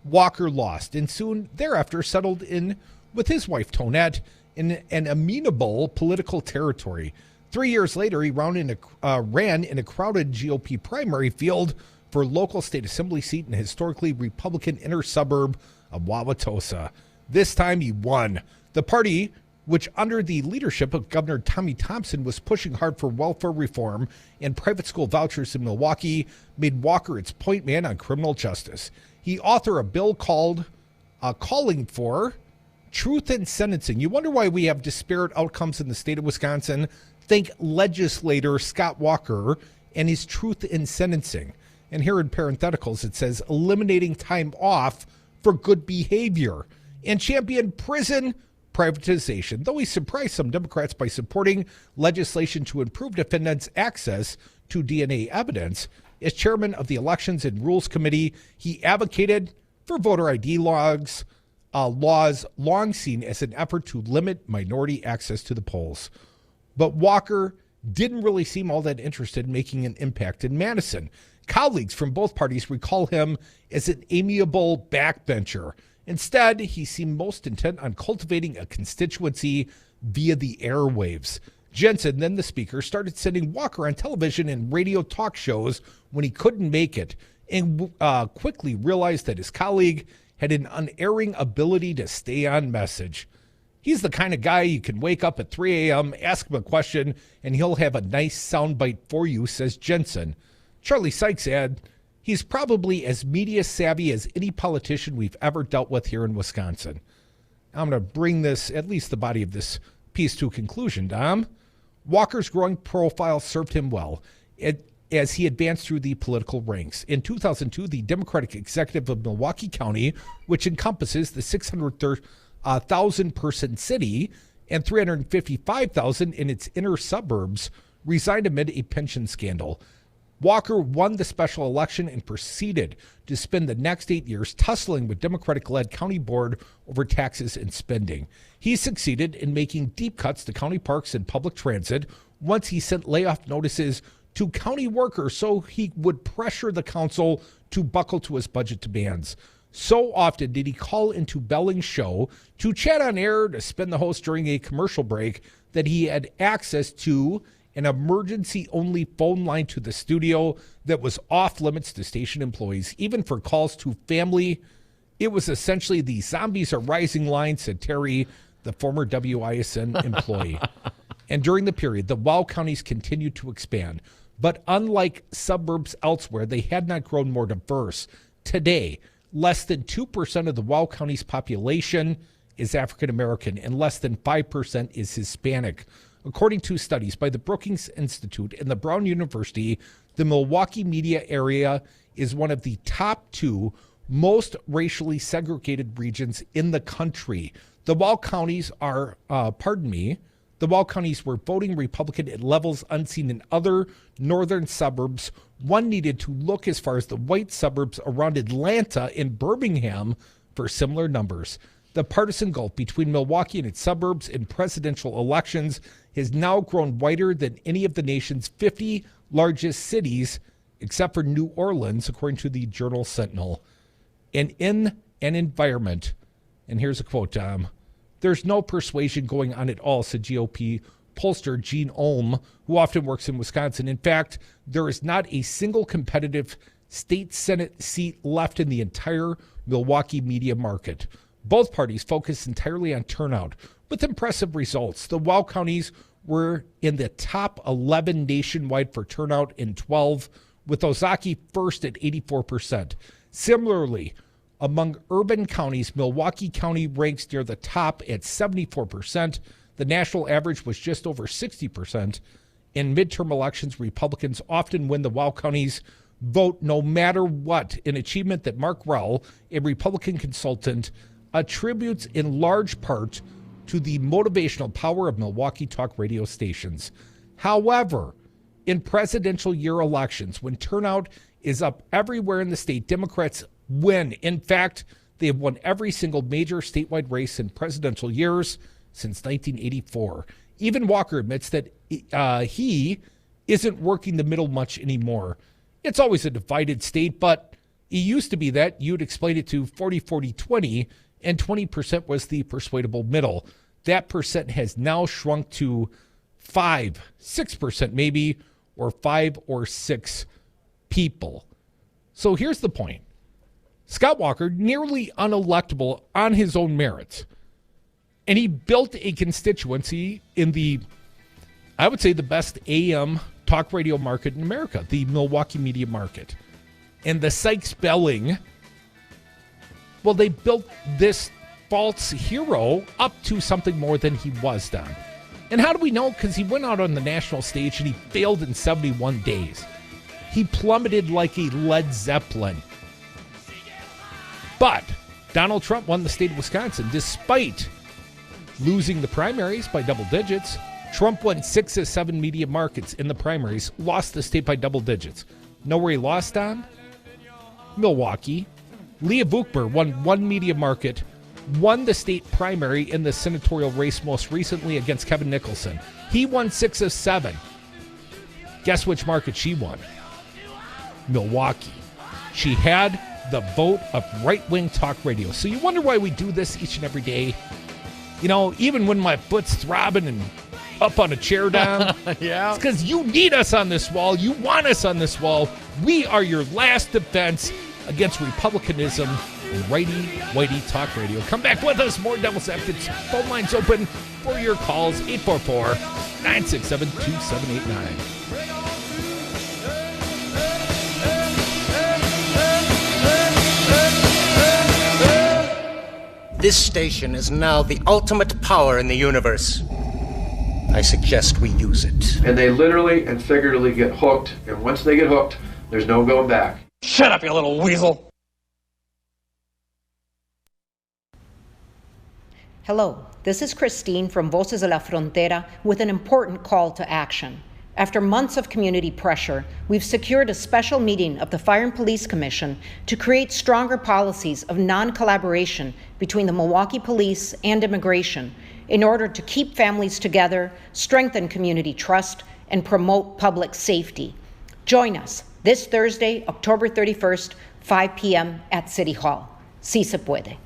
Walker lost, and soon thereafter settled in with his wife Tonette in an amenable political territory. 3 years later, he ran in a crowded GOP primary field for a local state assembly seat in the historically Republican inner suburb of Wauwatosa. This time he won. The party, which under the leadership of Governor Tommy Thompson was pushing hard for welfare reform and private school vouchers in Milwaukee, made Walker its point man on criminal justice. He authored a bill called calling for truth in sentencing. You wonder why we have disparate outcomes in the state of Wisconsin? Think legislator Scott Walker and his truth in sentencing. And here in parentheticals it says eliminating time off for good behavior and champion prison privatization, though he surprised some Democrats by supporting legislation to improve defendants' access to DNA evidence. As chairman of the Elections and Rules Committee, he advocated for voter ID laws long seen as an effort to limit minority access to the polls. But Walker didn't really seem all that interested in making an impact in Madison. Colleagues from both parties recall him as an amiable backbencher. Instead, he seemed most intent on cultivating a constituency via the airwaves. Jensen, then the speaker, started sending Walker on television and radio talk shows when he couldn't make it, and quickly realized that his colleague had an unerring ability to stay on message. He's the kind of guy you can wake up at 3 a.m., ask him a question, and he'll have a nice soundbite for you, says Jensen. Charlie Sykes adds, he's probably as media savvy as any politician we've ever dealt with here in Wisconsin. I'm going to bring this, at least the body of this Piece to conclusion, Dom. Walker's growing profile served him well as he advanced through the political ranks. In 2002, the Democratic executive of Milwaukee County, which encompasses the 600,000-person city and 355,000 in its inner suburbs, resigned amid a pension scandal. Walker won the special election and proceeded to spend the next 8 years tussling with Democratic-led county board over taxes and spending. He succeeded in making deep cuts to county parks and public transit once he sent layoff notices to county workers so he would pressure the council to buckle to his budget demands. So often did he call into Belling's show to chat on air, to spin the host during a commercial break, that he had access to an emergency-only phone line to the studio that was off limits to station employees, even for calls to family. It was essentially the "zombies are rising" line, said Terry, the former WISN employee. And during the period, the WOW counties continued to expand. But unlike suburbs elsewhere, they had not grown more diverse. Today, less than 2% of the WOW county's population is African American, and less than 5% is Hispanic. According to studies by the Brookings Institute and the Brown University, the Milwaukee media area is one of the top 2 most racially segregated regions in the country. The WOW counties the WOW counties were voting Republican at levels unseen in other northern suburbs. One needed to look as far as the white suburbs around Atlanta and Birmingham for similar numbers. The partisan gulf between Milwaukee and its suburbs in presidential elections has now grown wider than any of the nation's 50 largest cities, except for New Orleans, according to the Journal Sentinel. And in an environment, and here's a quote, Tom, "There's no persuasion going on at all," said GOP pollster Gene Ulm, who often works in Wisconsin. In fact, there is not a single competitive state Senate seat left in the entire Milwaukee media market. Both parties focus entirely on turnout, with impressive results. The WOW counties were in the top 11 nationwide for turnout in 12, with Ozaukee first at 84%. Similarly, among urban counties, Milwaukee County ranks near the top at 74%. The national average was just over 60%. In midterm elections, Republicans often win the WOW counties vote no matter what, an achievement that Mark Rowell, a Republican consultant, attributes in large part to the motivational power of Milwaukee talk radio stations. However, in presidential year elections, when turnout is up everywhere in the state, Democrats win. In fact, they have won every single major statewide race in presidential years since 1984. Even Walker admits that he isn't working the middle much anymore. It's always a divided state, but it used to be that you'd explain it to 40-40-20, and 20% was the persuadable middle. That percent has now shrunk to 5-6% maybe, or 5 or 6 people. So here's the point. Scott Walker, nearly unelectable on his own merits, and he built a constituency in the, I would say, the best AM talk radio market in America, the Milwaukee media market. And the Sykes-Belling, well, they built this false hero up to something more than he was, Don. And how do we know? Because he went out on the national stage and he failed in 71 days. He plummeted like a Led Zeppelin. But Donald Trump won the state of Wisconsin despite losing the primaries by double digits. Trump won 6 of 7 media markets in the primaries, lost the state by double digits. Know where he lost on? Milwaukee. Leah Vukber won 1 media market, won the state primary in the senatorial race most recently against Kevin Nicholson. He won 6 of 7. Guess which market she won? Milwaukee. She had the vote of right-wing talk radio. So you wonder why we do this each and every day. You know, even when my foot's throbbing and up on a chair down. Yeah. It's because you need us on this wall. You want us on this wall. We are your last defense against republicanism and righty-whitey talk radio. Come back with us. More Devil's Advocates. Phone lines open for your calls. 844-967-2789. This station is now the ultimate power in the universe. I suggest we use it. And they literally and figuratively get hooked, and once they get hooked, there's no going back. Shut up, you little weasel! Hello, this is Christine from Voces de la Frontera with an important call to action. After months of community pressure, we've secured a special meeting of the Fire and Police Commission to create stronger policies of non-collaboration between the Milwaukee Police and immigration in order to keep families together, strengthen community trust, and promote public safety. Join us this Thursday, October 31st, 5 p.m. at City Hall. Si se puede.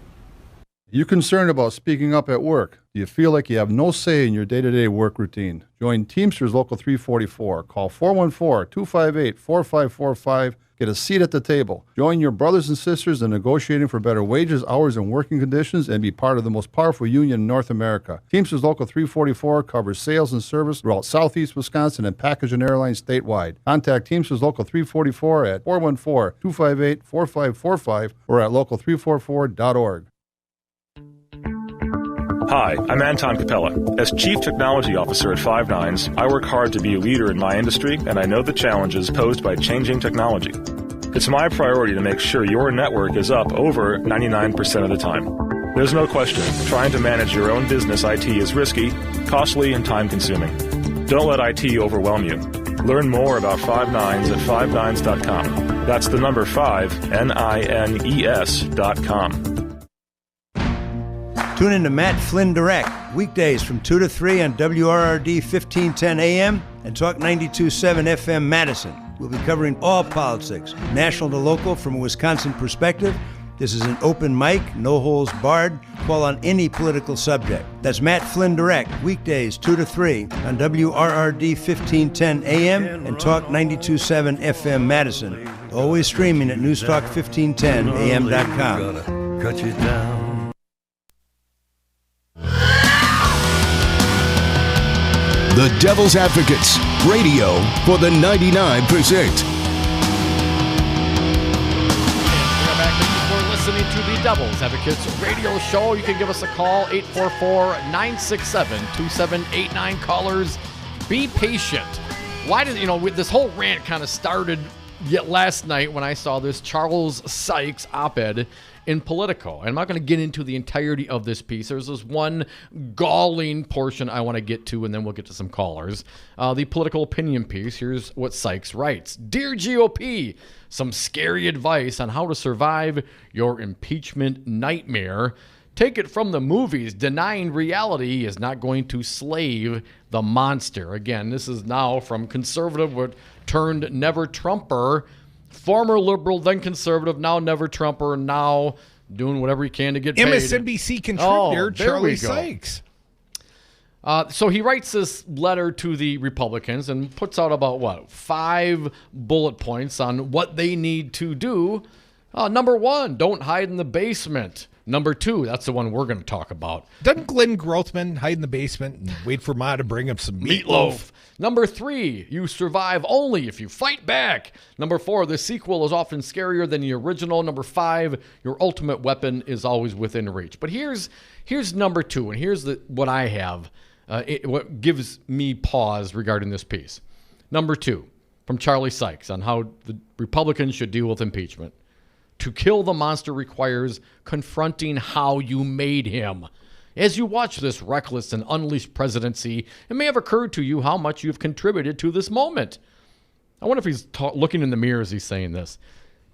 You concerned about speaking up at work? Do you feel like you have no say in your day-to-day work routine? Join Teamsters Local 344. Call 414-258-4545. Get a seat at the table. Join your brothers and sisters in negotiating for better wages, hours, and working conditions, and be part of the most powerful union in North America. Teamsters Local 344 covers sales and service throughout Southeast Wisconsin and package and airlines statewide. Contact Teamsters Local 344 at 414-258-4545 or at local344.org. Hi, I'm Anton Capella. As Chief Technology Officer at Five Nines, I work hard to be a leader in my industry, and I know the challenges posed by changing technology. It's my priority to make sure your network is up over 99% of the time. There's no question, trying to manage your own business IT is risky, costly, and time-consuming. Don't let IT overwhelm you. Learn more about Five Nines at fivenines.com. That's the number 5, NINES.com. Tune in to Matt Flynn Direct, weekdays from 2 to 3 on WRRD 1510 AM and Talk 92.7 FM Madison. We'll be covering all politics, national to local, from a Wisconsin perspective. This is an open mic, no holds barred, call on any political subject. That's Matt Flynn Direct, weekdays 2 to 3 on WRRD 1510 AM and Talk 92.7 FM Madison. Always streaming at newstalk1510am.com. Cut you down. The Devil's Advocates, radio for the 99%. Listening to the Devil's Advocates radio show. You can give us a call, 844-967-2789. Callers, be patient. Why did, this whole rant kind of started yet last night when I saw this Charles Sykes op-ed in Politico. And I'm not going to get into the entirety of this piece. There's this one galling portion I want to get to, and then we'll get to some callers. The political opinion piece, here's what Sykes writes. Dear GOP, some scary advice on how to survive your impeachment nightmare. Take it from the movies. Denying reality is not going to slave the monster. Again, this is now from conservative turned never-Trumper, former liberal, then conservative, now never-Trumper, now doing whatever he can to get paid. MSNBC contributor Charlie Sykes. So he writes this letter to the Republicans and puts out about, 5 bullet points on what they need to do. Number 1, don't hide in the basement. Number 2, that's the one we're going to talk about. Doesn't Glenn Grothman hide in the basement and wait for Ma to bring him some meatloaf? Number 3, you survive only if you fight back. Number 4, the sequel is often scarier than the original. Number 5, your ultimate weapon is always within reach. But here's number 2, and here's what I have, what gives me pause regarding this piece. Number 2, from Charlie Sykes on how the Republicans should deal with impeachment. To kill the monster requires confronting how you made him. As you watch this reckless and unleashed presidency, it may have occurred to you how much you've contributed to this moment. I wonder if he's looking in the mirror as he's saying this.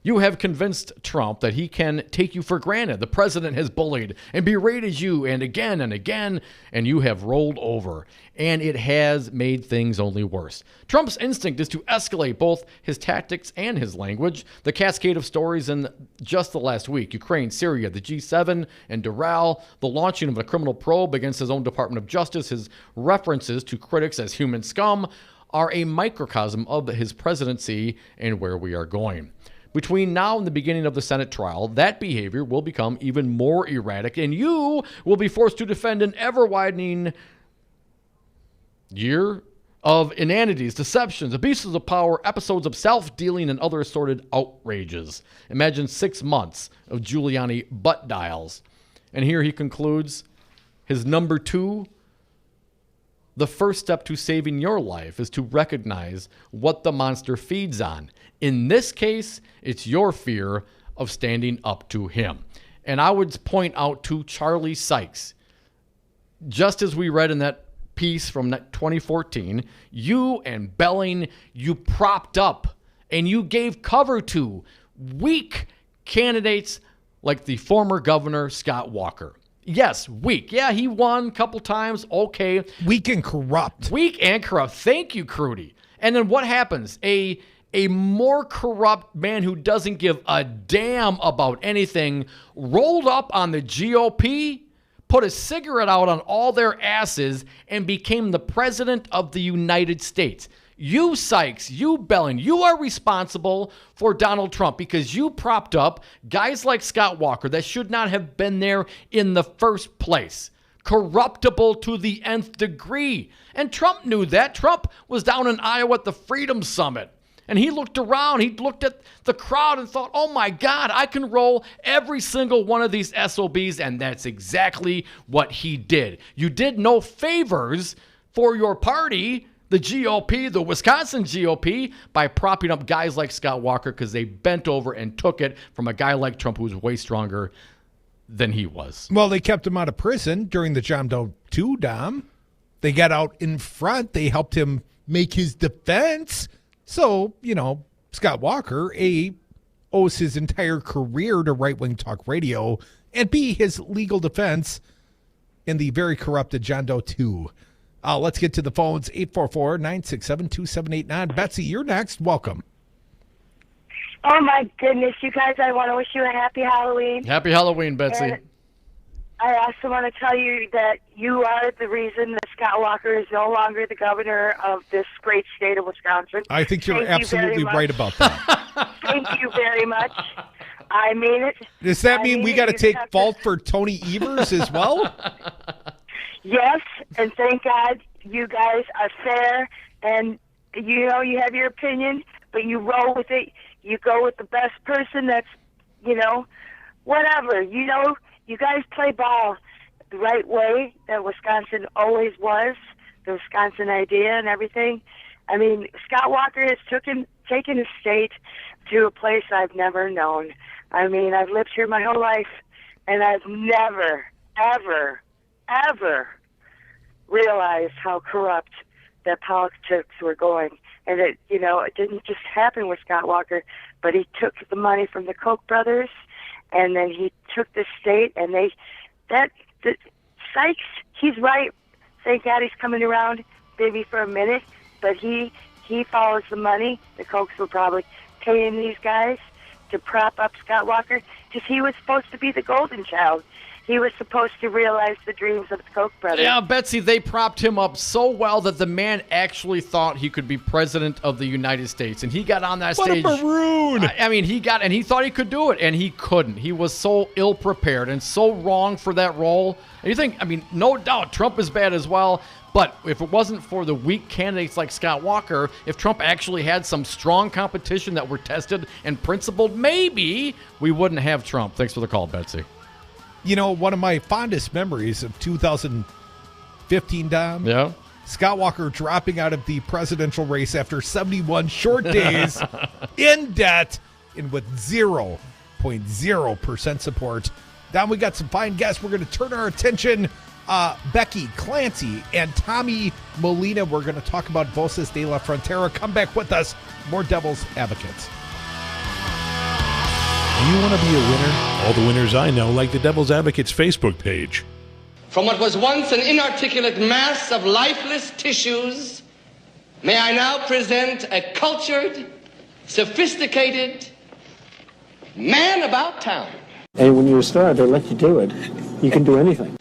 You have convinced Trump that he can take you for granted. The president has bullied and berated you and again, and you have rolled over. And it has made things only worse. Trump's instinct is to escalate both his tactics and his language. The cascade of stories in just the last week, Ukraine, Syria, the G7, and Doral, the launching of a criminal probe against his own Department of Justice, his references to critics as human scum, are a microcosm of his presidency and where we are going. Between now and the beginning of the Senate trial, that behavior will become even more erratic, and you will be forced to defend an ever-widening year of inanities, deceptions, abuses of power, episodes of self-dealing, and other assorted outrages. Imagine 6 months of Giuliani butt dials. And here he concludes his number 2 the first step to saving your life is to recognize what the monster feeds on. In this case, it's your fear of standing up to him. And I would point out to Charlie Sykes, just as we read in that piece from 2014, you and Belling, you propped up and you gave cover to weak candidates like the former governor, Scott Walker. Yes, weak. Yeah, he won a couple times. Okay. Weak and corrupt. Weak and corrupt. Thank you, Crudy. And then what happens? A more corrupt man who doesn't give a damn about anything rolled up on the GOP, put a cigarette out on all their asses, and became the president of the United States. You, Sykes, you, Belling, you are responsible for Donald Trump because you propped up guys like Scott Walker that should not have been there in the first place. Corruptible to the nth degree. And Trump knew that. Trump was down in Iowa at the Freedom Summit. And he looked around, he looked at the crowd and thought, oh my God, I can roll every single one of these SOBs. And that's exactly what he did. You did no favors for your party, the GOP, the Wisconsin GOP, by propping up guys like Scott Walker because they bent over and took it from a guy like Trump who was way stronger than he was. Well, they kept him out of prison during the John Doe 2, Dom. They got out in front. They helped him make his defense. So, Scott Walker, A, owes his entire career to right-wing talk radio, and B, his legal defense in the very corrupted John Doe 2. Let's get to the phones, 844-967-2789. Betsy, you're next. Welcome. Oh, my goodness, you guys, I want to wish you a happy Halloween. Happy Halloween, Betsy. And I also want to tell you that you are the reason that Scott Walker is no longer the governor of this great state of Wisconsin. I think you're absolutely right about that. Thank you very much. I mean it. Does that mean we got to take fault for Tony Evers as well? Yes, and thank God you guys are fair, and you have your opinion, but you roll with it. You go with the best person that's, whatever. You guys play ball the right way that Wisconsin always was, the Wisconsin idea and everything. I mean, Scott Walker has taken his state to a place I've never known. I mean, I've lived here my whole life, and I've never, ever, ever realized how corrupt that politics were going. And it didn't just happen with Scott Walker, but he took the money from the Koch brothers, and then he took the state, and Sykes, he's right. Thank God he's coming around, maybe for a minute, but he follows the money. The Kochs were probably paying these guys to prop up Scott Walker because he was supposed to be the golden child. He was supposed to realize the dreams of the Koch brothers. Yeah, Betsy, they propped him up so well that the man actually thought he could be president of the United States. And he got on that stage. What a maroon! I mean, he thought he could do it, and he couldn't. He was so ill-prepared and so wrong for that role. And you think, no doubt, Trump is bad as well. But if it wasn't for the weak candidates like Scott Walker, if Trump actually had some strong competition that were tested and principled, maybe we wouldn't have Trump. Thanks for the call, Betsy. One of my fondest memories of 2015, Dom. Yeah. Scott Walker dropping out of the presidential race after 71 short days in debt and with 0.0% support. Dom, we got some fine guests. We're going to turn our attention. Becky Clancy and Tommy Molina. We're going to talk about Voces de la Frontera. Come back with us. More Devil's Advocates. Do you want to be a winner? All the winners I know like the Devil's Advocates Facebook page. From what was once an inarticulate mass of lifeless tissues, may I now present a cultured, sophisticated man about town. And when you're a star, they let you do it. You can do anything.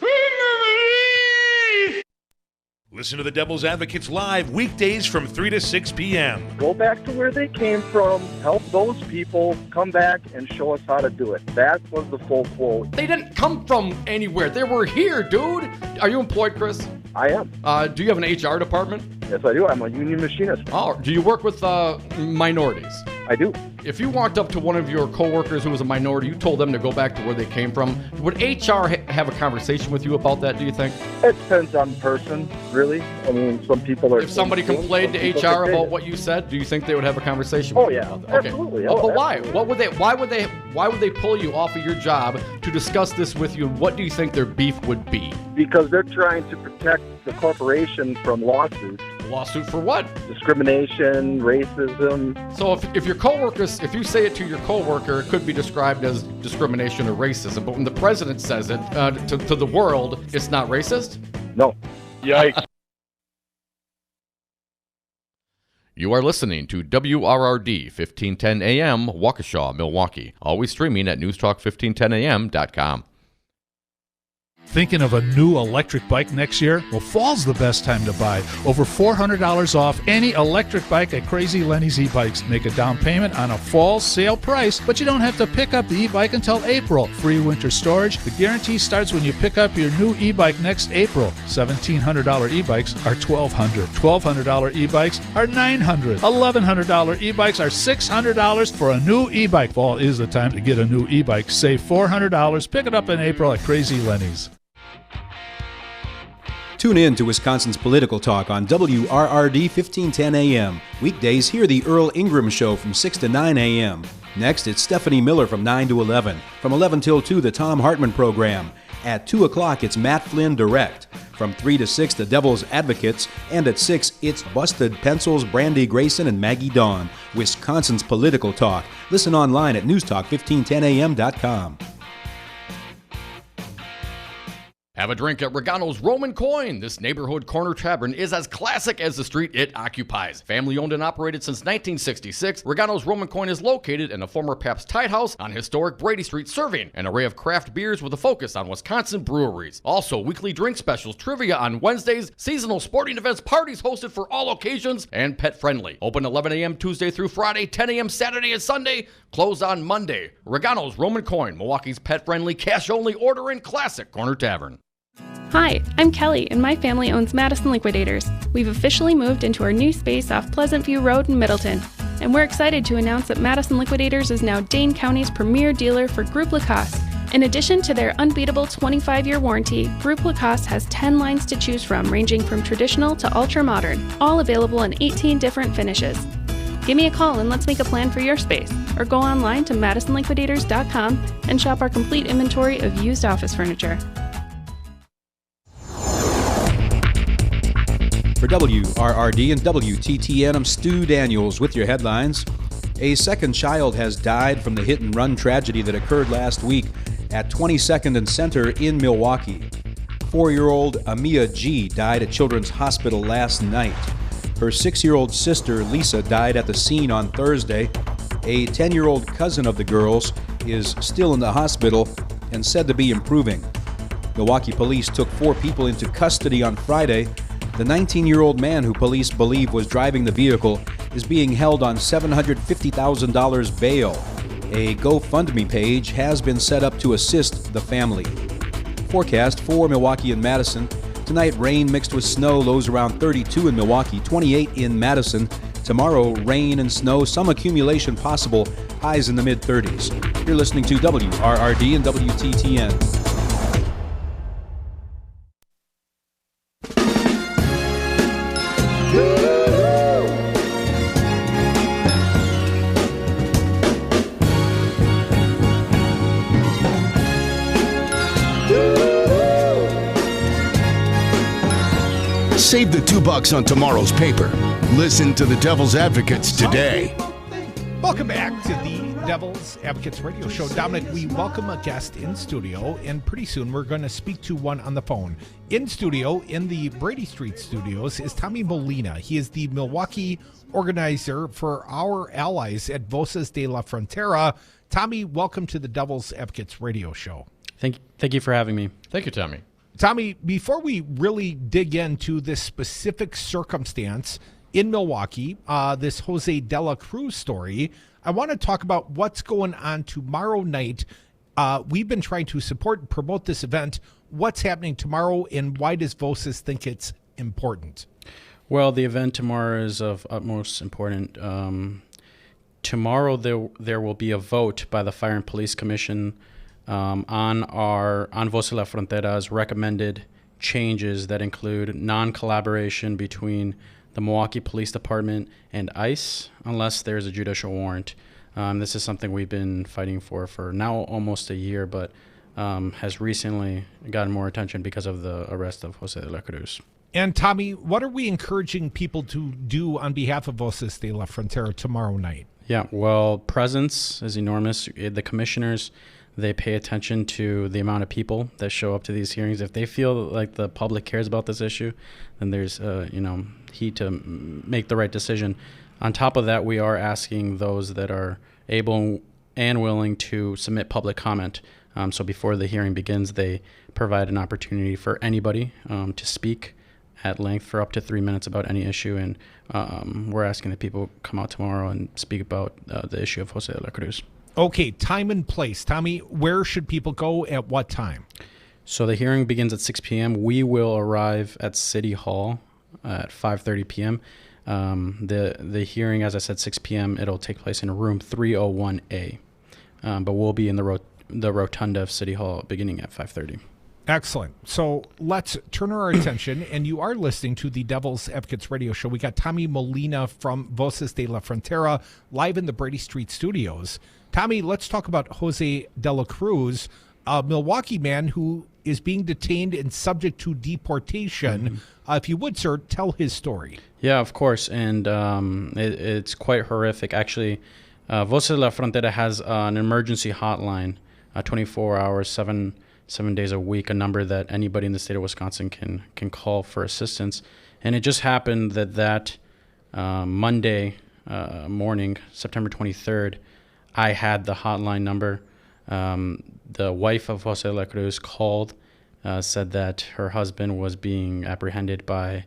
Listen to the Devil's Advocates live weekdays from 3 to 6 p.m. Go back to where they came from, help those people come back and show us how to do it. That was the full quote. They didn't come from anywhere. They were here, dude. Are you employed, Chris? I am. Do you have an HR department? Yes, I do. I'm a union machinist. Oh, do you work with minorities? I do. If you walked up to one of your coworkers who was a minority, you told them to go back to where they came from, would HR have a conversation with you about that, do you think? It depends on the person, really. I mean, some people are... If somebody complained to HR about what you said, do you think they would have a conversation with you about that? Absolutely. Okay. Oh, but why? absolutely. Why would they pull you off of your job to discuss this with you, and what do you think their beef would be? Because they're trying to protect the corporation from lawsuits. Lawsuit for what? Discrimination, racism. So if your coworkers, if you say it to your coworker, it could be described as discrimination or racism. But when the president says it to the world, it's not racist? No. Yikes. You are listening to WRRD 1510 AM, Waukesha, Milwaukee. Always streaming at newstalk1510am.com. Thinking of a new electric bike next year? Well, fall's the best time to buy. Over $400 off any electric bike at Crazy Lenny's e-bikes. Make a down payment on a fall sale price, but you don't have to pick up the e-bike until April. Free winter storage. The guarantee starts when you pick up your new e-bike next April. $1,700 e-bikes are $1,200. $1,200 e-bikes are $900. $1,100 e-bikes are $600 for a new e-bike. Fall is the time to get a new e-bike. Save $400. Pick it up in April at Crazy Lenny's. Tune in to Wisconsin's Political Talk on WRRD 1510 AM. Weekdays, hear the Earl Ingram Show from 6 to 9 a.m. Next, it's Stephanie Miller from 9 to 11. From 11 till 2, the Tom Hartman Program. At 2 o'clock, it's Matt Flynn Direct. From 3 to 6, the Devil's Advocates. And at 6, it's Busted Pencils, Brandy Grayson, and Maggie Dawn. Wisconsin's Political Talk. Listen online at newstalk1510am.com. Have a drink at Regano's Roman Coin. This neighborhood corner tavern is as classic as the street it occupies. Family owned and operated since 1966, Regano's Roman Coin is located in a former Pabst Tide House on historic Brady Street, serving an array of craft beers with a focus on Wisconsin breweries. Also, weekly drink specials, trivia on Wednesdays, seasonal sporting events, parties hosted for all occasions, and pet friendly. Open 11 a.m. Tuesday through Friday, 10 a.m. Saturday and Sunday, closed on Monday. Regano's Roman Coin, Milwaukee's pet friendly, cash only order and classic corner tavern. Hi, I'm Kelly, and my family owns Madison Liquidators. We've officially moved into our new space off Pleasant View Road in Middleton, and we're excited to announce that Madison Liquidators is now Dane County's premier dealer for Groupe Lacoste. In addition to their unbeatable 25-year warranty, Groupe Lacoste has 10 lines to choose from, ranging from traditional to ultra-modern, all available in 18 different finishes. Give me a call and let's make a plan for your space, or go online to madisonliquidators.com and shop our complete inventory of used office furniture. For WRRD and WTTN, I'm Stu Daniels with your headlines. A second child has died from the hit-and-run tragedy that occurred last week at 22nd and Center in Milwaukee. 4-year-old Amia G. died at Children's Hospital last night. Her 6-year-old sister, Lisa, died at the scene on Thursday. A 10-year-old cousin of the girls is still in the hospital and said to be improving. Milwaukee police took 4 people into custody on Friday. The 19-year-old man who police believe was driving the vehicle is being held on $750,000 bail. A GoFundMe page has been set up to assist the family. Forecast for Milwaukee and Madison. Tonight, rain mixed with snow, lows around 32 in Milwaukee, 28 in Madison. Tomorrow, rain and snow, some accumulation possible, highs in the mid-30s. You're listening to WRRD and WTTN. Save the $2 on tomorrow's paper. Listen to the Devil's Advocates today. Welcome back to the Devil's Advocates Radio Show. Dominic, we welcome a guest in studio, and pretty soon we're going to speak to one on the phone. In studio, in the Brady Street studios, is Tommy Molina. He is the Milwaukee organizer for our allies at Voces de la Frontera. Tommy, welcome to the Devil's Advocates Radio Show. Thank you for having me. Thank you, Tommy. Tommy, before we really dig into this specific circumstance in Milwaukee, this Jose De La Cruz story, I want to talk about what's going on tomorrow night. We've been trying to support and promote this event. What's happening tomorrow, and why does Voces think it's important? Well, the event tomorrow is of utmost importance. tomorrow there will be a vote by the Fire and Police Commission on Voces de la Frontera's recommended changes that include non-collaboration between the Milwaukee Police Department and ICE unless there's a judicial warrant. This is something we've been fighting for now almost a year, but has recently gotten more attention because of the arrest of Jose de la Cruz. And Tommy, what are we encouraging people to do on behalf of Voces de la Frontera tomorrow night? Yeah, well, presence is enormous. The commissioners, they pay attention to the amount of people that show up to these hearings. If they feel like the public cares about this issue, then there's heat to make the right decision. On top of that, we are asking those that are able and willing to submit public comment. So before the hearing begins, they provide an opportunity for anybody to speak at length for up to 3 minutes about any issue. And we're asking that people come out tomorrow and speak about the issue of Jose de la Cruz. Okay, time and place. Tommy, where should people go at what time? So the hearing begins at 6 p.m. We will arrive at City Hall at 5:30 p.m. The hearing, as I said, 6 p.m. It'll take place in room 301A. But we'll be in the rotunda of City Hall beginning at 5:30. Excellent. So let's turn our attention, and you are listening to the Devil's Advocates radio show. We got Tommy Molina from Voces de la Frontera live in the Brady Street studios. Tommy, let's talk about Jose de la Cruz, a Milwaukee man who is being detained and subject to deportation. If you would, sir, tell his story. Yeah, of course. And it's quite horrific. Actually, Voces de la Frontera has an emergency hotline, 24 hours, 7 days a week, a number that anybody in the state of Wisconsin can call for assistance. And it just happened that Monday morning, September 23rd, I had the hotline number. The wife of Jose de la Cruz called, said that her husband was being apprehended by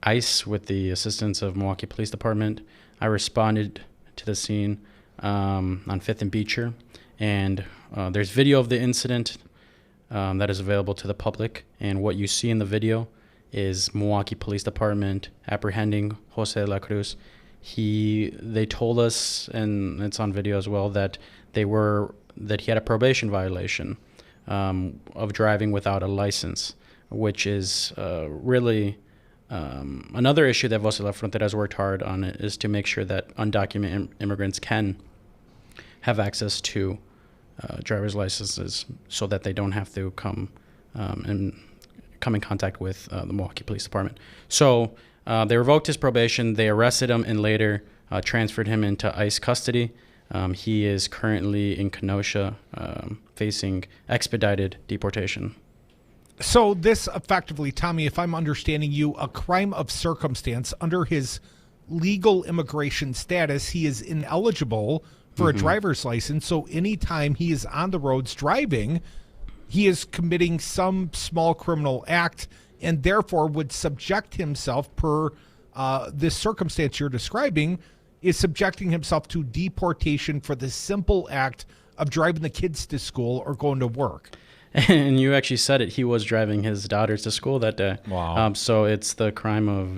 ICE with the assistance of Milwaukee Police Department. I responded to the scene on 5th and Beecher, and there's video of the incident that is available to the public. And what you see in the video is Milwaukee Police Department apprehending Jose de la Cruz. They told us, and it's on video as well, that he had a probation violation of driving without a license, which is really another issue that Voces de la Frontera has worked hard on, is to make sure that undocumented immigrants can have access to driver's licenses so that they don't have to come in contact with the Milwaukee Police Department. So they revoked his probation, they arrested him, and later transferred him into ICE custody. He is currently in Kenosha facing expedited deportation. So this effectively, Tommy, if I'm understanding you, a crime of circumstance. Under his legal immigration status, he is ineligible for a driver's license. So anytime he is on the roads driving, he is committing some small criminal act, and therefore would subject himself, per this circumstance you're describing, is subjecting himself to deportation for the simple act of driving the kids to school or going to work. And you actually said it. He was driving his daughters to school that day. Wow. So it's the crime of,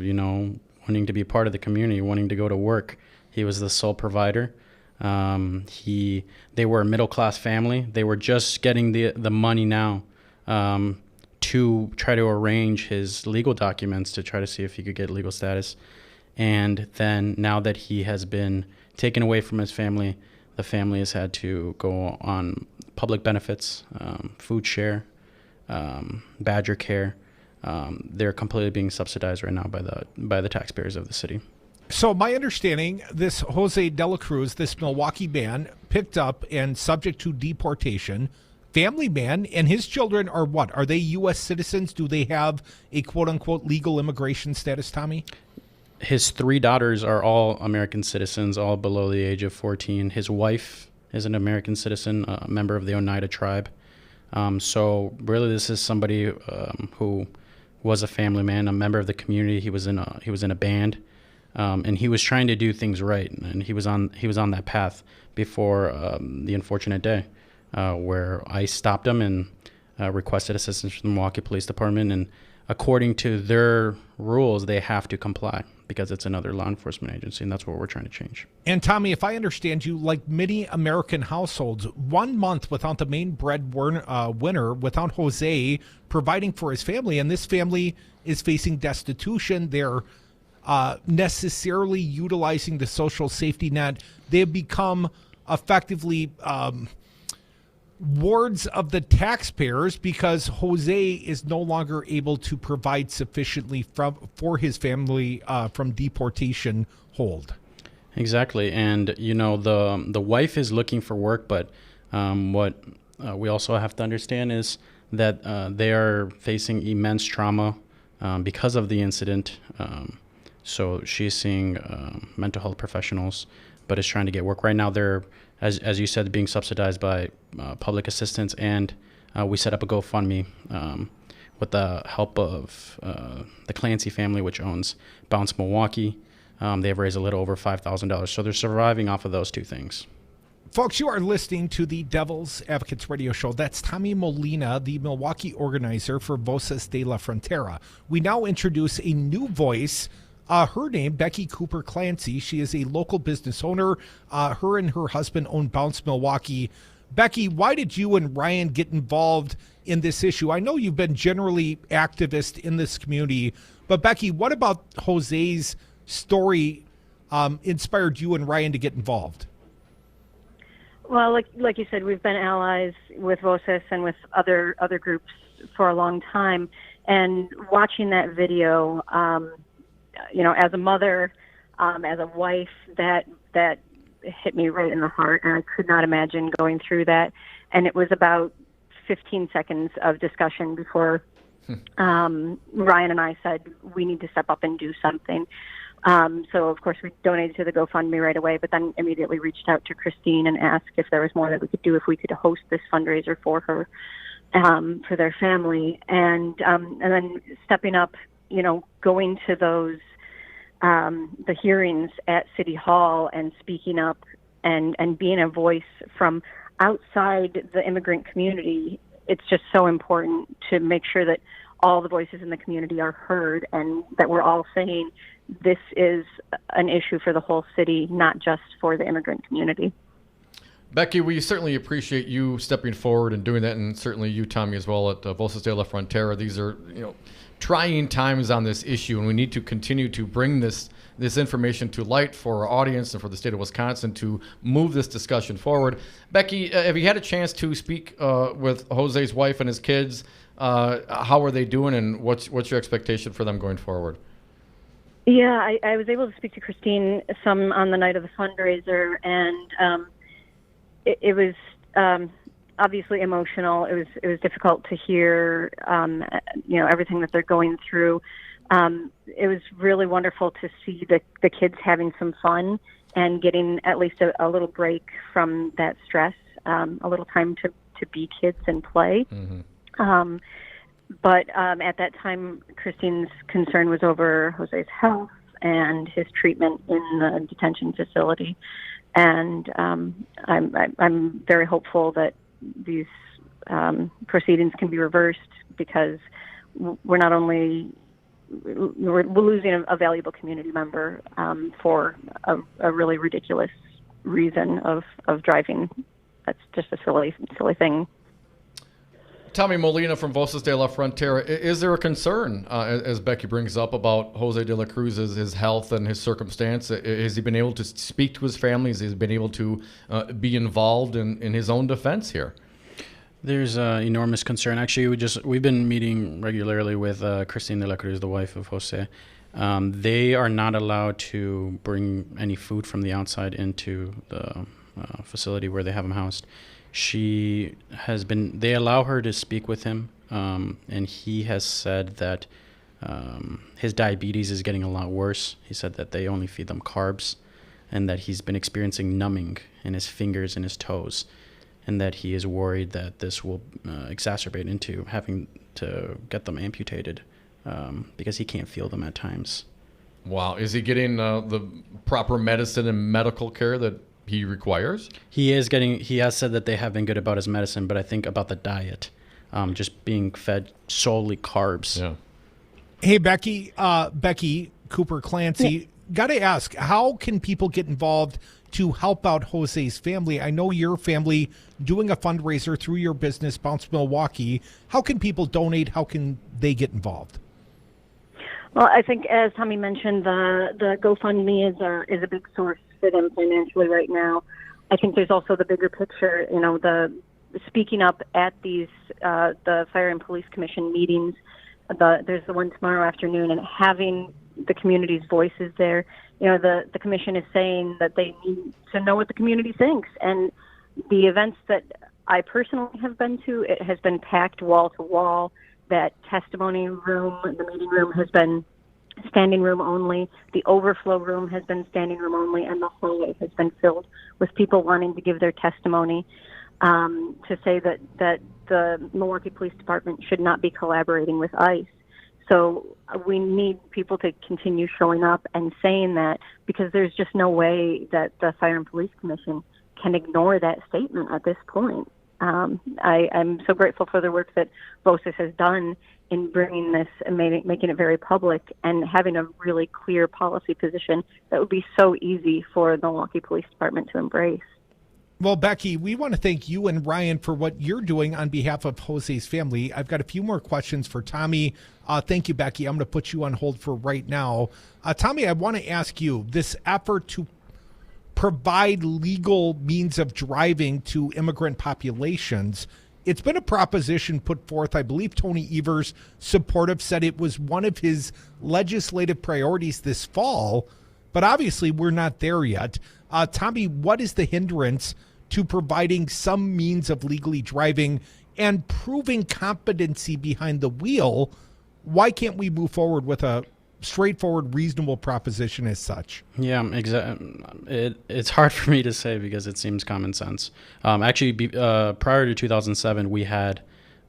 wanting to be part of the community, wanting to go to work. He was the sole provider. They were a middle-class family. They were just getting the money now to try to arrange his legal documents to try to see if he could get legal status. And then now that he has been taken away from his family, the family has had to go on public benefits, food share, Badger Care. They're completely being subsidized right now by the taxpayers of the city. So my understanding, this Jose de la Cruz, this Milwaukee man, picked up and subject to deportation, family man, and his children are what? Are they U.S. citizens? Do they have a quote-unquote legal immigration status, Tommy? His 3 daughters are all American citizens, all below the age of 14. His wife is an American citizen, a member of the Oneida tribe. So really this is somebody who was a family man, a member of the community. He was in a band. And he was trying to do things right, and he was on that path before the unfortunate day where ICE stopped him and requested assistance from the Milwaukee Police Department. And according to their rules, they have to comply because it's another law enforcement agency, and that's what we're trying to change. And Tommy, if I understand you, like many American households, 1 month without the main breadwinner, without Jose providing for his family, and this family is facing destitution. They're necessarily utilizing the social safety net. They have become effectively wards of the taxpayers because Jose is no longer able to provide sufficiently for his family from deportation hold. Exactly, and you know the wife is looking for work, but what we also have to understand is that they are facing immense trauma because of the incident. So she's seeing mental health professionals, but is trying to get work. Right now, they're, as you said, being subsidized by public assistance, and we set up a GoFundMe with the help of the Clancy family, which owns Bounce Milwaukee. They have raised a little over $5,000, so they're surviving off of those two things. Folks, you are listening to the Devil's Advocates radio show. That's Tommy Molina, the Milwaukee organizer for Voces de la Frontera. We now introduce a new voice. Her name, Becky Cooper Clancy. She is a local business owner. Her and her husband own Bounce Milwaukee. Becky, why did you and Ryan get involved in this issue? I know you've been generally activist in this community, but Becky, what about Jose's story inspired you and Ryan to get involved? Well, like you said, we've been allies with Voces and with other groups for a long time. And watching that video, as a mother, as a wife, that hit me right in the heart, and I could not imagine going through that. And it was about 15 seconds of discussion before Ryan and I said, we need to step up and do something. So, of course, we donated to the GoFundMe right away, but then immediately reached out to Christine and asked if there was more that we could do, if we could host this fundraiser for her, for their family. And then stepping up, going to those the hearings at City Hall and speaking up and being a voice from outside the immigrant community. It's just so important to make sure that all the voices in the community are heard and that we're all saying this is an issue for the whole city, not just for the immigrant community. Becky, we certainly appreciate you stepping forward and doing that, and certainly you, Tommy, as well at Voces de la Frontera. These are, trying times on this issue, and we need to continue to bring this information to light for our audience and for the state of Wisconsin to move this discussion forward. Becky, have you had a chance to speak with Jose's wife and his kids? How are they doing, and what's your expectation for them going forward? Yeah, I was able to speak to Christine some on the night of the fundraiser, and it was obviously emotional. It was difficult to hear, everything that they're going through. It was really wonderful to see the kids having some fun and getting at least a little break from that stress, a little time to be kids and play. Mm-hmm. But at that time, Christine's concern was over Jose's health and his treatment in the detention facility. And I'm very hopeful that these proceedings can be reversed, because we're not only we're losing a valuable community member for a really ridiculous reason of driving. That's just a silly thing. Tommy Molina from Voces de la Frontera, is there a concern, as Becky brings up, about Jose de la Cruz's his health and his circumstance? Has he been able to speak to his family? Has he been able to be involved in his own defense here? There's enormous concern. Actually, we've been meeting regularly with Christine de la Cruz, the wife of Jose. They are not allowed to bring any food from the outside into the facility where they have him housed. They allow her to speak with him, and he has said that his diabetes is getting a lot worse. He said that they only feed them carbs, and that he's been experiencing numbing in his fingers and his toes, and that he is worried that this will exacerbate into having to get them amputated because he can't feel them at times. Wow. Is he getting the proper medicine and medical care that he requires? He has said that they have been good about his medicine, but I think about the diet, just being fed solely carbs. Yeah. Hey, Becky Cooper Clancy, got to ask, how can people get involved to help out Jose's family? I know your family doing a fundraiser through your business, Bounce Milwaukee. How can people donate? How can they get involved? Well, I think as Tommy mentioned, the GoFundMe is a big source for them financially right now. I think there's also the bigger picture, the speaking up at these the Fire and Police Commission meetings. There's the one tomorrow afternoon, and having the community's voices there. The commission is saying that they need to know what the community thinks, and the events that I personally have been to, it has been packed wall to wall. That testimony room, the meeting room, has been standing room only. The overflow room has been standing room only, and the hallway has been filled with people wanting to give their testimony to say that the Milwaukee Police Department should not be collaborating with ICE. So we need people to continue showing up and saying that, because there's just no way that the Fire and Police Commission can ignore that statement at this point. I'm so grateful for the work that VOSIS has done in bringing this and making it very public and having a really clear policy position that would be so easy for the Milwaukee Police Department to embrace. Well, Becky, we want to thank you and Ryan for what you're doing on behalf of Jose's family. I've got a few more questions for Tommy. Thank you, Becky. I'm going to put you on hold for right now. Tommy, I want to ask you, this effort to provide legal means of driving to immigrant populations, it's been a proposition put forth. I believe Tony Evers, supportive, said it was one of his legislative priorities this fall, but obviously we're not there yet. Tommy, what is the hindrance to providing some means of legally driving and proving competency behind the wheel? Why can't we move forward with a straightforward, reasonable proposition as such? Yeah, exactly. It's hard for me to say because it seems common sense. Actually, prior to 2007, we had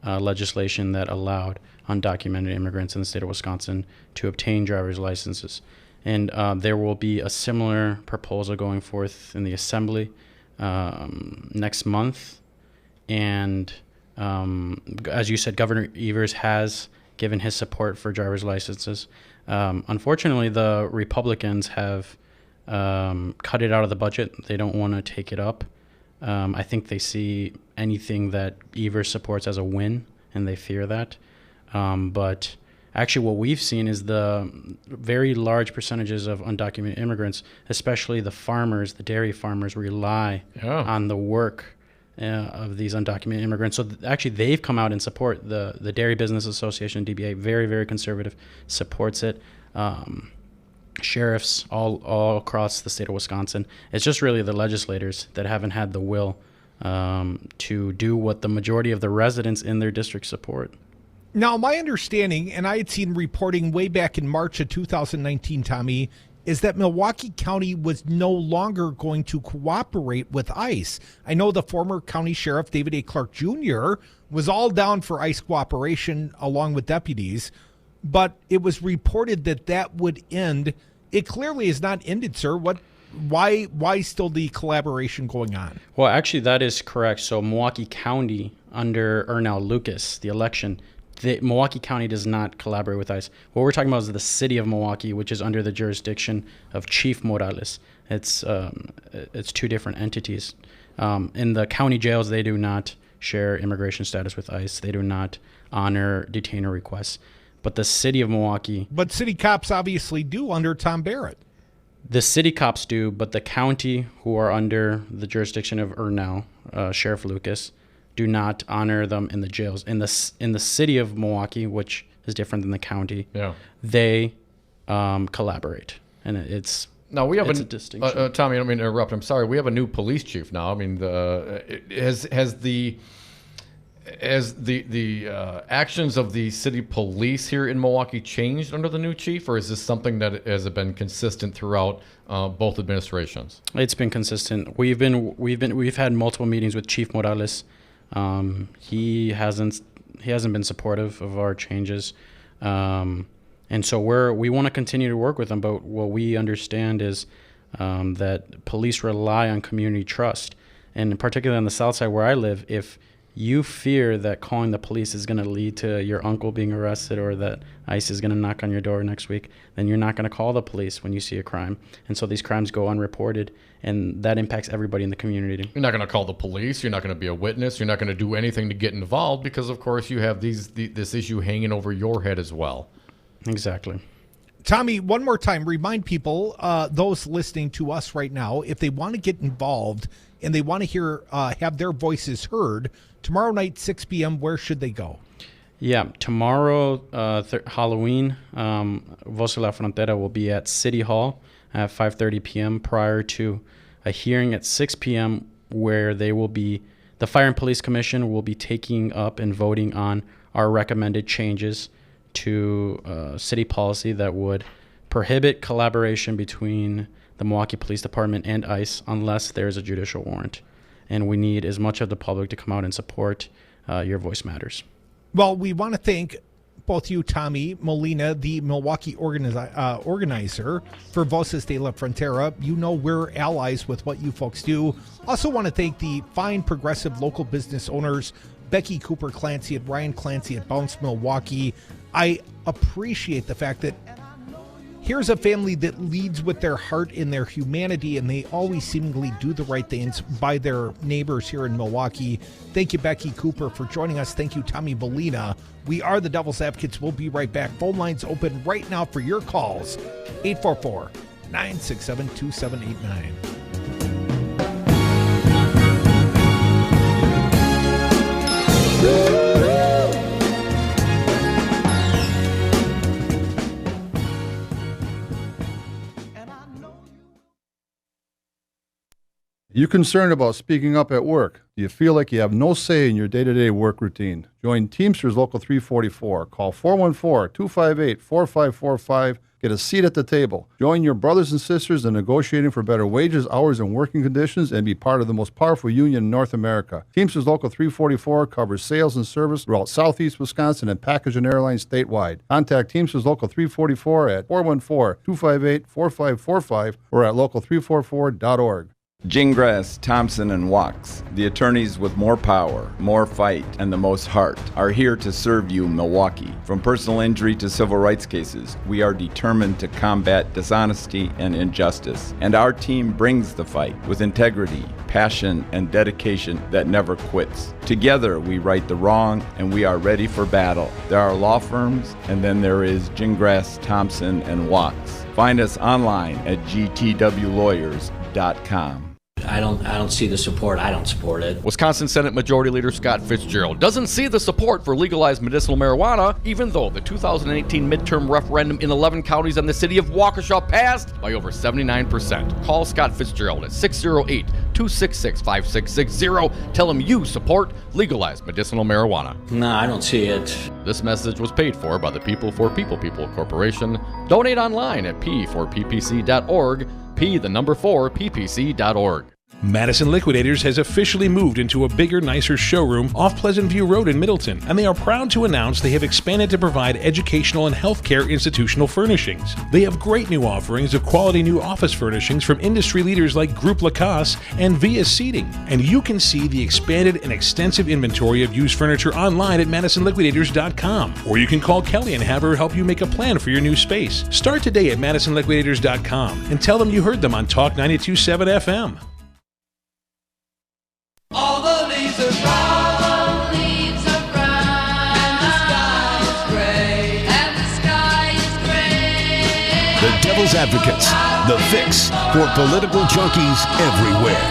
legislation that allowed undocumented immigrants in the state of Wisconsin to obtain driver's licenses. And there will be a similar proposal going forth in the Assembly next month. And as you said, Governor Evers has given his support for driver's licenses. Unfortunately, the Republicans have cut it out of the budget. They don't want to take it up. I think they see anything that Evers supports as a win, and they fear that. But actually, what we've seen is the very large percentages of undocumented immigrants, especially the farmers, the dairy farmers, rely on the work of these undocumented immigrants. So actually, they've come out and support the Dairy Business Association, DBA, very, very conservative, supports it. Sheriffs all across the state of Wisconsin. It's just really the legislators that haven't had the will to do what the majority of the residents in their district support. Now, my understanding, and I had seen reporting way back in March of 2019, Tommy, is that Milwaukee County was no longer going to cooperate with ICE. I know the former county sheriff, David A. Clark Jr., was all down for ICE cooperation along with deputies, but it was reported that that would end. It clearly is not ended, sir. Why still the collaboration going on? Well, actually, that is correct. So Milwaukee County, under Ernell Lucas, the election, Milwaukee County does not collaborate with ICE. What we're talking about is the city of Milwaukee, which is under the jurisdiction of Chief Morales. It's two different entities. In the county jails, they do not share immigration status with ICE. They do not honor detainer requests. But the city of Milwaukee... But city cops obviously do under Tom Barrett. The city cops do, but the county, who are under the jurisdiction of Ernell, Sheriff Lucas, do not honor them in the jails. In the city of Milwaukee, which is different than the county, they collaborate, and it's now we have a distinction. Tommy, I don't mean to interrupt. I'm sorry. We have a new police chief now. I mean, has the actions of the city police here in Milwaukee changed under the new chief, or is this something that has been consistent throughout both administrations? It's been consistent. We've had multiple meetings with Chief Morales. He hasn't been supportive of our changes, and so we want to continue to work with him. But what we understand is that police rely on community trust, and particularly on the south side where I live, if you fear that calling the police is going to lead to your uncle being arrested or that ICE is going to knock on your door next week, then you're not going to call the police when you see a crime. And so these crimes go unreported, and that impacts everybody in the community. You're not going to call the police. You're not going to be a witness. You're not going to do anything to get involved because, of course, you have this issue hanging over your head as well. Exactly. Tommy, one more time, remind people, those listening to us right now, if they want to get involved and they want to hear, have their voices heard, tomorrow night, 6 p.m., where should they go? Yeah, tomorrow, Halloween, Voz de la Frontera will be at City Hall at 5:30 p.m. prior to a hearing at 6 p.m. where the Fire and Police Commission will be taking up and voting on our recommended changes to city policy that would prohibit collaboration between the Milwaukee Police Department and ICE unless there is a judicial warrant. And we need as much of the public to come out and support Your Voice Matters. Well, we want to thank both you, Tommy Molina, the Milwaukee organizer for Voces de la Frontera. You know we're allies with what you folks do. Also want to thank the fine, progressive local business owners, Becky Cooper Clancy and Ryan Clancy at Bounce Milwaukee. I appreciate the fact that here's a family that leads with their heart and their humanity, and they always seemingly do the right things by their neighbors here in Milwaukee. Thank you, Becky Cooper, for joining us. Thank you, Tommy Molina. We are the Devil's Advocates. We'll be right back. Phone lines open right now for your calls. 844-967-2789. You concerned about speaking up at work? Do you feel like you have no say in your day-to-day work routine? Join Teamsters Local 344. Call 414-258-4545. Get a seat at the table. Join your brothers and sisters in negotiating for better wages, hours, and working conditions, and be part of the most powerful union in North America. Teamsters Local 344 covers sales and service throughout Southeast Wisconsin and package and airlines statewide. Contact Teamsters Local 344 at 414-258-4545 or at local344.org. Gingras, Thompson, and Wachs, the attorneys with more power, more fight, and the most heart, are here to serve you, Milwaukee. From personal injury to civil rights cases, we are determined to combat dishonesty and injustice. And our team brings the fight with integrity, passion, and dedication that never quits. Together, we right the wrong, and we are ready for battle. There are law firms, and then there is Gingras, Thompson, and Wachs. Find us online at gtwlawyers.com. I don't see the support. I don't support it. Wisconsin Senate Majority Leader Scott Fitzgerald doesn't see the support for legalized medicinal marijuana, even though the 2018 midterm referendum in 11 counties and the city of Waukesha passed by over 79%. Call Scott Fitzgerald at 608-266-5660. Tell him you support legalized medicinal marijuana. No, I don't see it. This message was paid for by the People for People Corporation. Donate online at p4ppc.org, p4ppc.org. Madison Liquidators has officially moved into a bigger, nicer showroom off Pleasant View Road in Middleton, and they are proud to announce they have expanded to provide educational and healthcare institutional furnishings. They have great new offerings of quality new office furnishings from industry leaders like Groupe Lacoste and Via Seating, and you can see the expanded and extensive inventory of used furniture online at MadisonLiquidators.com, or you can call Kelly and have her help you make a plan for your new space. Start today at MadisonLiquidators.com and tell them you heard them on Talk 92.7 FM. All the leaves are brown, and the sky is gray, The Devil's Advocates, the fix for political junkies everywhere.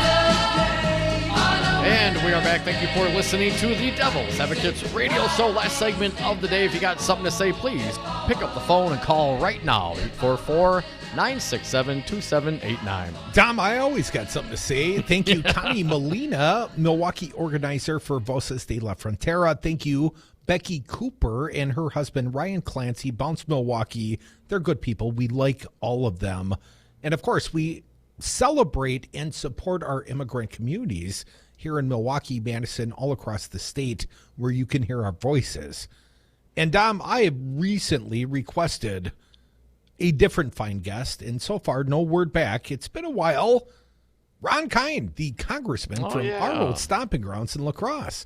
And we are back. Thank you for listening to the Devil's Advocates radio show. Last segment of the day. If you got something to say, please pick up the phone and call right now. 844-967-2789. Dom, I always got something to say. Thank you, Tommy Molina, Milwaukee organizer for Voces de la Frontera. Thank you, Becky Cooper and her husband, Ryan Clancy, Bounce Milwaukee. They're good people. We like all of them. And, of course, we celebrate and support our immigrant communities here in Milwaukee, Madison, all across the state, where you can hear our voices. And, Dom, I have recently requested a different fine guest, and so far, no word back. It's been a while. Ron Kind, the congressman from our old stomping grounds in La Crosse.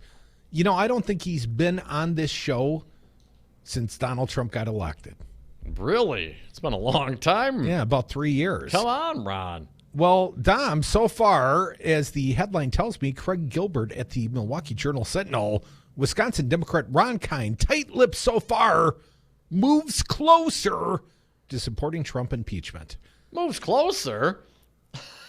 You know, I don't think he's been on this show since Donald Trump got elected. Really? It's been a long time. Yeah, about 3 years. Come on, Ron. Well, Dom, so far, as the headline tells me, Craig Gilbert at the Milwaukee Journal-Sentinel, Wisconsin Democrat Ron Kind, tight-lipped so far, moves closer to supporting Trump impeachment. Moves closer?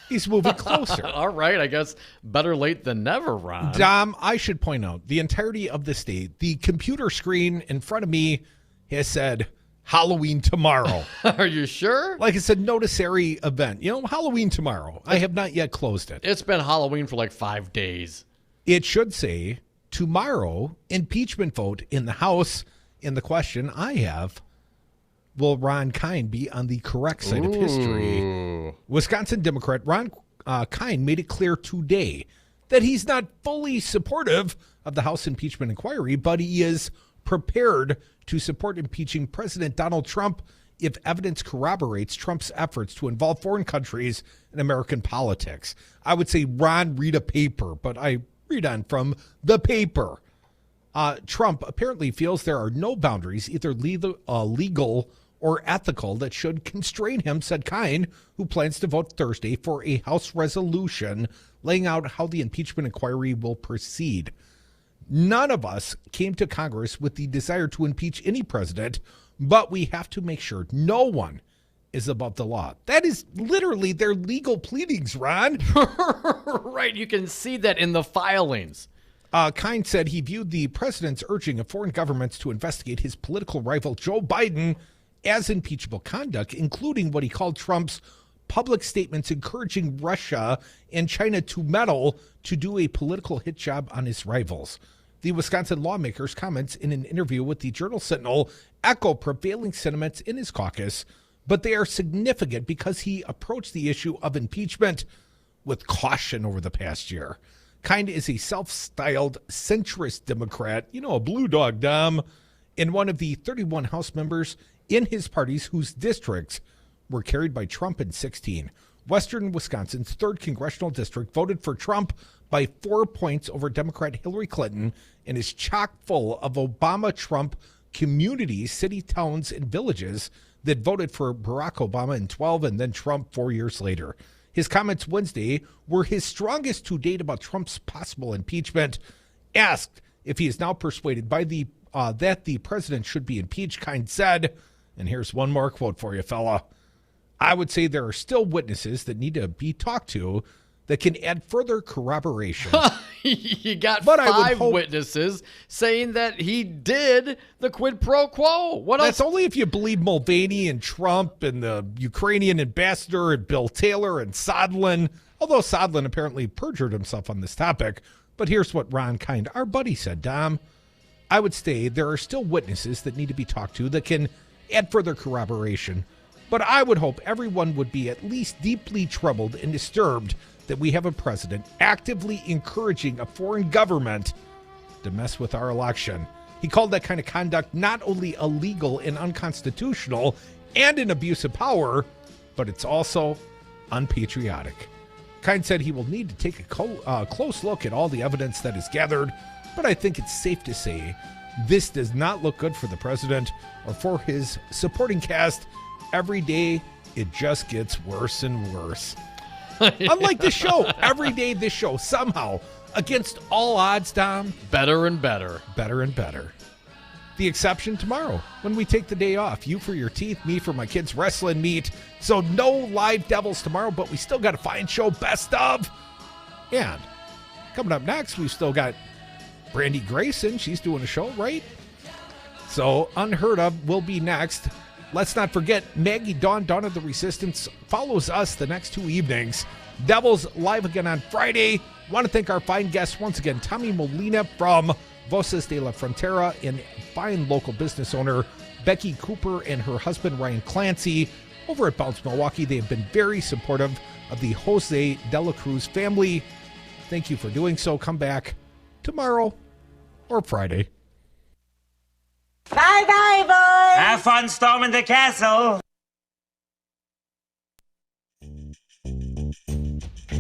He's moving closer. All right, I guess better late than never, Ron. Dom, I should point out, the entirety of this day, the computer screen in front of me has said Halloween tomorrow. Are you sure? Like I said, noticary event. You know, Halloween tomorrow. I have not yet closed it. It's been Halloween for like 5 days. It should say tomorrow, impeachment vote in the House. And the question I have, will Ron Kind be on the correct side of history? Wisconsin Democrat Ron Kind made it clear today that he's not fully supportive of the House impeachment inquiry, but he is prepared to support impeaching President Donald Trump if evidence corroborates Trump's efforts to involve foreign countries in American politics. I would say, Ron, read a paper, but I read on from the paper. Trump apparently feels there are no boundaries, either legal or ethical, that should constrain him, said Kind, who plans to vote Thursday for a House resolution laying out how the impeachment inquiry will proceed. None of us came to Congress with the desire to impeach any president, but we have to make sure no one is above the law. That is literally their legal pleadings, Ron. Right, you can see that in the filings. Kind said he viewed the president's urging of foreign governments to investigate his political rival Joe Biden as impeachable conduct, including what he called Trump's public statements encouraging Russia and China to meddle to do a political hit job on his rivals. The Wisconsin lawmaker's comments in an interview with the Journal-Sentinel echo prevailing sentiments in his caucus, but they are significant because he approached the issue of impeachment with caution over the past year. Kind is a self-styled centrist Democrat, you know, a blue dog, Dom, and one of the 31 House members in his parties whose districts were carried by Trump in 2016. Western Wisconsin's 3rd Congressional District voted for Trump by 4 points over Democrat Hillary Clinton and is chock full of Obama-Trump communities, city, towns, and villages that voted for Barack Obama in 2012 and then Trump 4 years later. His comments Wednesday were his strongest to date about Trump's possible impeachment. Asked if he is now persuaded by that the president should be impeached, Kind said, and here's one more quote for you, fella, "I would say there are still witnesses that need to be talked to that can add further corroboration." You got 5 witnesses saying that he did the quid pro quo. What else? That's only if you believe Mulvaney and Trump and the Ukrainian ambassador and Bill Taylor and Sondland, although Sondland apparently perjured himself on this topic. But here's what Ron Kind, our buddy, said, Dom. "I would say there are still witnesses that need to be talked to that can add further corroboration. But I would hope everyone would be at least deeply troubled and disturbed that we have a president actively encouraging a foreign government to mess with our election." He called that kind of conduct not only illegal and unconstitutional and an abuse of power, but it's also unpatriotic. Kind said he will need to take a close look at all the evidence that is gathered, but I think it's safe to say this does not look good for the president or for his supporting cast. Every day, it just gets worse and worse. Unlike this show, every day this show, somehow, against all odds, Dom, better and better. Better and better. The exception tomorrow, when we take the day off. You for your teeth, me for my kids' wrestling meet. So no live Devils tomorrow, but we still got a fine show, best of. And coming up next, we've still got Brandy Grayson. She's doing a show, right? So Unheard Of will be next. Let's not forget Maggie Dawn of the Resistance follows us the next 2 evenings. Devils live again on Friday. Want to thank our fine guests once again, Tommy Molina from Voces de la Frontera and fine local business owner Becky Cooper and her husband Ryan Clancy over at Bounce Milwaukee. They have been very supportive of the Jose de la Cruz family. Thank you for doing so. Come back tomorrow or Friday. Bye-bye, boys! Have fun storming the castle!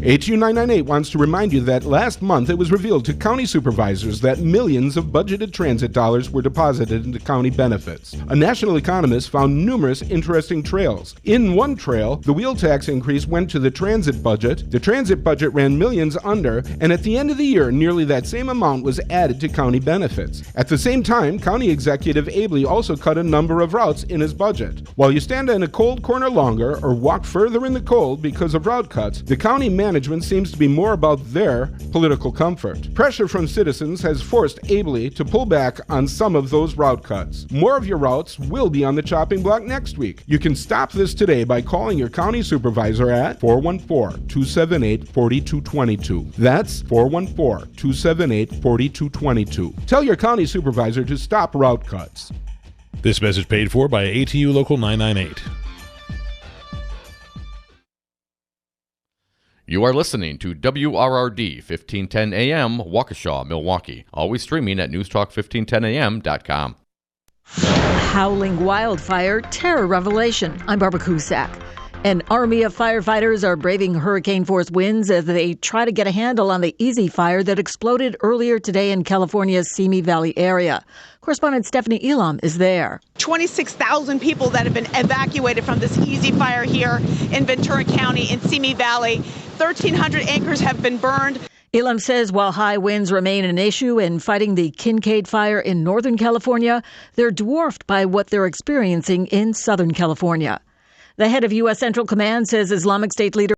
ATU-998 wants to remind you that last month it was revealed to county supervisors that millions of budgeted transit dollars were deposited into county benefits. A national economist found numerous interesting trails. In one trail, the wheel tax increase went to the transit budget. The transit budget ran millions under, and at the end of the year, nearly that same amount was added to county benefits. At the same time, County Executive Abley also cut a number of routes in his budget. While you stand in a cold corner longer or walk further in the cold because of route cuts, the county management seems to be more about their political comfort. Pressure from citizens has forced Abley to pull back on some of those route cuts. More of your routes will be on the chopping block next week. You can stop this today by calling your county supervisor at 414-278-4222. That's 414-278-4222. Tell your county supervisor to stop route cuts. This message paid for by ATU Local 998. You are listening to WRRD 1510 AM, Waukesha, Milwaukee. Always streaming at newstalk1510am.com. Howling wildfire, terror revelation. I'm Barbara Cusack. An army of firefighters are braving hurricane-force winds as they try to get a handle on the easy fire that exploded earlier today in California's Simi Valley area. Correspondent Stephanie Elam is there. 26,000 people that have been evacuated from this easy fire here in Ventura County in Simi Valley. 1,300 acres have been burned. Elam says while high winds remain an issue in fighting the Kincaid fire in Northern California, they're dwarfed by what they're experiencing in Southern California. The head of U.S. Central Command says Islamic State leader